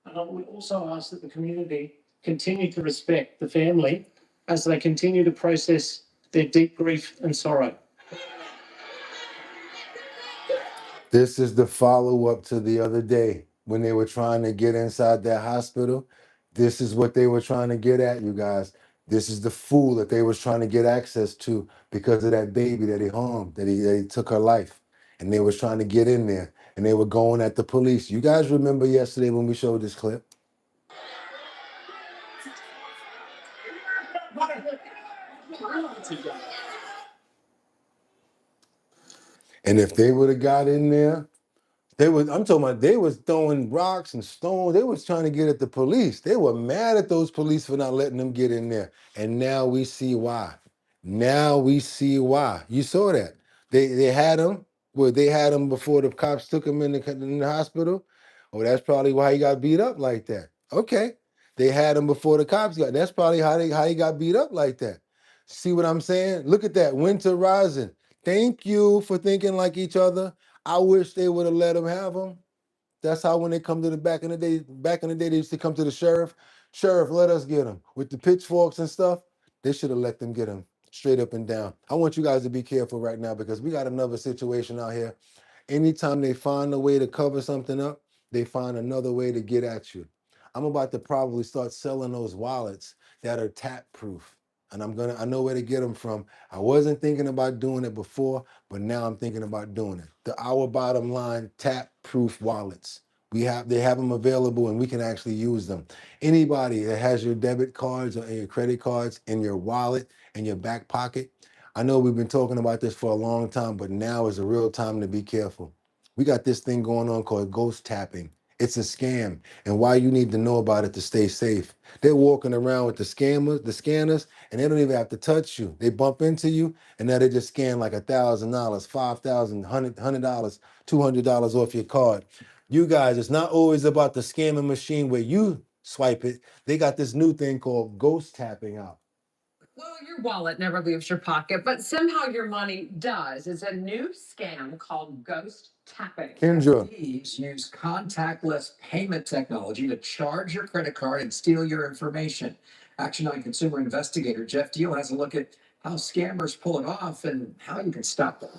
Speaker 2: and I would also ask that the community continue to respect the family as they continue to process their deep grief and sorrow.
Speaker 1: This is the follow-up to the other day when they were trying to get inside that hospital. This is what they were trying to get at, you guys. This is the fool that they was trying to get access to because of that baby that he harmed, that he took her life. And they was trying to get in there, and they were going at the police. You guys remember yesterday when we showed this clip? And if they would have got in there, I'm talking about they was throwing rocks and stones. They was trying to get at the police. They were mad at those police for not letting them get in there. And now we see why. Now we see why. You saw that. They had him. Well, they had him before the cops took him in the hospital. Oh, that's probably why he got beat up like that. Okay. They had him before the cops got. That's probably how he got beat up like that. See what I'm saying? Look at that. Winter rising. Thank you for thinking like each other. I wish they would have let him have him. That's how when they come to the back in the day, they used to come to the sheriff. Sheriff, let us get him. With the pitchforks and stuff, they should have let them get him straight up and down. I want you guys to be careful right now because we got another situation out here. Anytime they find a way to cover something up, they find another way to get at you. I'm about to probably start selling those wallets that are tap proof. And I know where to get them from. I wasn't thinking about doing it before, but now I'm thinking about doing it. The Our Bottom Line tap proof wallets. They have them available and we can actually use them. Anybody that has your debit cards or your credit cards in your wallet in your back pocket, I know we've been talking about this for a long time, but now is a real time to be careful. We got this thing going on called ghost tapping. It's a scam, and why you need to know about it to stay safe. They're walking around with the scanners, and they don't even have to touch you. They bump into you, and now they just scan like $1,000, $5,000, $100, $200 off your card. You guys, it's not always about the scamming machine where you swipe it. They got this new thing called ghost tapping out.
Speaker 8: Well, your wallet never leaves your pocket, but somehow your money does. It's a new scam called ghost tapping.
Speaker 1: Kendra.
Speaker 3: Thieves use contactless payment technology to charge your credit card and steal your information. Action on consumer investigator Jeff Deal has a look at how scammers pull it off and how you can stop them.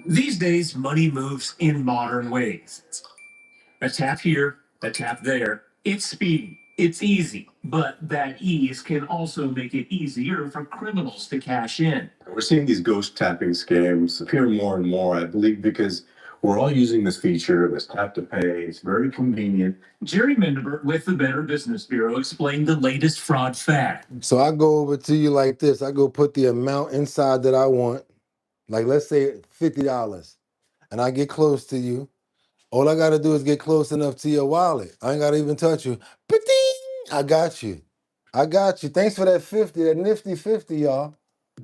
Speaker 2: These days, money moves in modern ways. A tap here, a tap there. It's speedy, it's easy, but that ease can also make it easier for criminals to cash in.
Speaker 17: We're seeing these ghost tapping scams appear more and more, I believe, because we're all using this feature, this tap to pay. It's very convenient.
Speaker 2: Jerry Minderberg with the Better Business Bureau explained the latest fraud fad. So I go over to you like this. I go put the amount inside that I want, like let's say $50, and I get close to you. All I gotta do is get close enough to your wallet. I ain't gotta even touch you. Ba-ding! I got you. I got you. Thanks for that 50, that nifty 50, y'all.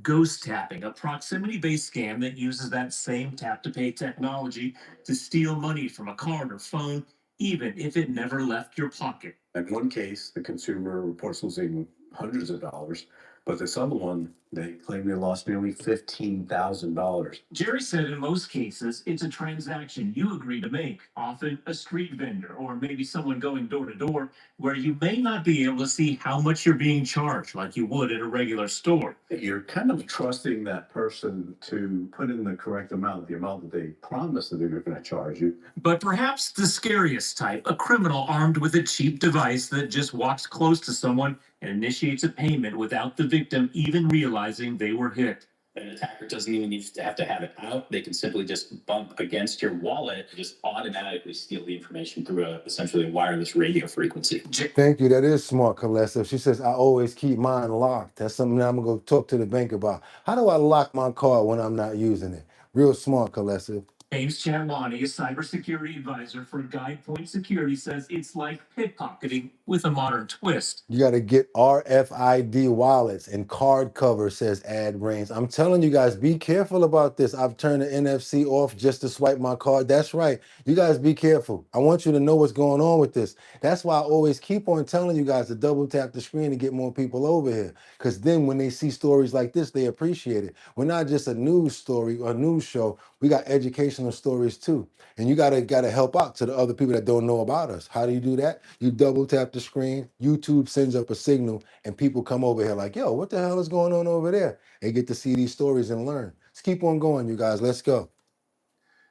Speaker 2: Ghost tapping, a proximity-based scam that uses that same tap-to-pay technology to steal money from a card or phone, even if it never left your pocket.
Speaker 17: In one case, the consumer reports losing hundreds of dollars, but this other one, they claim they lost nearly $15,000.
Speaker 2: Jerry said in most cases, it's a transaction you agree to make, often a street vendor or maybe someone going door to door, where you may not be able to see how much you're being charged like you would at a regular store.
Speaker 17: You're kind of trusting that person to put in the correct amount, the amount that they promised that they're going to charge you.
Speaker 2: But perhaps the scariest type, a criminal armed with a cheap device that just walks close to someone and initiates a payment without the victim even realizing they were hit.
Speaker 13: An attacker doesn't even need to have it out. They can simply just bump against your wallet and just automatically steal the information through essentially a wireless radio frequency.
Speaker 1: Thank you. That is smart, Calessa. She says, I always keep mine locked. That's something that I'm going to go talk to the bank about. How do I lock my card when I'm not using it? Real smart, Calessa.
Speaker 2: James Chatwani, a cybersecurity advisor for Guide Point Security, says it's like pickpocketing with a modern twist.
Speaker 1: You got to get RFID wallets and card covers, says Ad Brains. I'm telling you guys, be careful about this. I've turned the NFC off just to swipe my card. That's right. You guys be careful. I want you to know what's going on with this. That's why I always keep on telling you guys to double tap the screen and get more people over here. Because then when they see stories like this, they appreciate it. We're not just a news story or news show. We got educational stories too. And you gotta help out to the other people that don't know about us. How do you do that? You double tap the screen, YouTube sends up a signal, and people come over here like, yo, what the hell is going on over there? They get to see these stories and learn. Let's keep on going, you guys. Let's go.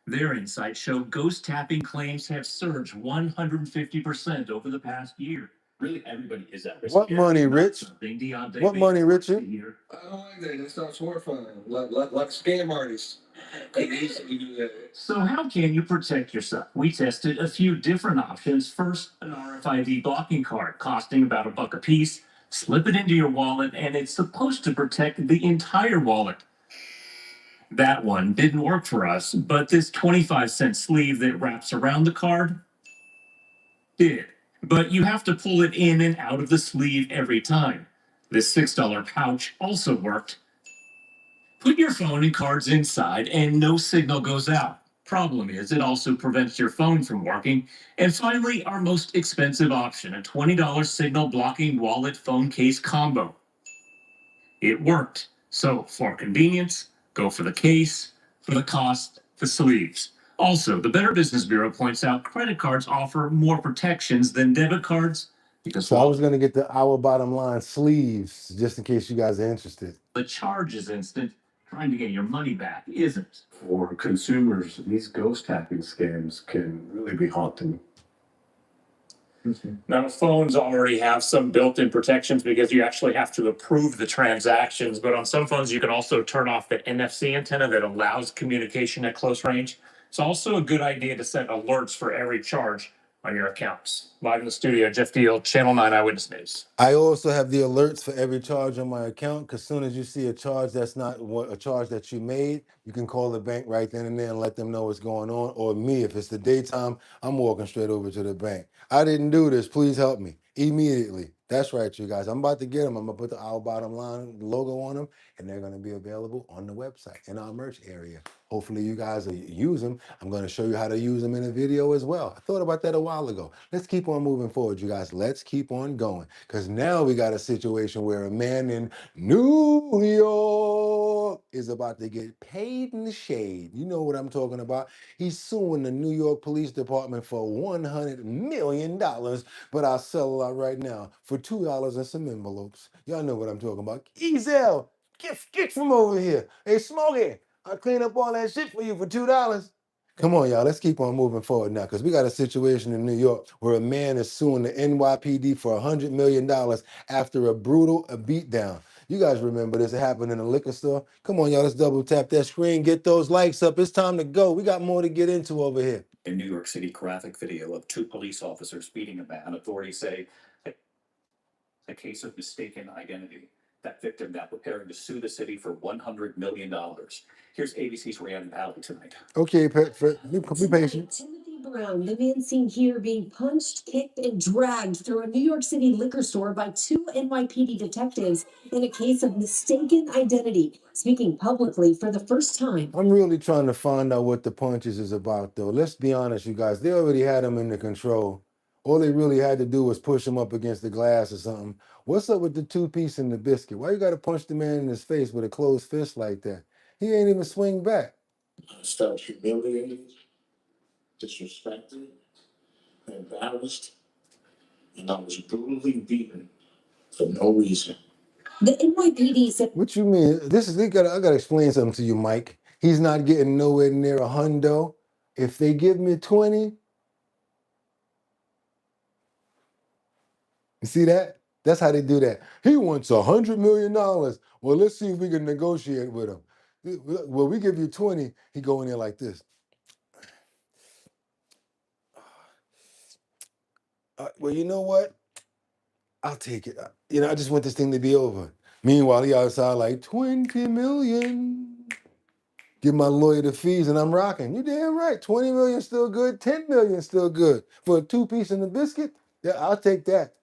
Speaker 2: Their insights show ghost tapping claims have surged 150% over the past year.
Speaker 13: Really, everybody is at risk.
Speaker 1: What money, Rich? What money, Richard?
Speaker 18: I don't like that. That sounds horrifying. Like scam artists.
Speaker 2: So how can you protect yourself? We tested a few different options. First, an RFID blocking card costing about $1 a piece. Slip it into your wallet and it's supposed to protect the entire wallet. That one didn't work for us, but this 25-cent sleeve that wraps around the card did. But you have to pull it in and out of the sleeve every time. This $6 pouch also worked. Put your phone and cards inside and no signal goes out. Problem is, it also prevents your phone from working. And finally, our most expensive option, a $20 signal blocking wallet phone case combo. It worked. So for convenience, go for the case. For the cost, the sleeves. Also, the Better Business Bureau points out credit cards offer more protections than debit cards because
Speaker 1: So I was going to get the Our Bottom Line sleeves just in case you guys are interested.
Speaker 2: the charge is instant. Trying to get your money back isn't.
Speaker 17: For consumers, these ghost tapping scams can really be haunting.
Speaker 2: Now, phones already have some built-in protections because you actually have to approve the transactions. But on some phones, you can also turn off the NFC antenna that allows communication at close range. It's also a good idea to set alerts for every charge on your accounts. Live in the studio, Jeff Deal, Channel 9 Eyewitness News.
Speaker 1: I also have the alerts for every charge on my account, because as soon as you see a charge that's not a charge that you made, you can call the bank right then and there and let them know what's going on. Or me, if it's the daytime, I'm walking straight over to the bank. I didn't do this. Please help me immediately. That's right, you guys. I'm about to get them. I'm going to put the Our Bottom Line logo on them, and they're going to be available on the website in our merch area. Hopefully you guys will use them. I'm going to show you how to use them in a video as well. I thought about that a while ago. Let's keep on moving forward, you guys. Let's keep on going, because now we got a situation where a man in New York is about to get paid in the shade. You know what I'm talking about. He's suing the New York Police Department for $100 million, but I'll sell it out right now for $2 and some envelopes. Y'all know what I'm talking about. Ezel, get from over here. Hey, Smokey, I'll clean up all that shit for you for $2. Come on, y'all. Let's keep on moving forward now, because we got a situation in New York where a man is suing the NYPD for $100 million after a brutal beatdown. You guys remember this? It happened in a liquor store. Come on, y'all. Let's double tap that screen. Get those likes up. It's time to go. We got more to get into over here.
Speaker 13: In New York City, graphic video of two police officers beating a man. Authorities say a case of mistaken identity. That victim now preparing to sue the city for $100 million. Here's ABC's Rhiannon Valley tonight.
Speaker 1: Okay, be patient.
Speaker 9: Timothy Brown, the man seen here being punched, kicked, and dragged through a New York City liquor store by two NYPD detectives in a case of mistaken identity, speaking publicly for the first time.
Speaker 1: I'm really trying to find out what the punches is about, though. Let's be honest, you guys. They already had him under control. All they really had to do was push him up against the glass or something. What's up with the two-piece and the biscuit? Why you got to punch the man in his face with a closed fist like that? He ain't even swing back.
Speaker 6: I felt humiliated, disrespected, embarrassed, and I was brutally beaten for no reason.
Speaker 9: The NYPD said,
Speaker 1: What you mean? I gotta explain something to you, Mike. He's not getting nowhere near a hundo. If they give me 20, you see that? That's how they do that. He wants $100 million. Well, let's see if we can negotiate with him. Well, we give you 20, he go in there like this. Well, you know what? I'll take it. I just want this thing to be over. Meanwhile, he outside like 20 million. Give my lawyer the fees and I'm rocking. You damn right. 20 million still good. 10 million still good. For a two-piece and a biscuit? Yeah, I'll take that.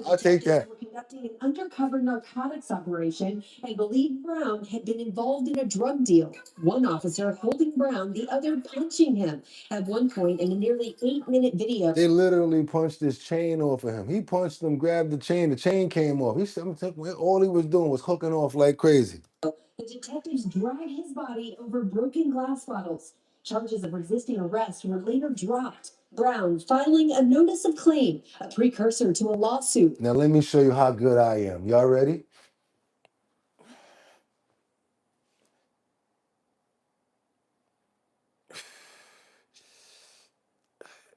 Speaker 1: I'll take that.
Speaker 9: were conducting an undercover narcotics operation and believed Brown had been involved in a drug deal. One officer holding Brown, the other punching him. At one point in a nearly 8-minute video,
Speaker 1: They literally punched his chain off of him. He punched him, grabbed the chain came off. All he was doing was hooking off like crazy.
Speaker 9: the detectives dragged his body over broken glass bottles. Charges of resisting arrest were later dropped. Brown filing a notice of claim, a precursor to a lawsuit.
Speaker 1: Now let me show you how good I am. Y'all ready?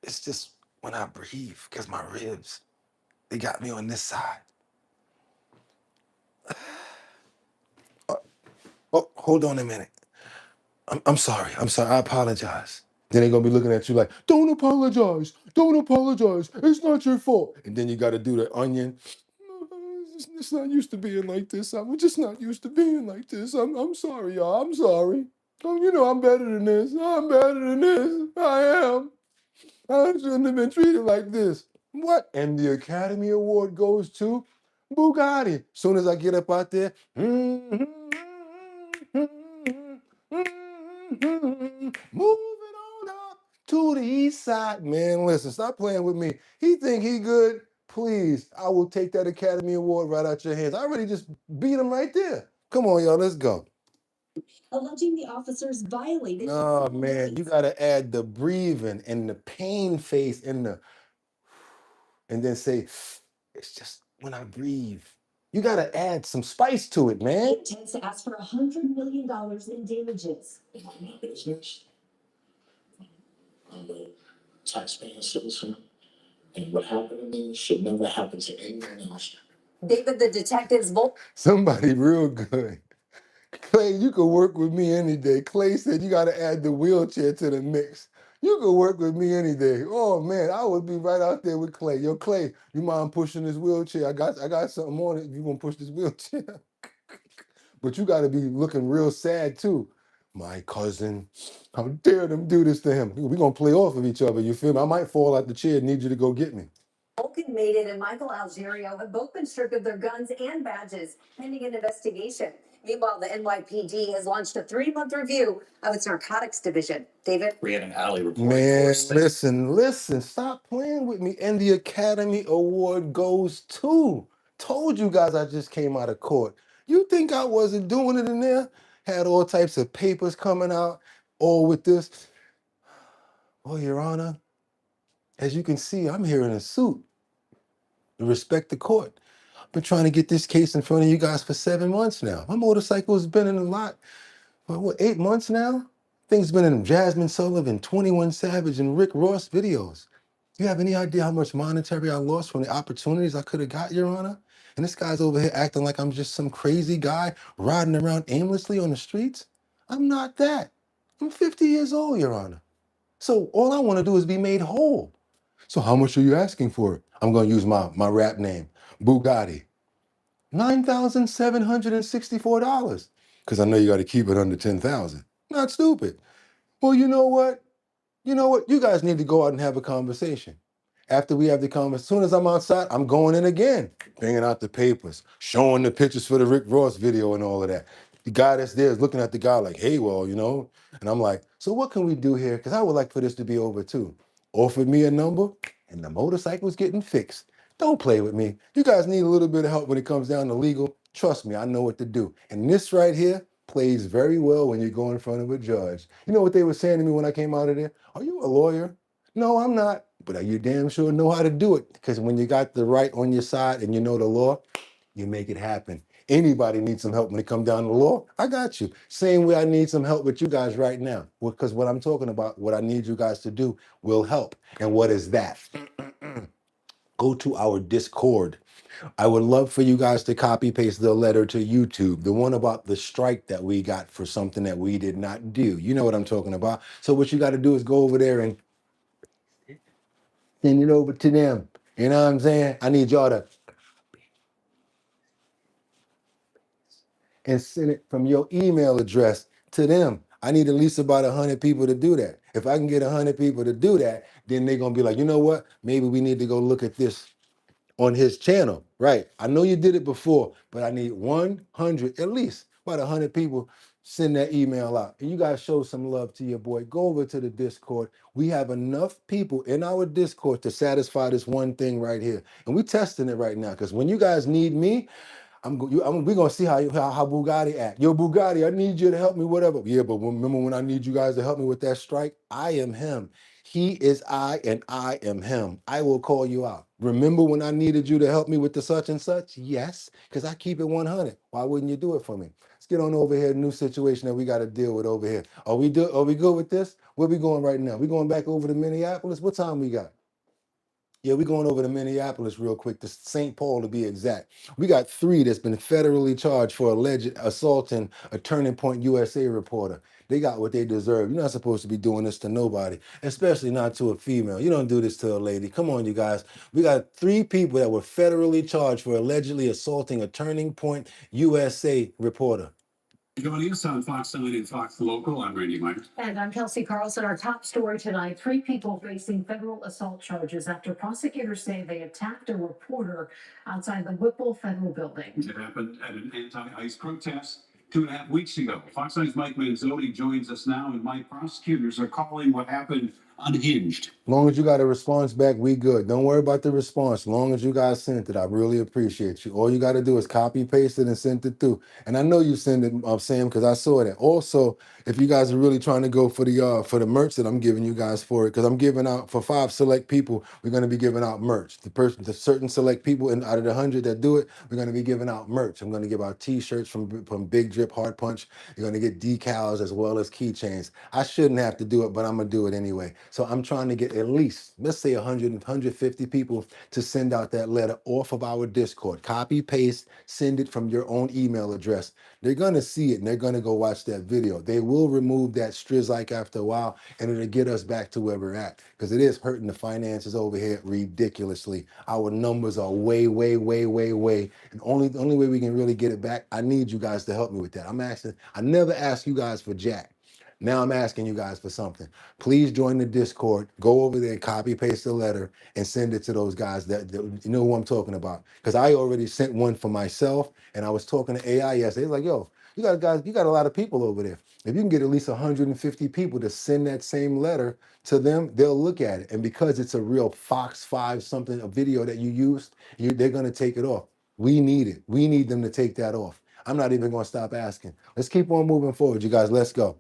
Speaker 1: It's just when I breathe, because my ribs, they got me on this side. Oh, hold on a minute. I'm sorry. I apologize. Then they're gonna be looking at you like, don't apologize. Don't apologize. It's not your fault. And then you gotta do the onion. It's not used to being like this. I'm just not used to being like this. I'm sorry, y'all. I'm sorry. Oh, I'm better than this. I'm better than this. I am. I shouldn't have been treated like this. What? And the Academy Award goes to Bugatti. Soon as I get up out there, moving on up to the east side. Man, listen, stop playing with me. He think he good? Please, I will take that Academy Award right out your hands. I already just beat him right there. Come on, y'all, let's go.
Speaker 9: Alleging the officers violated.
Speaker 1: Oh, man, you got to add the breathing and the pain face and then say, it's just when I breathe. You got to add some spice to it, man.
Speaker 9: He intends to ask for $100 million in damages.
Speaker 6: My business. I'm a taxpaying citizen, and what happened to me should never happen to anyone else.
Speaker 9: David, the detectives both.
Speaker 1: Somebody real good. Clay, you could work with me any day. Clay said you got to add the wheelchair to the mix. You could work with me any day. Oh man, I would be right out there with Clay. Yo, Clay, you mind pushing this wheelchair? I got something on it. You gonna push this wheelchair? But you got to be looking real sad too. My cousin, how dare them do this to him? We gonna play off of each other. You feel me? I might fall out the chair and need you to go get me.
Speaker 9: Vulcan Maiden and Michael Algerio have both been stripped of their guns and badges, pending an investigation. Meanwhile, the NYPD has launched a 3-month review of its narcotics division. David?
Speaker 13: Rhiannon Alley reporting.
Speaker 1: Man, listen, stop playing with me. And the Academy Award goes to. Told you guys I just came out of court. You think I wasn't doing it in there? Had all types of papers coming out, all with this. Oh, Your Honor, as you can see, I'm here in a suit to respect the court. I've been trying to get this case in front of you guys for 7 months now. My motorcycle has been in a lot for 8 months now? Things been in Jasmine Sullivan, 21 Savage, and Rick Ross videos. You have any idea how much monetary I lost from the opportunities I could have got, Your Honor? And this guy's over here acting like I'm just some crazy guy riding around aimlessly on the streets. I'm not that. I'm 50 years old, Your Honor. So all I want to do is be made whole. So how much are you asking for it? I'm going to use my rap name, Bugatti. $9,764. Because I know you got to keep it under 10,000. Not stupid. Well, you know what? You know what? You guys need to go out and have a conversation. After we have the conversation, as soon as I'm outside, I'm going in again, bringing out the papers, showing the pictures for the Rick Ross video and all of that. The guy that's there is looking at the guy like, hey, well, you know, and I'm like, so what can we do here? Because I would like for this to be over too. Offered me a number, and the motorcycle's getting fixed. Don't play with me. You guys need a little bit of help when it comes down to legal. Trust me, I know what to do. And this right here plays very well when you go in front of a judge. You know what they were saying to me when I came out of there? Are you a lawyer? No, I'm not. But are you damn sure know how to do it? Because when you got the right on your side and you know the law, you make it happen. Anybody needs some help when it comes down to the law? I got you. Same way I need some help with you guys right now. Because what I'm talking about, what I need you guys to do will help. And what is that? Go to our Discord. I would love for you guys to copy paste the letter to YouTube, the one about the strike that we got for something that we did not do. You know what I'm talking about. So what you got to do is go over there and send it over to them. You know what I'm saying? I need y'all to and send it from your email address to them. I need at least about 100 people to do that. If I can get 100 people to do that, then they're gonna be like, you know what? Maybe we need to go look at this on his channel. Right. I know you did it before, but I need 100, at least about 100 people send that email out. And you guys show some love to your boy. Go over to the Discord. We have enough people in our Discord to satisfy this one thing right here. And we're testing it right now because when you guys need me, we're gonna see how Bugatti act. Yo, Bugatti, I need you to help me, whatever. Yeah, but remember when I need you guys to help me with that strike? I am him. He is I, and I am him. I will call you out. Remember when I needed you to help me with the such and such? Yes, because I keep it 100. Why wouldn't you do it for me? Let's get on over here. New situation that we got to deal with over here. Are we good with this? Where we going right now? We going back over to Minneapolis? What time we got? Yeah, we're going over to Minneapolis real quick, to St. Paul to be exact. We got 3 that's been federally charged for alleged assaulting a Turning Point USA reporter. They got what they deserve. You're not supposed to be doing this to nobody, especially not to a female. You don't do this to a lady. Come on, you guys. We got 3 people that were federally charged for allegedly assaulting a Turning Point USA reporter.
Speaker 2: Joining us on Fox 9 and Fox Local, I'm Randy Myers. And I'm Kelsey Carlson. Our top story tonight, 3 people facing federal assault charges after prosecutors say they attacked a reporter outside the Whipple Federal Building. It happened at an anti-ICE protest 2.5 weeks ago. Fox 9's Mike Manzoni joins us now, and Mike, prosecutors are calling what happened unhinged.
Speaker 1: Long as you got a response back, we good. Don't worry about the response. Long as you guys sent it, I really appreciate you. All you got to do is copy, paste it, and send it through. And I know you send it, Sam, because I saw that. Also, if you guys are really trying to go for the merch that I'm giving you guys for it, because I'm giving out for 5 select people, we're going to be giving out merch. The certain select people, and out of the 100 that do it, we're going to be giving out merch. I'm going to give out T-shirts from Big Drip Hard Punch. You're going to get decals as well as keychains. I shouldn't have to do it, but I'm going to do it anyway. So I'm trying to get at least, let's say 100, 150 people to send out that letter off of our Discord. Copy, paste, send it from your own email address. They're going to see it and they're going to go watch that video. They will remove that strizike after a while, and it'll get us back to where we're at, because it is hurting the finances over here ridiculously. Our numbers are way, way, way, way, way. And the only way we can really get it back, I need you guys to help me with that. I never ask you guys for jack. Now I'm asking you guys for something. Please join the Discord. Go over there, copy, paste the letter, and send it to those guys that you know who I'm talking about. Because I already sent one for myself, and I was talking to AI yesterday. He's like, yo, you got a lot of people over there. If you can get at least 150 people to send that same letter to them, they'll look at it. And because it's a real Fox 5 something, a video that you used, they're going to take it off. We need it. We need them to take that off. I'm not even going to stop asking. Let's keep on moving forward, you guys. Let's go.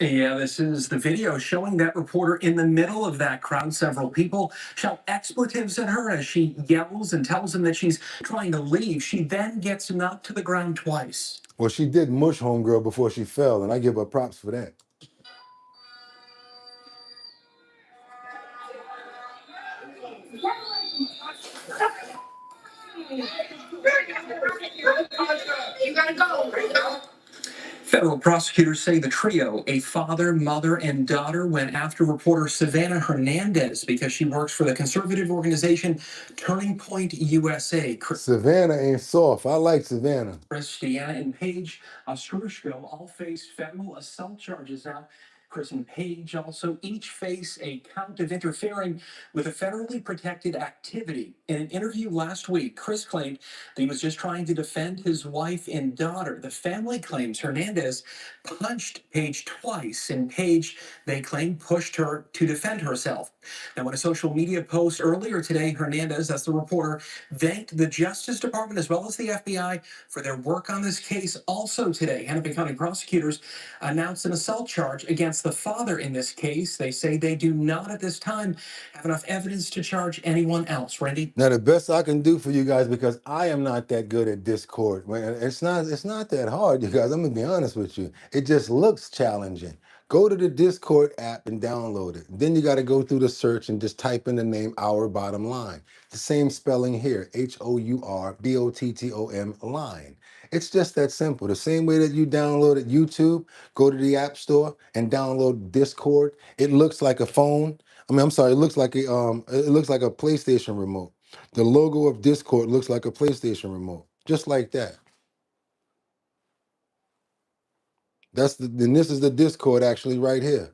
Speaker 3: Yeah, this is the video showing that reporter in the middle of that crowd. Several people shout expletives at her as she yells and tells them that she's trying to leave. She then gets knocked to the ground twice.
Speaker 1: Well, she did mush homegirl before she fell, and I give her props for that.
Speaker 3: You gotta go. Federal prosecutors say the trio, a father, mother, and daughter, went after reporter Savannah Hernandez because she works for the conservative organization Turning Point USA.
Speaker 1: Savannah ain't soft. I like Savannah.
Speaker 3: Chris, Deanna, and Paige Ostrushko all face federal assault charges now. Chris and Paige also each face a count of interfering with a federally protected activity. In an interview last week, Chris claimed that he was just trying to defend his wife and daughter. The family claims Hernandez punched Paige twice, and Paige, they claim, pushed her to defend herself. Now, in a social media post earlier today, Hernandez, that's the reporter, thanked the Justice Department as well as the FBI for their work on this case. Also today, Hennepin County prosecutors announced an assault charge against the father in this case. They say they do not at this time have enough evidence to charge anyone else. Randy?
Speaker 1: Now, the best I can do for you guys, because I am not that good at Discord. Man, it's not that hard, you guys. I'm gonna be honest with you. It just looks challenging. Go to the Discord app and download it. Then you got to go through the search and just type in the name Our Bottom Line. The same spelling here, HOUR line. It's just that simple. The same way that you downloaded YouTube, go to the App Store and download Discord. It looks like a phone. I'm sorry. It looks like a PlayStation remote. The logo of Discord looks like a PlayStation remote, just like that. Then this is the Discord actually right here.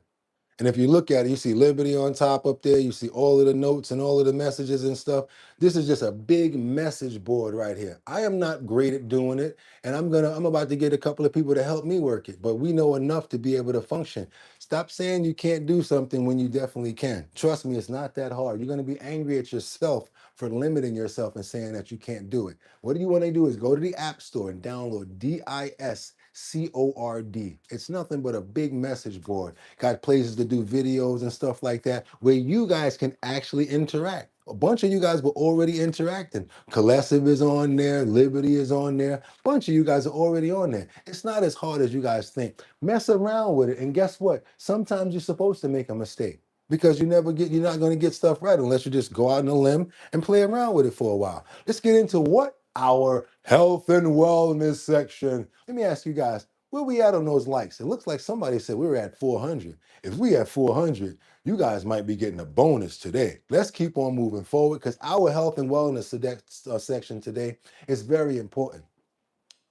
Speaker 1: And if you look at it, you see Liberty on top up there. You see all of the notes and all of the messages and stuff. This is just a big message board right here. I am not great at doing it, and I'm about to get a couple of people to help me work it. But we know enough to be able to function. Stop saying you can't do something when you definitely can. Trust me, it's not that hard. You're going to be angry at yourself for limiting yourself and saying that you can't do it. What you want to do is go to the App Store and download DISCORD. It's nothing but a big message board. Got places to do videos and stuff like that where you guys can actually interact. A bunch of you guys were already interacting. Collective is on there, Liberty is on there. A bunch of you guys are already on there. It's not as hard as you guys think. Mess around with it, and guess what? Sometimes you're supposed to make a mistake, because you're not going to get stuff right unless you just go out on a limb and play around with it for a while. Let's get into what? Our health and wellness section. Let me ask you guys, where we at on those likes? It looks like somebody said we were at 400. If we at 400, you guys might be getting a bonus today. Let's keep on moving forward, because our health and wellness section today is very important.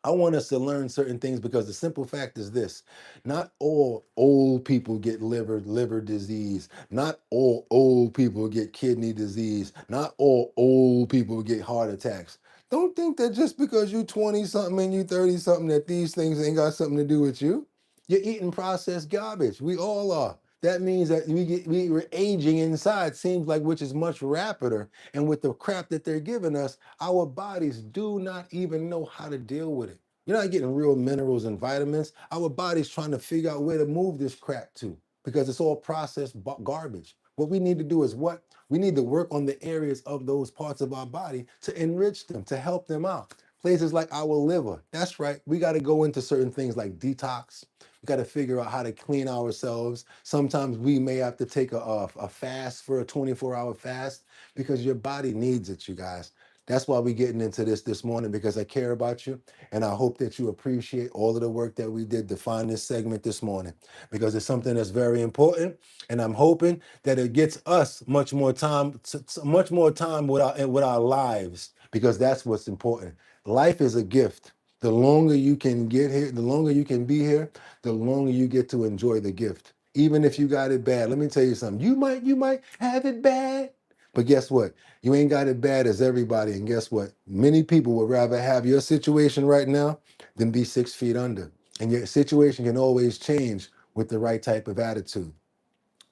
Speaker 1: I want us to learn certain things, because the simple fact is this: not all old people get liver disease. Not all old people get kidney disease. Not all old people get heart attacks. Don't think that just because you 20 something and you 30 something that these things ain't got something to do with you. You're eating processed garbage. We all are. That means that we're aging inside, seems like, which is much rapider. And with the crap that they're giving us, our bodies do not even know how to deal with it. You're not getting real minerals and vitamins. Our body's trying to figure out where to move this crap to, because it's all processed garbage. What we need to do is what? We need to work on the areas of those parts of our body to enrich them, to help them out. Places like our liver. That's right. We got to go into certain things like detox. We got to figure out how to clean ourselves. Sometimes we may have to take a fast, for a 24-hour fast, because your body needs it, you guys. That's why we're getting into this morning, because I care about you, and I hope that you appreciate all of the work that we did to find this segment this morning, because it's something that's very important, and I'm hoping that it gets us much more time with our lives, because that's what's important. Life is a gift. The longer you can get here, the longer you can be here, the longer you get to enjoy the gift. Even if you got it bad, let me tell you something. You might have it bad, but guess what? You ain't got it bad as everybody. And guess what? Many people would rather have your situation right now than be 6 feet under. And your situation can always change with the right type of attitude.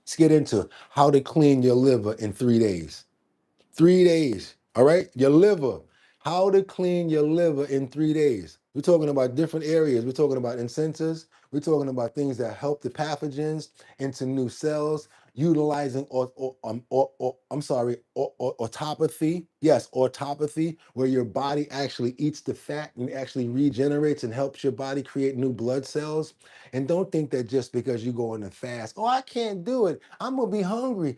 Speaker 1: Let's get into how to clean your liver in 3 days. 3 days. All right? Your liver. How to clean your liver in 3 days. We're talking about different areas. We're talking about incentives. We're talking about things that help the pathogens into new cells, utilizing autophagy. Yes, autophagy, where your body actually eats the fat and actually regenerates and helps your body create new blood cells. And don't think that just because you go on a fast, oh, I can't do it. I'm gonna be hungry.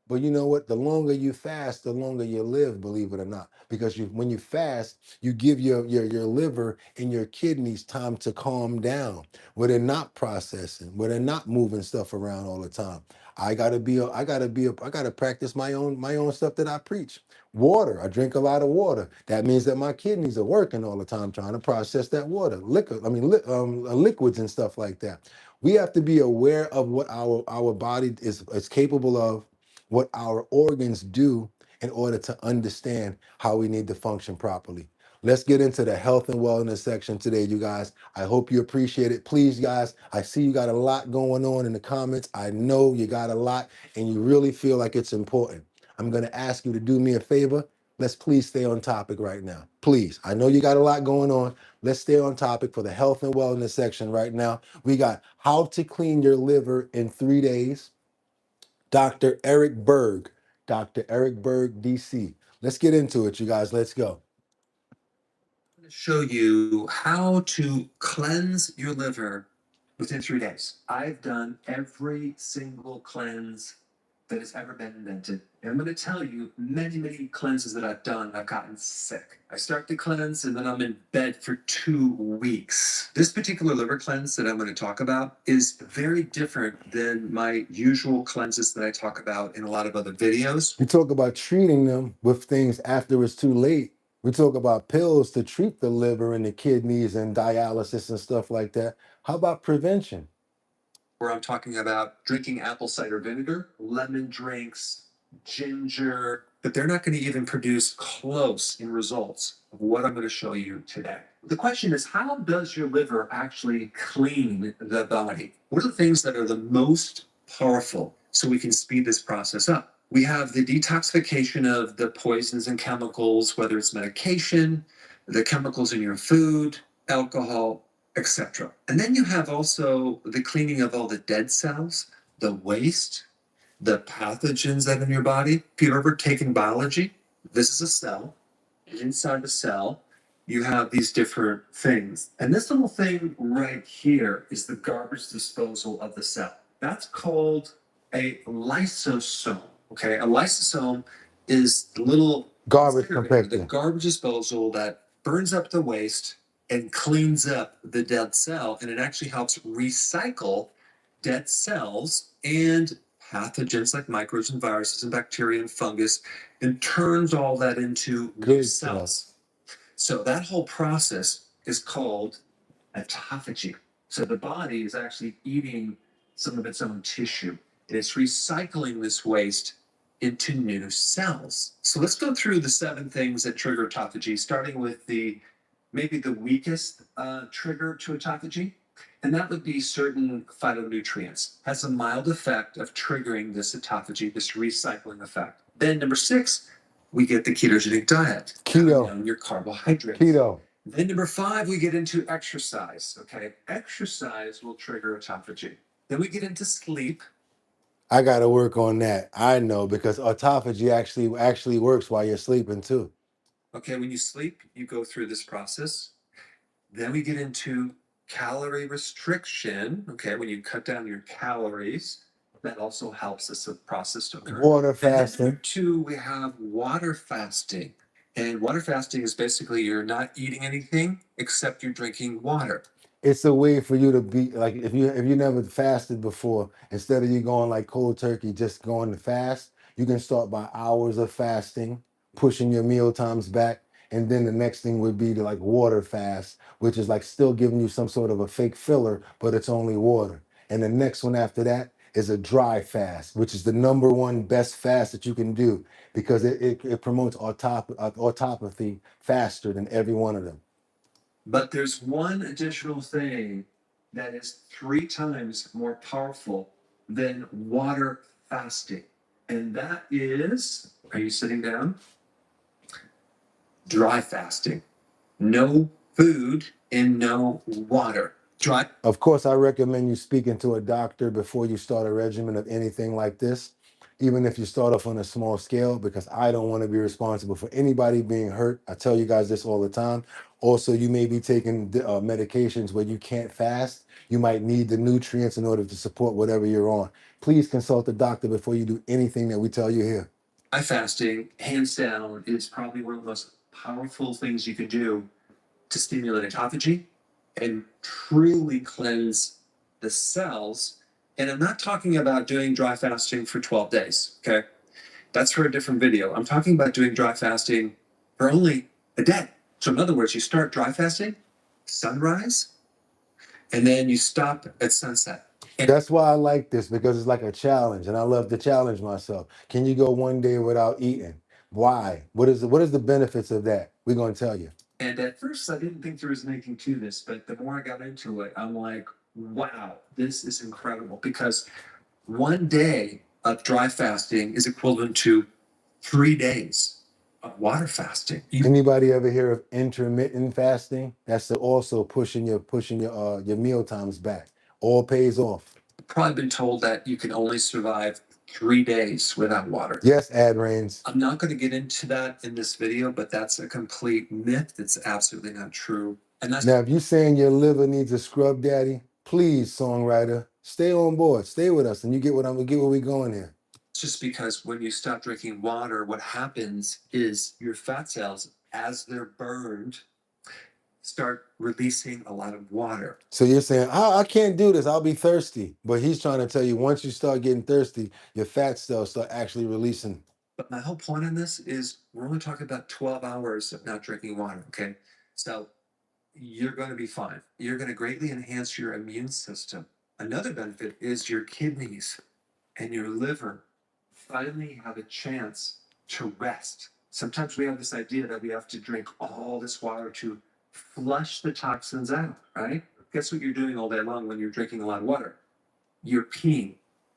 Speaker 1: But you know what? The longer you fast, the longer you live, believe it or not. Because when you fast, you give your liver and your kidneys time to calm down, where they're not processing, where they're not moving stuff around all the time. I gotta practice my own stuff that I preach. Water. I drink a lot of water. That means that my kidneys are working all the time trying to process that water. Liquids and stuff like that. We have to be aware of what our body is capable of, what our organs do, in order to understand how we need to function properly. Let's get into the health and wellness section today, you guys. I hope you appreciate it. Please, guys, I see you got a lot going on in the comments. I know you got a lot and you really feel like it's important. I'm going to ask you to do me a favor. Let's please stay on topic right now. Please. I know you got a lot going on. Let's stay on topic for the health and wellness section right now. We got how to clean your liver in 3 days. Dr. Eric Berg. Dr. Eric Berg, DC. Let's get into it, you guys. Let's go.
Speaker 3: I'm going to show you how to cleanse your liver within 3 days. I've done every single cleanse that has ever been invented. And I'm going to tell you many cleanses that I've done. I've gotten sick. I start the cleanse and then I'm in bed for 2 weeks. This particular liver cleanse that I'm going to talk about is very different than my usual cleanses that I talk about in a lot of other videos.
Speaker 1: We talk about treating them with things after it's too late. We talk about pills to treat the liver and the kidneys and dialysis and stuff like that. How about prevention?
Speaker 3: Where I'm talking about drinking apple cider vinegar, lemon drinks, ginger, but they're not going to even produce close in results of what I'm going to show you today. The question is, how does your liver actually clean the body? What are the things that are the most powerful so we can speed this process up? We have the detoxification of the poisons and chemicals, whether it's medication, the chemicals in your food, alcohol, etc. And then you have also the cleaning of all the dead cells, the waste, the pathogens that are in your body. If you've ever taken biology, this is a cell. Inside the cell, you have these different things. And this little thing right here is the garbage disposal of the cell. That's called a lysosome. Okay, a lysosome is the little
Speaker 1: Garbage
Speaker 3: incinerator, the
Speaker 1: compactor.
Speaker 3: garbage disposal that burns up the waste and cleans up the dead cell, and it actually helps recycle dead cells and pathogens like microbes and viruses and bacteria and fungus, and turns all that into new cells. So that whole process is called autophagy. So the body is actually eating some of its own tissue, and it's recycling this waste into new cells. So let's go through the 7 things that trigger autophagy, starting with maybe the weakest trigger to autophagy, and that would be certain phytonutrients. Has a mild effect of triggering this autophagy, this recycling effect. Then number 6, we get the ketogenic diet.
Speaker 1: Keto.
Speaker 3: Cutting down your carbohydrates.
Speaker 1: Keto.
Speaker 3: Then number 5, we get into exercise. Okay, exercise will trigger autophagy. Then we get into sleep.
Speaker 1: I got to work on that. I know, because autophagy actually works while you're sleeping too.
Speaker 3: Okay, when you sleep, you go through this process. Then we get into calorie restriction. Okay, when you cut down your calories, that also helps this process to occur.
Speaker 1: Water fasting.
Speaker 3: And then 2, we have water fasting. And water fasting is basically you're not eating anything except you're drinking water.
Speaker 1: It's a way for you to be like, if you never fasted before, instead of you going like cold turkey, just going to fast, you can start by hours of fasting, pushing your meal times back, and then the next thing would be to like water fast, which is like still giving you some sort of a fake filler, but it's only water. And the next one after that is a dry fast, which is the #1 best fast that you can do, because it promotes autophagy faster than every one of them.
Speaker 3: But there's one additional thing that is 3 times more powerful than water fasting. And that is, are you sitting down?
Speaker 2: Dry fasting. No food and no water. Dry.
Speaker 1: Of course, I recommend you speaking to a doctor before you start a regimen of anything like this, even if you start off on a small scale, because I don't want to be responsible for anybody being hurt. I tell you guys this all the time. Also, you may be taking medications where you can't fast. You might need the nutrients in order to support whatever you're on. Please consult a doctor before you do anything that we tell you here.
Speaker 2: Dry fasting, hands down, is probably one of the most powerful things you can do to stimulate autophagy and truly cleanse the cells. And I'm not talking about doing dry fasting for 12 days, okay? That's for a different video. I'm talking about doing dry fasting for only a day. So in other words, you start dry fasting, sunrise, and then you stop at sunset. And
Speaker 1: that's why I like this, because it's like a challenge, and I love to challenge myself. Can you go one day without eating? Why? What is the benefits of that? We're going to tell you.
Speaker 2: And at first, I didn't think there was anything to this, but the more I got into it, I'm like, wow, this is incredible. Because one day of dry fasting is equivalent to 3 days of water fasting.
Speaker 1: Anybody ever hear of intermittent fasting? That's also pushing your meal times back. All pays off.
Speaker 2: Probably been told that you can only survive 3 days without water.
Speaker 1: Yes, Ad Rains.
Speaker 2: I'm not going to get into that in this video, but that's a complete myth. That's absolutely not true. And that's
Speaker 1: now, if you're saying your liver needs a scrub daddy, please, songwriter, stay on board, stay with us, and you get where we're going here.
Speaker 2: just because when you stop drinking water, what happens is your fat cells, as they're burned, start releasing a lot of water.
Speaker 1: So you're saying, I can't do this, I'll be thirsty. But he's trying to tell you, once you start getting thirsty, your fat cells start actually releasing.
Speaker 2: But my whole point on this is we're only talking about 12 hours of not drinking water, okay? So you're going to be fine. You're going to greatly enhance your immune system. Another benefit is your kidneys and your liver finally have a chance to rest. Sometimes we have this idea that we have to drink all this water to flush the toxins out, right? Guess what you're doing all day long when you're drinking a lot of water? You're peeing.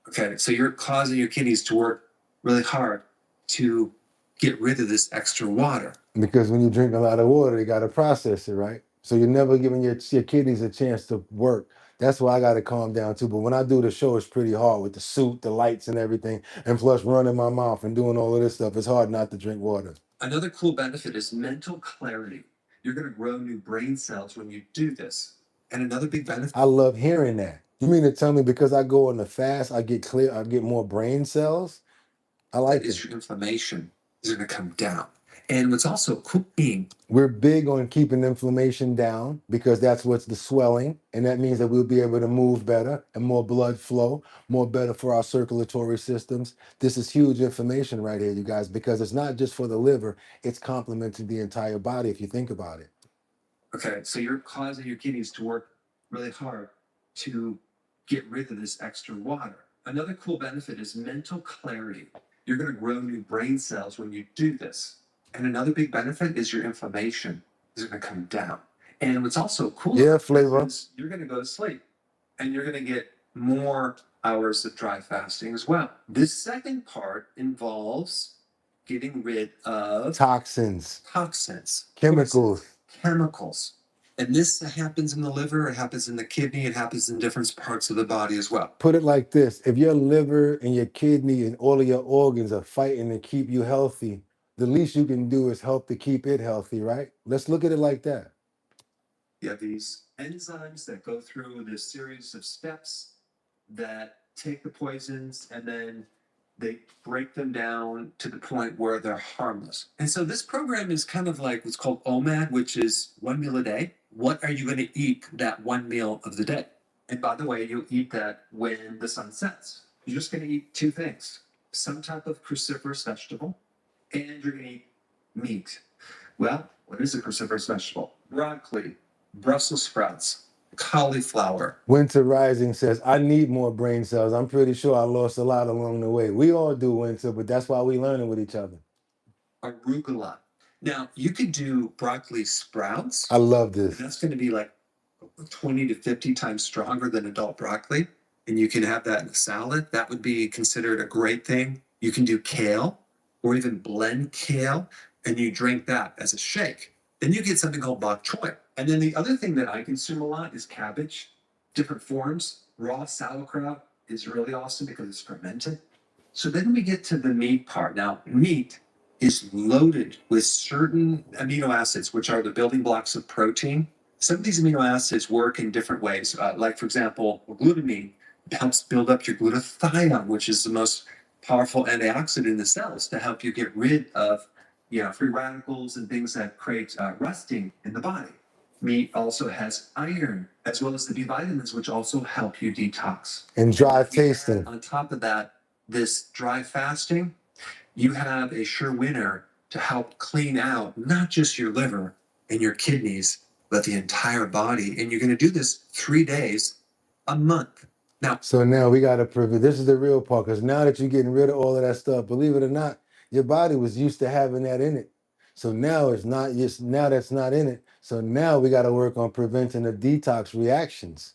Speaker 2: Okay, so you're causing your kidneys to work really hard to get rid of this extra water.
Speaker 1: Because when you drink a lot of water, you got to process it, right? So you're never giving your kidneys a chance to work. That's why I got to calm down too. But when I do the show, it's pretty hard with the suit, the lights and everything. And plus running my mouth and doing all of this stuff. It's hard not to drink water.
Speaker 2: Another cool benefit is mental clarity. You're going to grow new brain cells when you do this. And another big benefit.
Speaker 1: I love hearing that. You mean to tell me because I go on the fast, I get clear, I get more brain cells? I like it.
Speaker 2: Your inflammation is going to come down. And what's also cooking.
Speaker 1: We're big on keeping inflammation down because that's what's the swelling. And that means that we'll be able to move better and more blood flow, more better for our circulatory systems. This is huge information right here, you guys, because it's not just for the liver, it's complementing the entire body if you think about it.
Speaker 2: Okay, so you're causing your kidneys to work really hard to get rid of this extra water. Another cool benefit is mental clarity. You're going to grow new brain cells when you do this. And another big benefit is your inflammation is going to come down. And what's also cool is you're going to go to sleep and you're going to get more hours of dry fasting as well. This second part involves getting rid of
Speaker 1: toxins,
Speaker 2: chemicals. And this happens in the liver, it happens in the kidney, it happens in different parts of the body as well.
Speaker 1: Put it like this. If your liver and your kidney and all of your organs are fighting to keep you healthy, the least you can do is help to keep it healthy, right? Let's look at it like that.
Speaker 2: You have these enzymes that go through this series of steps that take the poisons and then they break them down to the point where they're harmless. And so this program is kind of like what's called OMAD, which is 1 meal a day. What are you going to eat that one meal of the day? And by the way, you'll eat that when the sun sets. You're just going to eat 2 things, some type of cruciferous vegetable, and you're going to eat meat. Well, what is a cruciferous vegetable? Broccoli, Brussels sprouts, cauliflower.
Speaker 1: Winter Rising says, I need more brain cells. I'm pretty sure I lost a lot along the way. We all do, Winter, but that's why we learning with each other.
Speaker 2: Arugula. Now, you could do broccoli sprouts.
Speaker 1: I love this.
Speaker 2: That's going to be like 20 to 50 times stronger than adult broccoli. And you can have that in a salad. That would be considered a great thing. You can do kale or even blend kale and you drink that as a shake, then you get something called bok choy. And then the other thing that I consume a lot is cabbage, different forms. Raw sauerkraut is really awesome because it's fermented. So then we get to the meat part. Now, meat is loaded with certain amino acids, which are the building blocks of protein. Some of these amino acids work in different ways. Like, for example, glutamine helps build up your glutathione, which is the most powerful antioxidant in the cells to help you get rid of free radicals and things that create rusting in the body. Meat also has iron, as well as the B vitamins, which also help you detox.
Speaker 1: And dry tasting.
Speaker 2: On top of that, this dry fasting, you have a sure winner to help clean out not just your liver and your kidneys, but the entire body. And you're going to do this 3 days a month. Now,
Speaker 1: So now we got to prevent. This is the real part, because now that you're getting rid of all of that stuff, believe it or not, your body was used to having that in it. So now it's not just, now that's not in it. So now we got to work on preventing the detox reactions.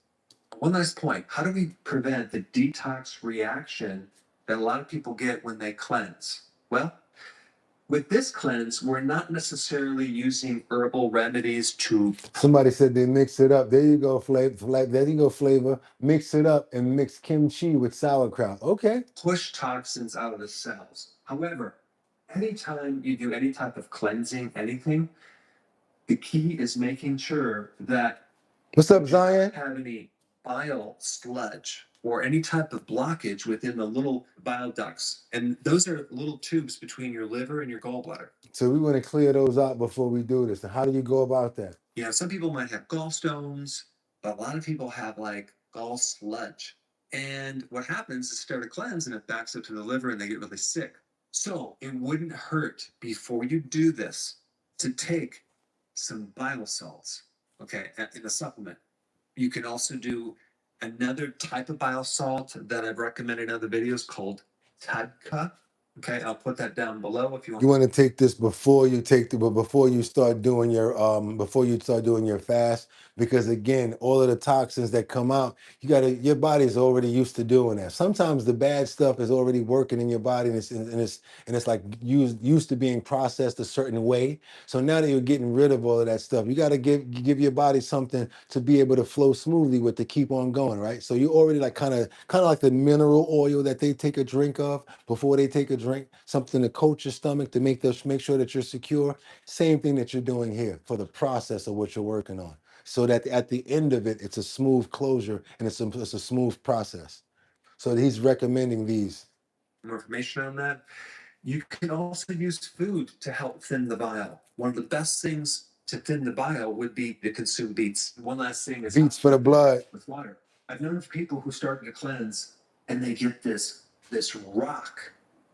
Speaker 2: one last point. How do we prevent the detox reaction that a lot of people get when they cleanse? Well, with this cleanse, we're not necessarily using herbal remedies to.
Speaker 1: Somebody said they mix it up. There you go, flavor. There you go, flavor. Mix it up and mix kimchi with sauerkraut. Okay.
Speaker 2: Push toxins out of the cells. However, anytime you do any type of cleansing, anything, the key is making sure that
Speaker 1: What's up, Zion?
Speaker 2: have any bile sludge or any type of blockage within the little bile ducts. And those are little tubes between your liver and your gallbladder.
Speaker 1: So we want to clear those out before we do this. And how do you go about that?
Speaker 2: Some people might have gallstones, but a lot of people have like gall sludge. And what happens is start a cleanse and it backs up to the liver and they get really sick. So it wouldn't hurt before you do this to take some bile salts, okay, in a supplement. You can also do another type of bile salt that I've recommended in other videos called Tadka. Okay, I'll put that down below if you want.
Speaker 1: You want to take this before you before you start doing your fast, because again, all of the toxins that come out, your body's already used to doing that. Sometimes the bad stuff is already working in your body, and it's like used to being processed a certain way. So now that you're getting rid of all of that stuff, you got to give your body something to be able to flow smoothly with, to keep on going, right? So you already like kind of like the mineral oil that they take a drink of before they take a drink, something to coat your stomach to make sure that you're secure. Same thing that you're doing here for the process of what you're working on, so that at the end of it, it's a smooth closure and it's a smooth process. So he's recommending these.
Speaker 2: More information on that. You can also use food to help thin the bile. One of the best things to thin the bile would be to consume beets. One last thing is
Speaker 1: beets for the blood
Speaker 2: with water. I've known of people who started to cleanse and they get this rock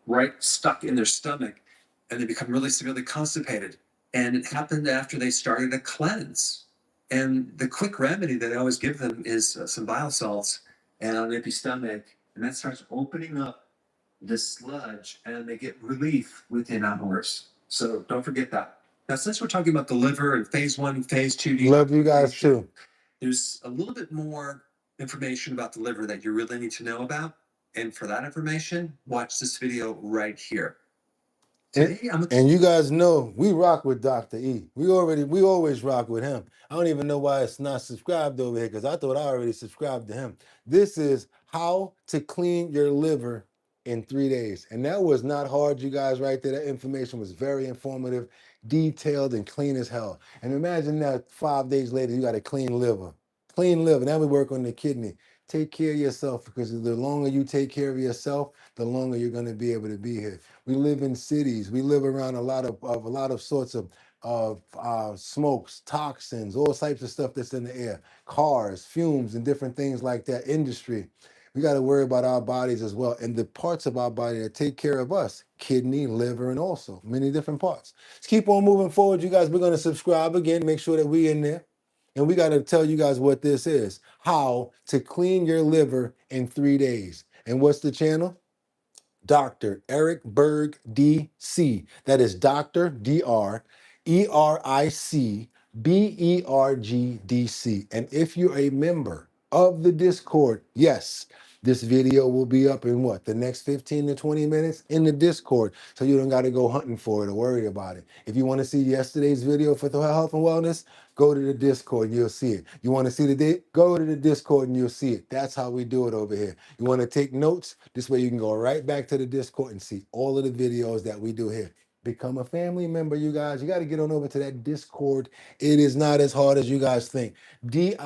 Speaker 2: right stuck in their stomach and they become really severely constipated. And it happened after they started a cleanse. And the quick remedy that I always give them is some bile salts and an empty stomach, and that starts opening up this sludge and they get relief within hours. So don't forget that. Now, since we're talking about the liver and phase 1 and phase 2,
Speaker 1: love you guys too.
Speaker 2: There's a little bit more information about the liver that you really need to know about. And for that information, watch this video right here.
Speaker 1: And you guys know we rock with Dr. E. We always rock with him. I don't even know why it's not subscribed over here, because I thought I already subscribed to him. This is how to clean your liver in 3 days. And that was not hard, you guys, right there. That information was very informative, detailed, and clean as hell. And imagine that 5 days later, you got a clean liver. Clean liver. Now we work on the kidney. Take care of yourself, because the longer you take care of yourself, the longer you're going to be able to be here. We live in cities. We live around a lot of sorts of smokes, toxins, all types of stuff that's in the air, cars, fumes, and different things like that. Industry. We got to worry about our bodies as well, and the parts of our body that take care of us: kidney, liver, and also many different parts. Let's keep on moving forward, you guys. We're going to subscribe again. Make sure that we in there. And we got to tell you guys what this is: how to clean your liver in 3 days. And what's the channel? Dr. Eric Berg, DC. That is Dr. Dr. ERIC BERG DC. And if you're a member of the Discord, yes, This video will be up in what, the next 15 to 20 minutes in the Discord. So you don't got to go hunting for it or worry about it. If you want to see yesterday's video for the health and wellness, go to the Discord and you'll see it. You want to see the date? Go to the Discord and you'll see it. That's how we do it over here. You want to take notes? This way you can go right back to the Discord and see all of the videos that we do here. Become a family member, you guys. You got to get on over to that Discord. It is not as hard as you guys think. Discord.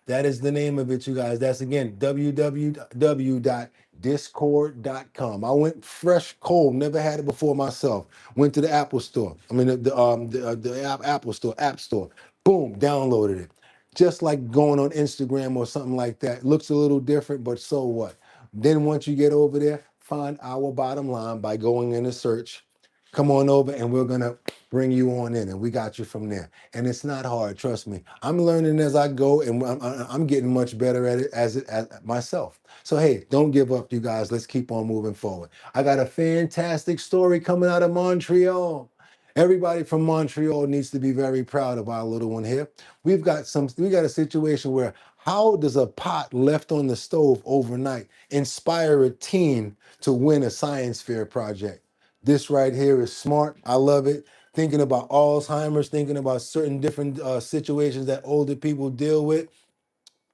Speaker 1: That is the name of it, you guys. That's again www.discord.com. I went fresh cold, never had it before myself. Went to the Apple Store. I mean Apple Store, App Store. Boom, downloaded it. Just like going on Instagram or something like that. Looks a little different, but so what? Then once you get over there, find Our Bottom Line by going in the search. Come on over and we're gonna bring you on in and we got you from there. And it's not hard, trust me. I'm learning as I go and I'm getting much better at it as myself. So hey, don't give up, you guys. Let's keep on moving forward. I got a fantastic story coming out of Montreal. Everybody from Montreal needs to be very proud of our little one here. We got a situation where how does a pot left on the stove overnight inspire a teen to win a science fair project? This right here is smart. I love it. Thinking about Alzheimer's, thinking about certain different situations that older people deal with.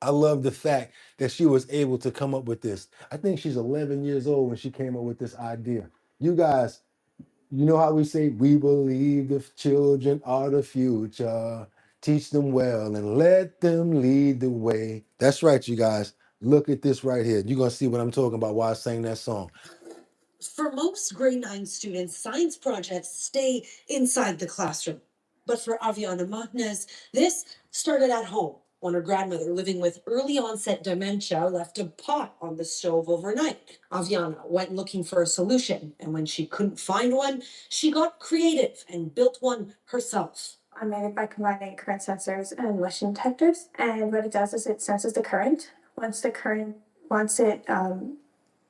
Speaker 1: I love the fact that she was able to come up with this. I think she's 11 years old when she came up with this idea. You guys, you know how we say, we believe the children are the future. Teach them well and let them lead the way. That's right, you guys. Look at this right here. You're going to see what I'm talking about while I sang that song.
Speaker 4: For most grade 9 students, science projects stay inside the classroom. But for Aviana Mahnez, this started at home when her grandmother, living with early onset dementia, left a pot on the stove overnight. Aviana went looking for a solution, and when she couldn't find one, she got creative and built one herself.
Speaker 5: I made it by combining current sensors and motion detectors. And what it does is it senses the current. Once it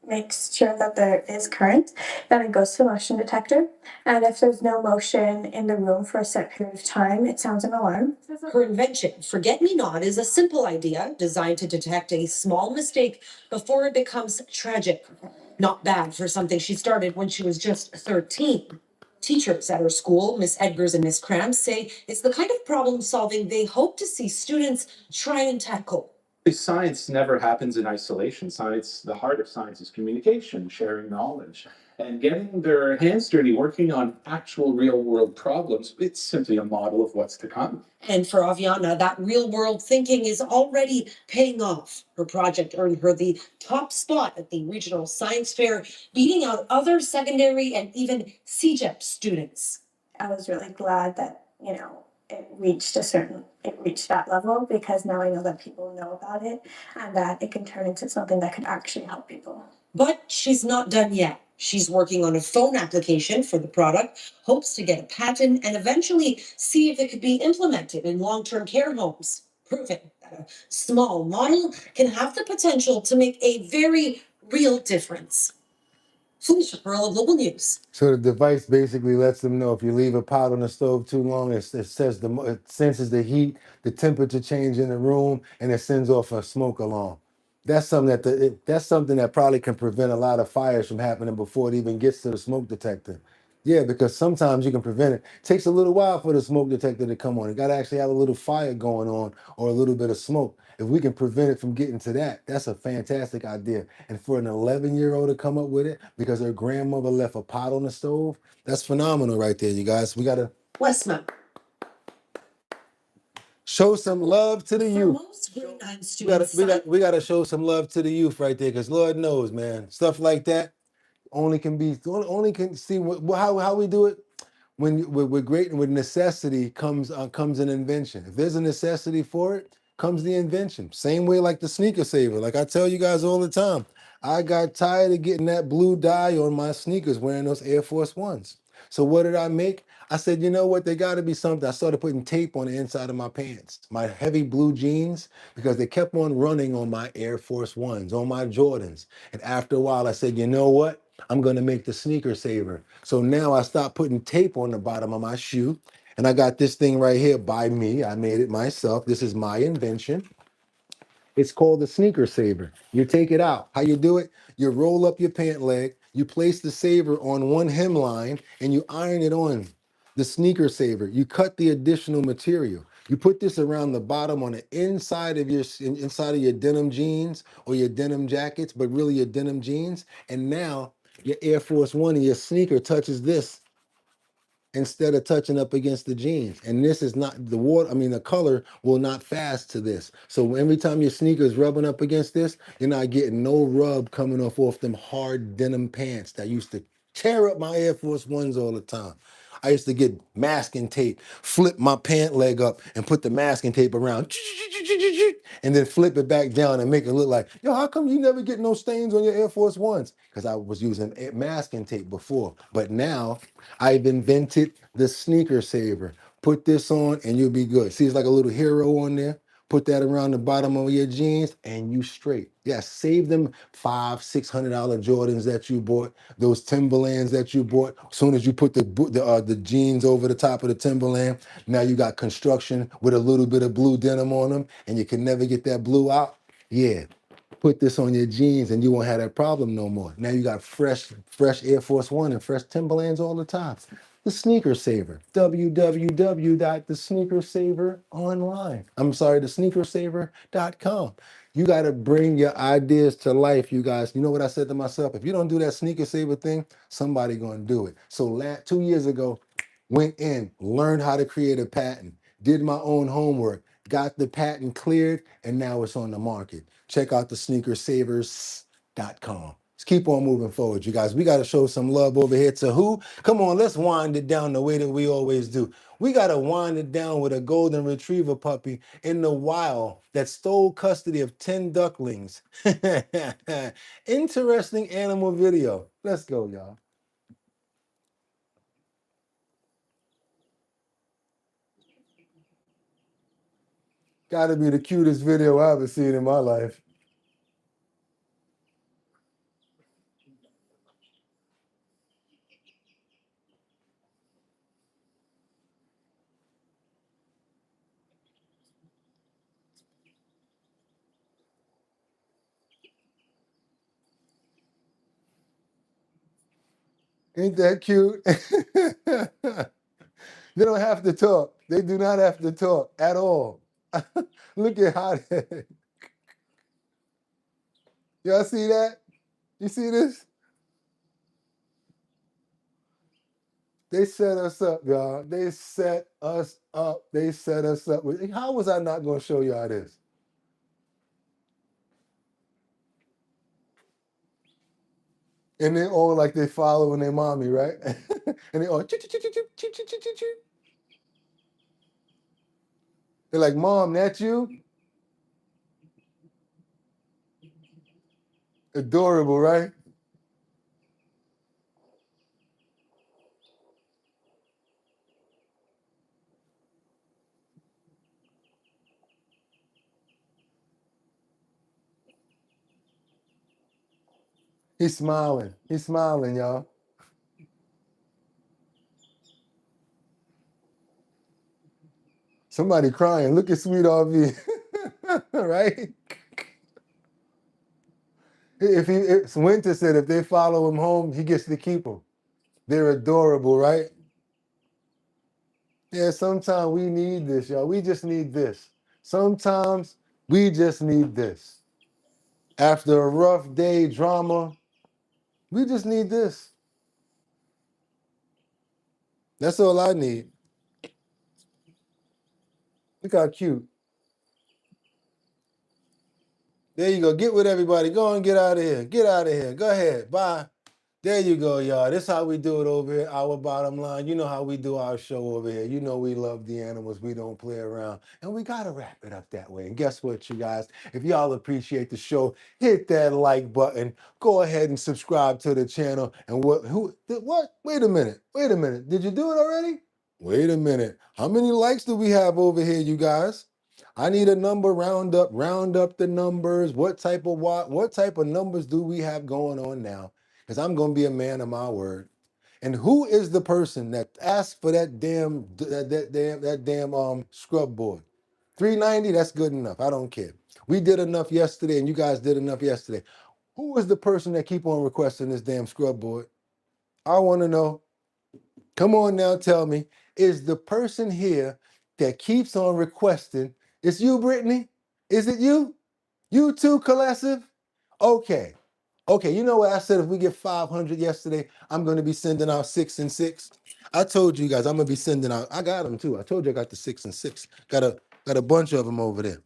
Speaker 5: makes sure that there is current, then it goes to the motion detector. And if there's no motion in the room for a set period of time, it sounds an alarm.
Speaker 4: Her invention, Forget Me Not, is a simple idea designed to detect a small mistake before it becomes tragic. Not bad for something she started when she was just 13. Teachers at her school, Miss Edgars and Miss Cramps, say it's the kind of problem solving they hope to see students try and tackle.
Speaker 14: Science never happens in isolation. Science, the heart of science is communication, sharing knowledge, and getting their hands dirty, working on actual real world problems. It's simply a model of what's to come.
Speaker 4: And for Aviana, that real world thinking is already paying off. Her project earned her the top spot at the regional science fair, beating out other secondary and even CGEP students.
Speaker 5: I was really glad that, it reached that level, because now I know that people know about it and that it can turn into something that could actually help people.
Speaker 4: But she's not done yet. She's working on a phone application for the product, hopes to get a patent, and eventually see if it could be implemented in long-term care homes, proving that a small model can have the potential to make a very real difference. Felicia Pearl of Global News.
Speaker 1: So the device basically lets them know if you leave a pot on the stove too long, it says it senses the heat, the temperature change in the room, and it sends off a smoke alarm. That's something that's something that probably can prevent a lot of fires from happening before it even gets to the smoke detector. Yeah, because sometimes you can prevent it. It takes a little while for the smoke detector to come on. You got to actually have a little fire going on or a little bit of smoke. If we can prevent it from getting to that, that's a fantastic idea. And for an 11-year-old to come up with it because her grandmother left a pot on the stove, that's phenomenal right there, you guys. We got to
Speaker 4: Westman.
Speaker 1: show some love to the youth.
Speaker 4: Most grade 9 students.
Speaker 1: We gotta show some love to the youth right there, because Lord knows, man, stuff like that only can see how we do it. When with necessity comes an invention. If there's a necessity for it, comes the invention. Same way like the sneaker saver. Like I tell you guys all the time, I got tired of getting that blue dye on my sneakers wearing those Air Force Ones. So what did I make? I said, you know what? They got to be something. I started putting tape on the inside of my pants, my heavy blue jeans, because they kept on running on my Air Force Ones, on my Jordans. And after a while, I said, you know what? I'm going to make the sneaker saver. So now I stopped putting tape on the bottom of my shoe. And I got this thing right here by me. I made it myself. This is my invention. It's called the sneaker saver. You take it out. How you do it? You roll up your pant leg, you place the saver on one hemline, and you iron it on the sneaker saver. You cut the additional material. You put this around the bottom on the inside of inside of your denim jeans or your denim jackets, but really your denim jeans. And now your Air Force One and your sneaker touches this instead of touching up against the jeans. And this is not the water, I mean, the color will not fast to this. So every time your sneaker is rubbing up against this, you're not getting no rub coming off them hard denim pants that used to tear up my Air Force Ones all the time. I used to get masking tape, flip my pant leg up and put the masking tape around and then flip it back down and make it look like, yo, how come you never get no stains on your Air Force Ones? Because I was using masking tape before. But now I've invented the sneaker saver. Put this on and you'll be good. See, it's like a little hero on there. Put that around the bottom of your jeans and you straight. Yeah, save them $500-$600 Jordans that you bought, those Timberlands that you bought. As soon as you put the jeans over the top of the Timberland, now you got construction with a little bit of blue denim on them, and you can never get that blue out. Yeah, put this on your jeans and you won't have that problem no more. Now you got fresh Air Force One and fresh Timberlands all the time. The Sneaker Saver, www.thesneakersaveronline. I'm sorry, thesneakersaver.com. You got to bring your ideas to life, you guys. You know what I said to myself? If you don't do that Sneaker Saver thing, somebody going to do it. So 2 years ago, went in, learned how to create a patent, did my own homework, got the patent cleared, and now it's on the market. Check out the sneakersavers.com. Let's keep on moving forward, you guys. We got to show some love over here to who? Come on, let's wind it down the way that we always do. We got to wind it down with a golden retriever puppy in the wild that stole custody of 10 ducklings. Interesting animal video. Let's go, y'all. Got to be the cutest video I've ever seen in my life. Ain't that cute? They don't have to talk. They do not have to talk at all. Look at how they... Y'all see that? You see this? They set us up, y'all. They set us up. They set us up. How was I not going to show y'all this? And they all like they following their mommy, right? And they all choo, choo, choo, choo, choo, choo, choo, choo, choo. They're like, Mom, that's you? Adorable, right? He's smiling. He's smiling, y'all. Somebody crying. Look at Sweet RV. Right? If Winter said if they follow him home, he gets to keep them. They're adorable, right? Yeah, sometimes we need this, y'all. We just need this. Sometimes we just need this. After a rough day drama, we just need this. That's all I need. Look how cute. There you go. Get with everybody. Go and get out of here. Get out of here. Go ahead. Bye. There you go, y'all. This is how we do it over here. Our bottom line. You know how we do our show over here. You know we love the animals. We don't play around. And we got to wrap it up that way. And guess what, you guys? If y'all appreciate the show, hit that like button. Go ahead and subscribe to the channel. And what? Wait a minute. Wait a minute. Did you do it already? Wait a minute. How many likes do we have over here, you guys? I need a number, round up the numbers. What type of numbers do we have going on now? Because I'm going to be a man of my word. And who is the person that asked for that damn scrub board? 390, that's good enough. I don't care. We did enough yesterday, and you guys did enough yesterday. Who is the person that keep on requesting this damn scrub board? I want to know. Come on now, tell me. Is the person here that keeps on requesting, it's you, Brittany? Is it you? You too, Colessive? Okay. Okay, you know what I said? If we get 500 yesterday, I'm going to be sending out 6 and 6. I told you guys I'm going to be sending out. I got them too. I told you I got the 6 and 6. Got a bunch of them over there.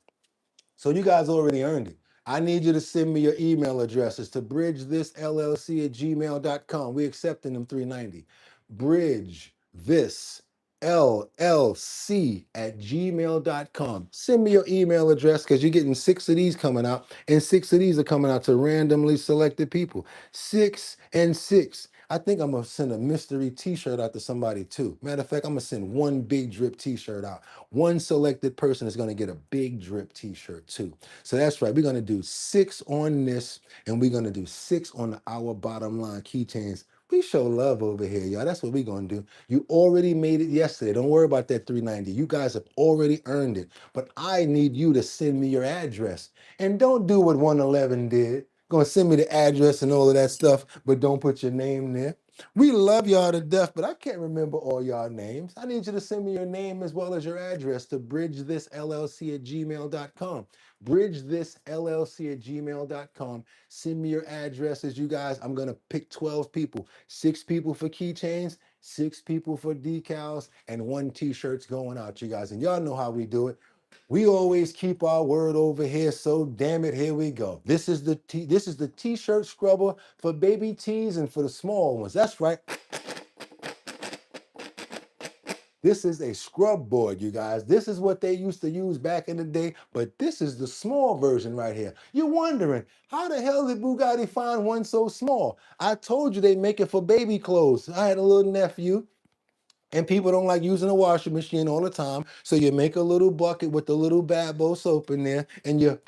Speaker 1: So you guys already earned it. I need you to send me your email addresses to bridgethisllc@gmail.com. We accepting them 390. Bridge this LLC@gmail.com. Send me your email address because you're getting 6 of these coming out, and 6 of these are coming out to randomly selected people. 6 and 6. I think I'm gonna send a mystery t-shirt out to somebody too. Matter of fact, I'm gonna send one big drip t-shirt out. One selected person is gonna get a big drip t-shirt too. So that's right. We're gonna do 6 on this, and we're gonna do 6 on the Our Bottom Line keychains. We show love over here, y'all. That's what we're gonna do. You already made it yesterday. Don't worry about that 390. You guys have already earned it. But I need you to send me your address. And don't do what 111 did. Gonna send me the address and all of that stuff, but don't put your name there. We love y'all to death, but I can't remember all y'all names. I need you to send me your name as well as your address to bridgethisllc@gmail.com. Bridgethisllc@gmail.com. Send me your addresses, you guys. I'm gonna pick 12 people. 6 people for keychains, 6 people for decals, and 1 t-shirt's going out, you guys. And y'all know how we do it. We always keep our word over here, so damn it, here we go. This is the t-shirt scrubber for baby tees and for the small ones. That's right. This is a scrub board, you guys. This is what they used to use back in the day, but this is the small version right here. You're wondering, how the hell did Bugatti find one so small? I told you they make it for baby clothes. I had a little nephew, and people don't like using a washing machine all the time, so you make a little bucket with the little Babo soap in there, and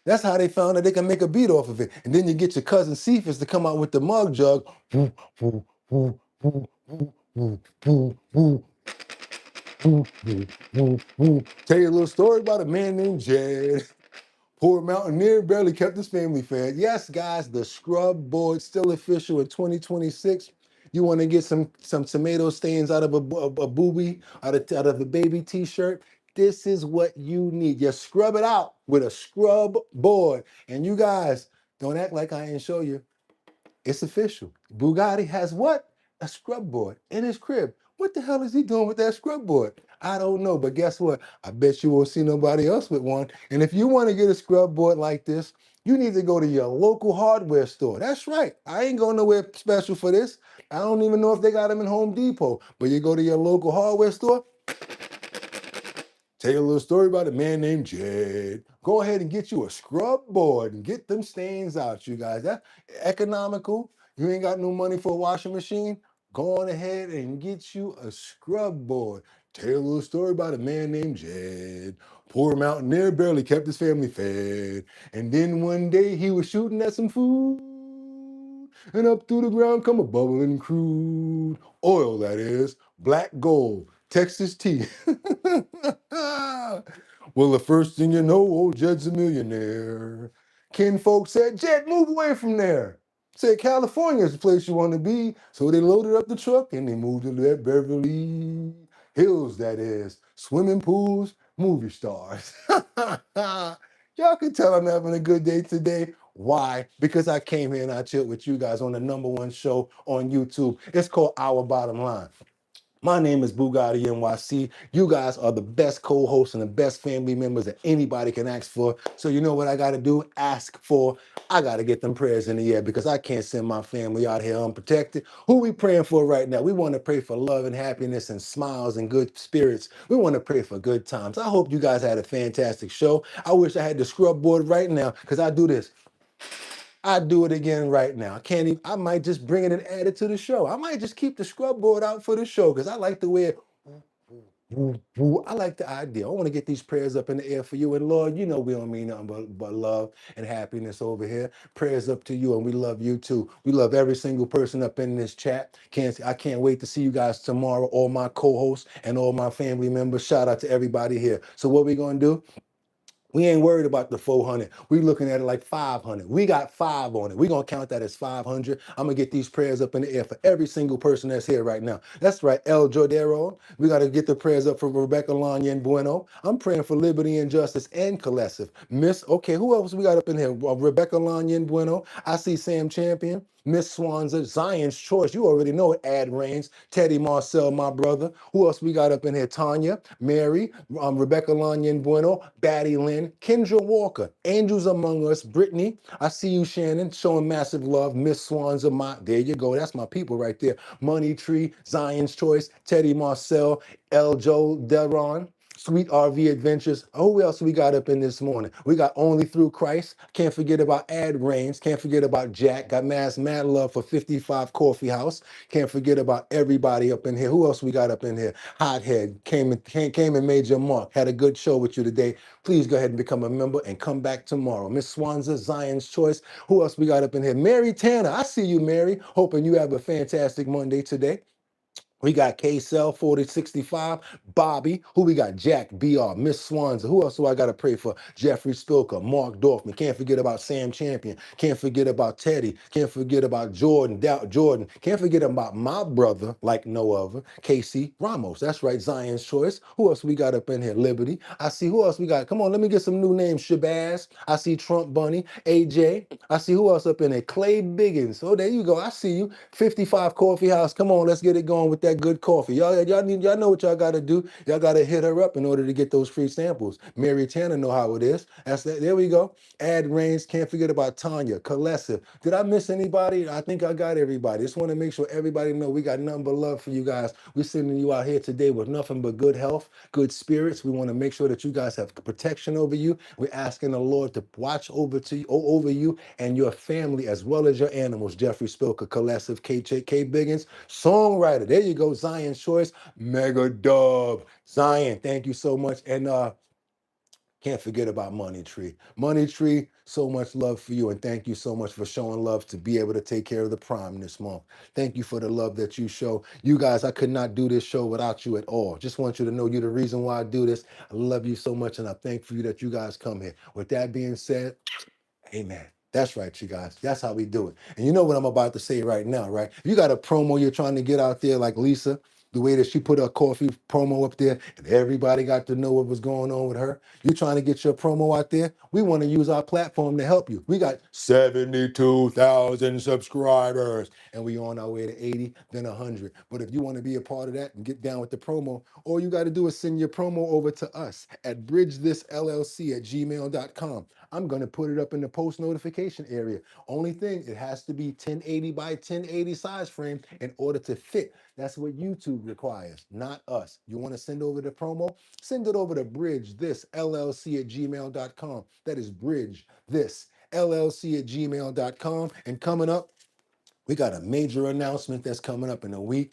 Speaker 1: that's how they found that they can make a beat off of it. And then you get your cousin Cephas to come out with the mug jug. Tell you a little story about a man named Jed. Poor mountaineer barely kept his family fed. Yes, guys, the scrub board still official in 2026. You want to get some tomato stains out of a boobie, out of the baby t-shirt. This is what you need. You scrub it out with a scrub board. And you guys, don't act like I ain't show you. It's official. Bugatti has what? A scrub board in his crib. What the hell is he doing with that scrub board? I don't know, but guess what? I bet you won't see nobody else with one. And if you want to get a scrub board like this, you need to go to your local hardware store. That's right. I ain't going nowhere special for this. I don't even know if they got them in Home Depot, but you go to your local hardware store. Tell you a little story about a man named Jed. Go ahead and get you a scrub board and get them stains out, you guys. That's economical. You ain't got no money for a washing machine? Go on ahead and get you a scrub board. Tell you a little story about a man named Jed. Poor mountaineer barely kept his family fed. And then one day he was shooting at some food. And up through the ground come a bubbling crude. Oil, that is. Black gold. Texas tea. Well, the first thing you know, old Jed's a millionaire. Ken folks said, Jed, move away from there. Said California is the place you want to be. So they loaded up the truck and they moved to that Beverly Hills, that is. Swimming pools, movie stars. Y'all can tell I'm having a good day today. Why? Because I came here and I chilled with you guys on the #1 show on YouTube. It's called Our Bottom Line. My name is BOOGOTTINYC. You guys are the best co-hosts and the best family members that anybody can ask for. So you know what I got to do? Ask for. I got to get them prayers in the air because I can't send my family out here unprotected. Who we praying for right now? We want to pray for love and happiness and smiles and good spirits. We want to pray for good times. I hope you guys had a fantastic show. I wish I had the scrub board right now because I do this. I do it again right now. I can't even, I might just bring it and add it to the show. I might just keep the scrub board out for the show because I like the way it Woo, woo. I like the idea. I want to get these prayers up in the air for you. And Lord, you know we don't mean nothing but love and happiness over here. Prayers up to you, and we love you too. We love every single person up in this chat. I can't wait to see you guys tomorrow, all my co-hosts and all my family members. Shout out to everybody here. So what we gonna do? We ain't worried about the 400. We looking at it like 500. We got 5 on it. We gonna count that as 500. I'm gonna get these prayers up in the air for every single person that's here right now. That's right, El Jordero. We gotta get the prayers up for Rebecca Lanya and Bueno. I'm praying for liberty and justice and collective. Miss, okay, who else we got up in here? Rebecca Lanya and Bueno. I see Sam Champion. Miss Swanza, Zion's Choice. You already know it. Ad Reigns, Teddy Marcel, my brother. Who else we got up in here? Tanya, Mary, Rebecca Lanyon Bueno, Batty Lynn, Kendra Walker, Angels Among Us, Brittany. I see you, Shannon, showing massive love. Miss Swanza, there you go. That's my people right there. Money Tree, Zion's Choice, Teddy Marcel, El Joe Deron. Sweet RV Adventures. Oh, who else we got up in this morning? We got Only Through Christ. Can't forget about Ad Reigns. Can't forget about Jack. Got mad love for 55 Coffee House. Can't forget about everybody up in here. Who else we got up in here? Hothead came and made your mark. Had a good show with you today. Please go ahead and become a member and come back tomorrow. Miss Swanza, Zion's Choice. Who else we got up in here? Mary Tanner. I see you, Mary. Hoping you have a fantastic Monday today. We got K-Cell 4065, Bobby. Who we got? Jack, BR, Miss Swanza. Who else do I got to pray for? Jeffrey Spilker, Mark Dorfman. Can't forget about Sam Champion. Can't forget about Teddy. Can't forget about Jordan. Jordan. Can't forget about my brother, like no other, Casey Ramos. That's right, Zion's Choice. Who else we got up in here? Liberty. I see who else we got. Come on, let me get some new names. Shabazz. I see Trump Bunny. AJ. I see who else up in there? Clay Biggins. Oh, there you go. I see you. 55 Coffee House. Come on, let's get it going with that good coffee. Y'all know what y'all gotta do. Y'all gotta hit her up in order to get those free samples. Mary Tanner know how it is. That's that. There we go. Ad Reigns. Can't forget about Tanya. Colessive. Did I miss anybody? I think I got everybody. Just want to make sure everybody know we got nothing but love for you guys. We're sending you out here today with nothing but good health, good spirits. We want to make sure that you guys have protection over you. We're asking the Lord to watch over you and your family as well as your animals. Jeffrey Spilker, Colessive, K Biggins, songwriter. There you go. Zion's Choice, Mega Dub. Zion, thank you so much. And can't forget about Money Tree. Money Tree, so much love for you, and thank you so much for showing love to be able to take care of the Prime this month. Thank you for the love that you show. You guys, I could not do this show without you at all. Just want you to know you're the reason why I do this. I love you so much, and I thank for you that you guys come here. With that being said, amen. That's right, you guys. That's how we do it. And you know what I'm about to say right now, right? You got a promo you're trying to get out there like Lisa, the way that she put her coffee promo up there and everybody got to know what was going on with her. You're trying to get your promo out there. We want to use our platform to help you. We got 72,000 subscribers and we on our way to 80, then 100. But if you want to be a part of that and get down with the promo, all you got to do is send your promo over to us at bridgethisllc@gmail.com. I'm going to put it up in the post notification area. Only thing, it has to be 1080 by 1080 size frame in order to fit. That's what YouTube requires, not us. You want to send over the promo? Send it over to bridgethisllc@gmail.com. That is bridgethisllc@gmail.com. And coming up, we got a major announcement that's coming up in a week.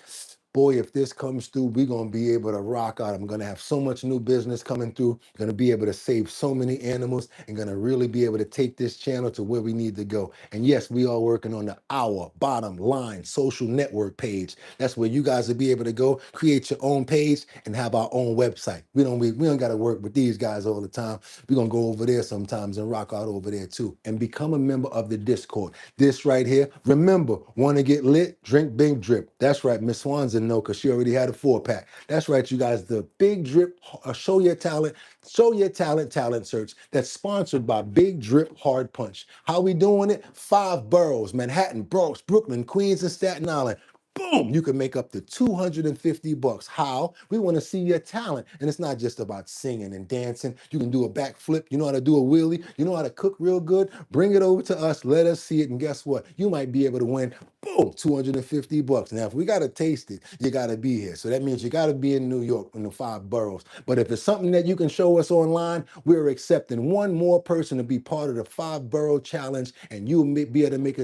Speaker 1: Boy, if this comes through, we're going to be able to rock out. I'm going to have so much new business coming through. Going to be able to save so many animals and going to really be able to take this channel to where we need to go. And yes, we are working on the Our Bottom Line social network page. That's where you guys will be able to go, create your own page and have our own website. We don't got to work with these guys all the time. We're going to go over there sometimes and rock out over there too. And become a member of the Discord. This right here. Remember, want to get lit? Drink Big Drip. That's right. Miss Swanson know because she already had a 4-pack. That's right, you guys. The Big Drip Show Your Talent talent search that's sponsored by Big Drip Hard Punch. How we doing it? 5 boroughs: Manhattan, Bronx, Brooklyn, Queens, and Staten Island. Boom, you can make up to $250. How? We want to see your talent. And it's not just about singing and dancing. You can do a backflip. You know how to do a wheelie. You know how to cook real good. Bring it over to us. Let us see it. And guess what? You might be able to win, boom, $250. Now, if we got to taste it, you got to be here. So that means you got to be in New York in the 5 boroughs. But if it's something that you can show us online, we're accepting one more person to be part of the 5 borough challenge. And you'll be able to make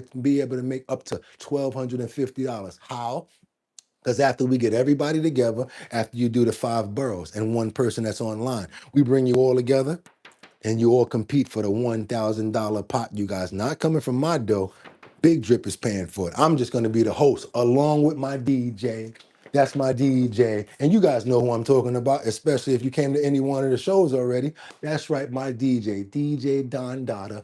Speaker 1: up to $1,250. How? Because after we get everybody together, after you do the 5 boroughs and one person that's online, we bring you all together and you all compete for the $1,000 pot. You guys not coming from my dough. Big Drip is paying for it. I'm just going to be the host along with my DJ. That's my DJ. And you guys know who I'm talking about, especially if you came to any one of the shows already. That's right, my DJ, DJ Don Dada,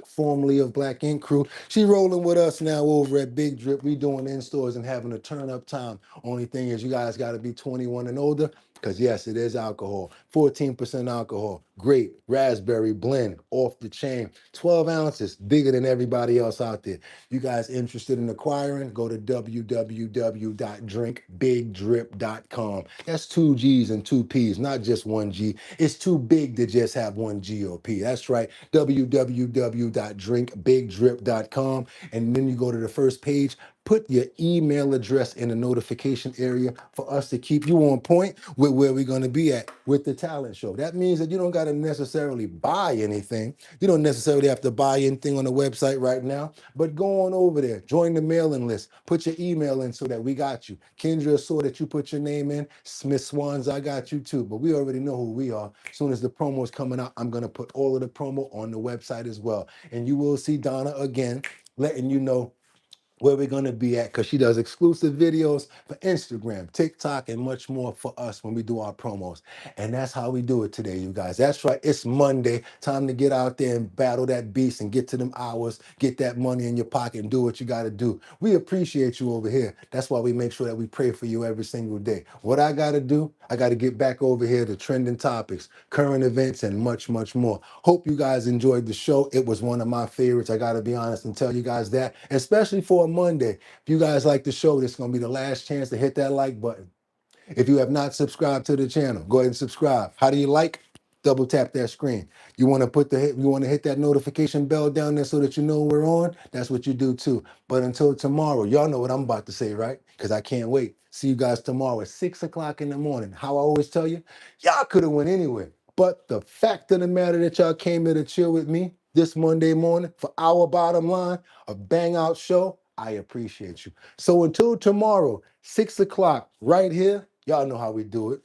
Speaker 1: formerly of Black Ink Crew. She rolling with us now over at Big Drip. We doing in-stores and having a turn-up time. Only thing is you guys got to be 21 and older. Because yes, it is alcohol. 14% alcohol. Great. Raspberry blend. Off the chain. 12 ounces. Bigger than everybody else out there. You guys interested in acquiring? Go to www.drinkbigdrip.com. That's 2 G's and 2 P's, not just 1 G. It's too big to just have 1 G or P. That's right. www.drinkbigdrip.com. And then you go to the first page. Put your email address in the notification area for us to keep you on point with where we're going to be at with the talent show. That means that you don't got to necessarily buy anything. You don't necessarily have to buy anything on the website right now, but go on over there, join the mailing list, put your email in so that we got you. Kendra saw that you put your name in. Smith Swans, I got you too, but we already know who we are. As soon as the promo is coming out, I'm going to put all of the promo on the website as well. And you will see Donna again, letting you know where we're going to be at, because she does exclusive videos for Instagram, TikTok, and much more for us when we do our promos. And that's how we do it today, you guys. That's right. It's Monday. Time to get out there and battle that beast and get to them hours, get that money in your pocket and do what you got to do. We appreciate you over here. That's why we make sure that we pray for you every single day. What I got to do, I got to get back over here to trending topics, current events, and much, much more. Hope you guys enjoyed the show. It was one of my favorites. I got to be honest and tell you guys that, especially for a Monday. If you guys like the show, this is going to be the last chance to hit that like button. If you have not subscribed to the channel, go ahead and subscribe. How do you like? Double tap that screen. You want to hit that notification bell down there so that you know we're on? That's what you do too. But until tomorrow, y'all know what I'm about to say, right? Because I can't wait. See you guys tomorrow at 6 o'clock in the morning. How I always tell you, y'all could have went anywhere. But the fact of the matter that y'all came here to chill with me this Monday morning for our bottom line, a bang out show, I appreciate you. So until tomorrow, 6 o'clock, right here, y'all know how we do it.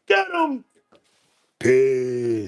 Speaker 1: Get 'em! Peace.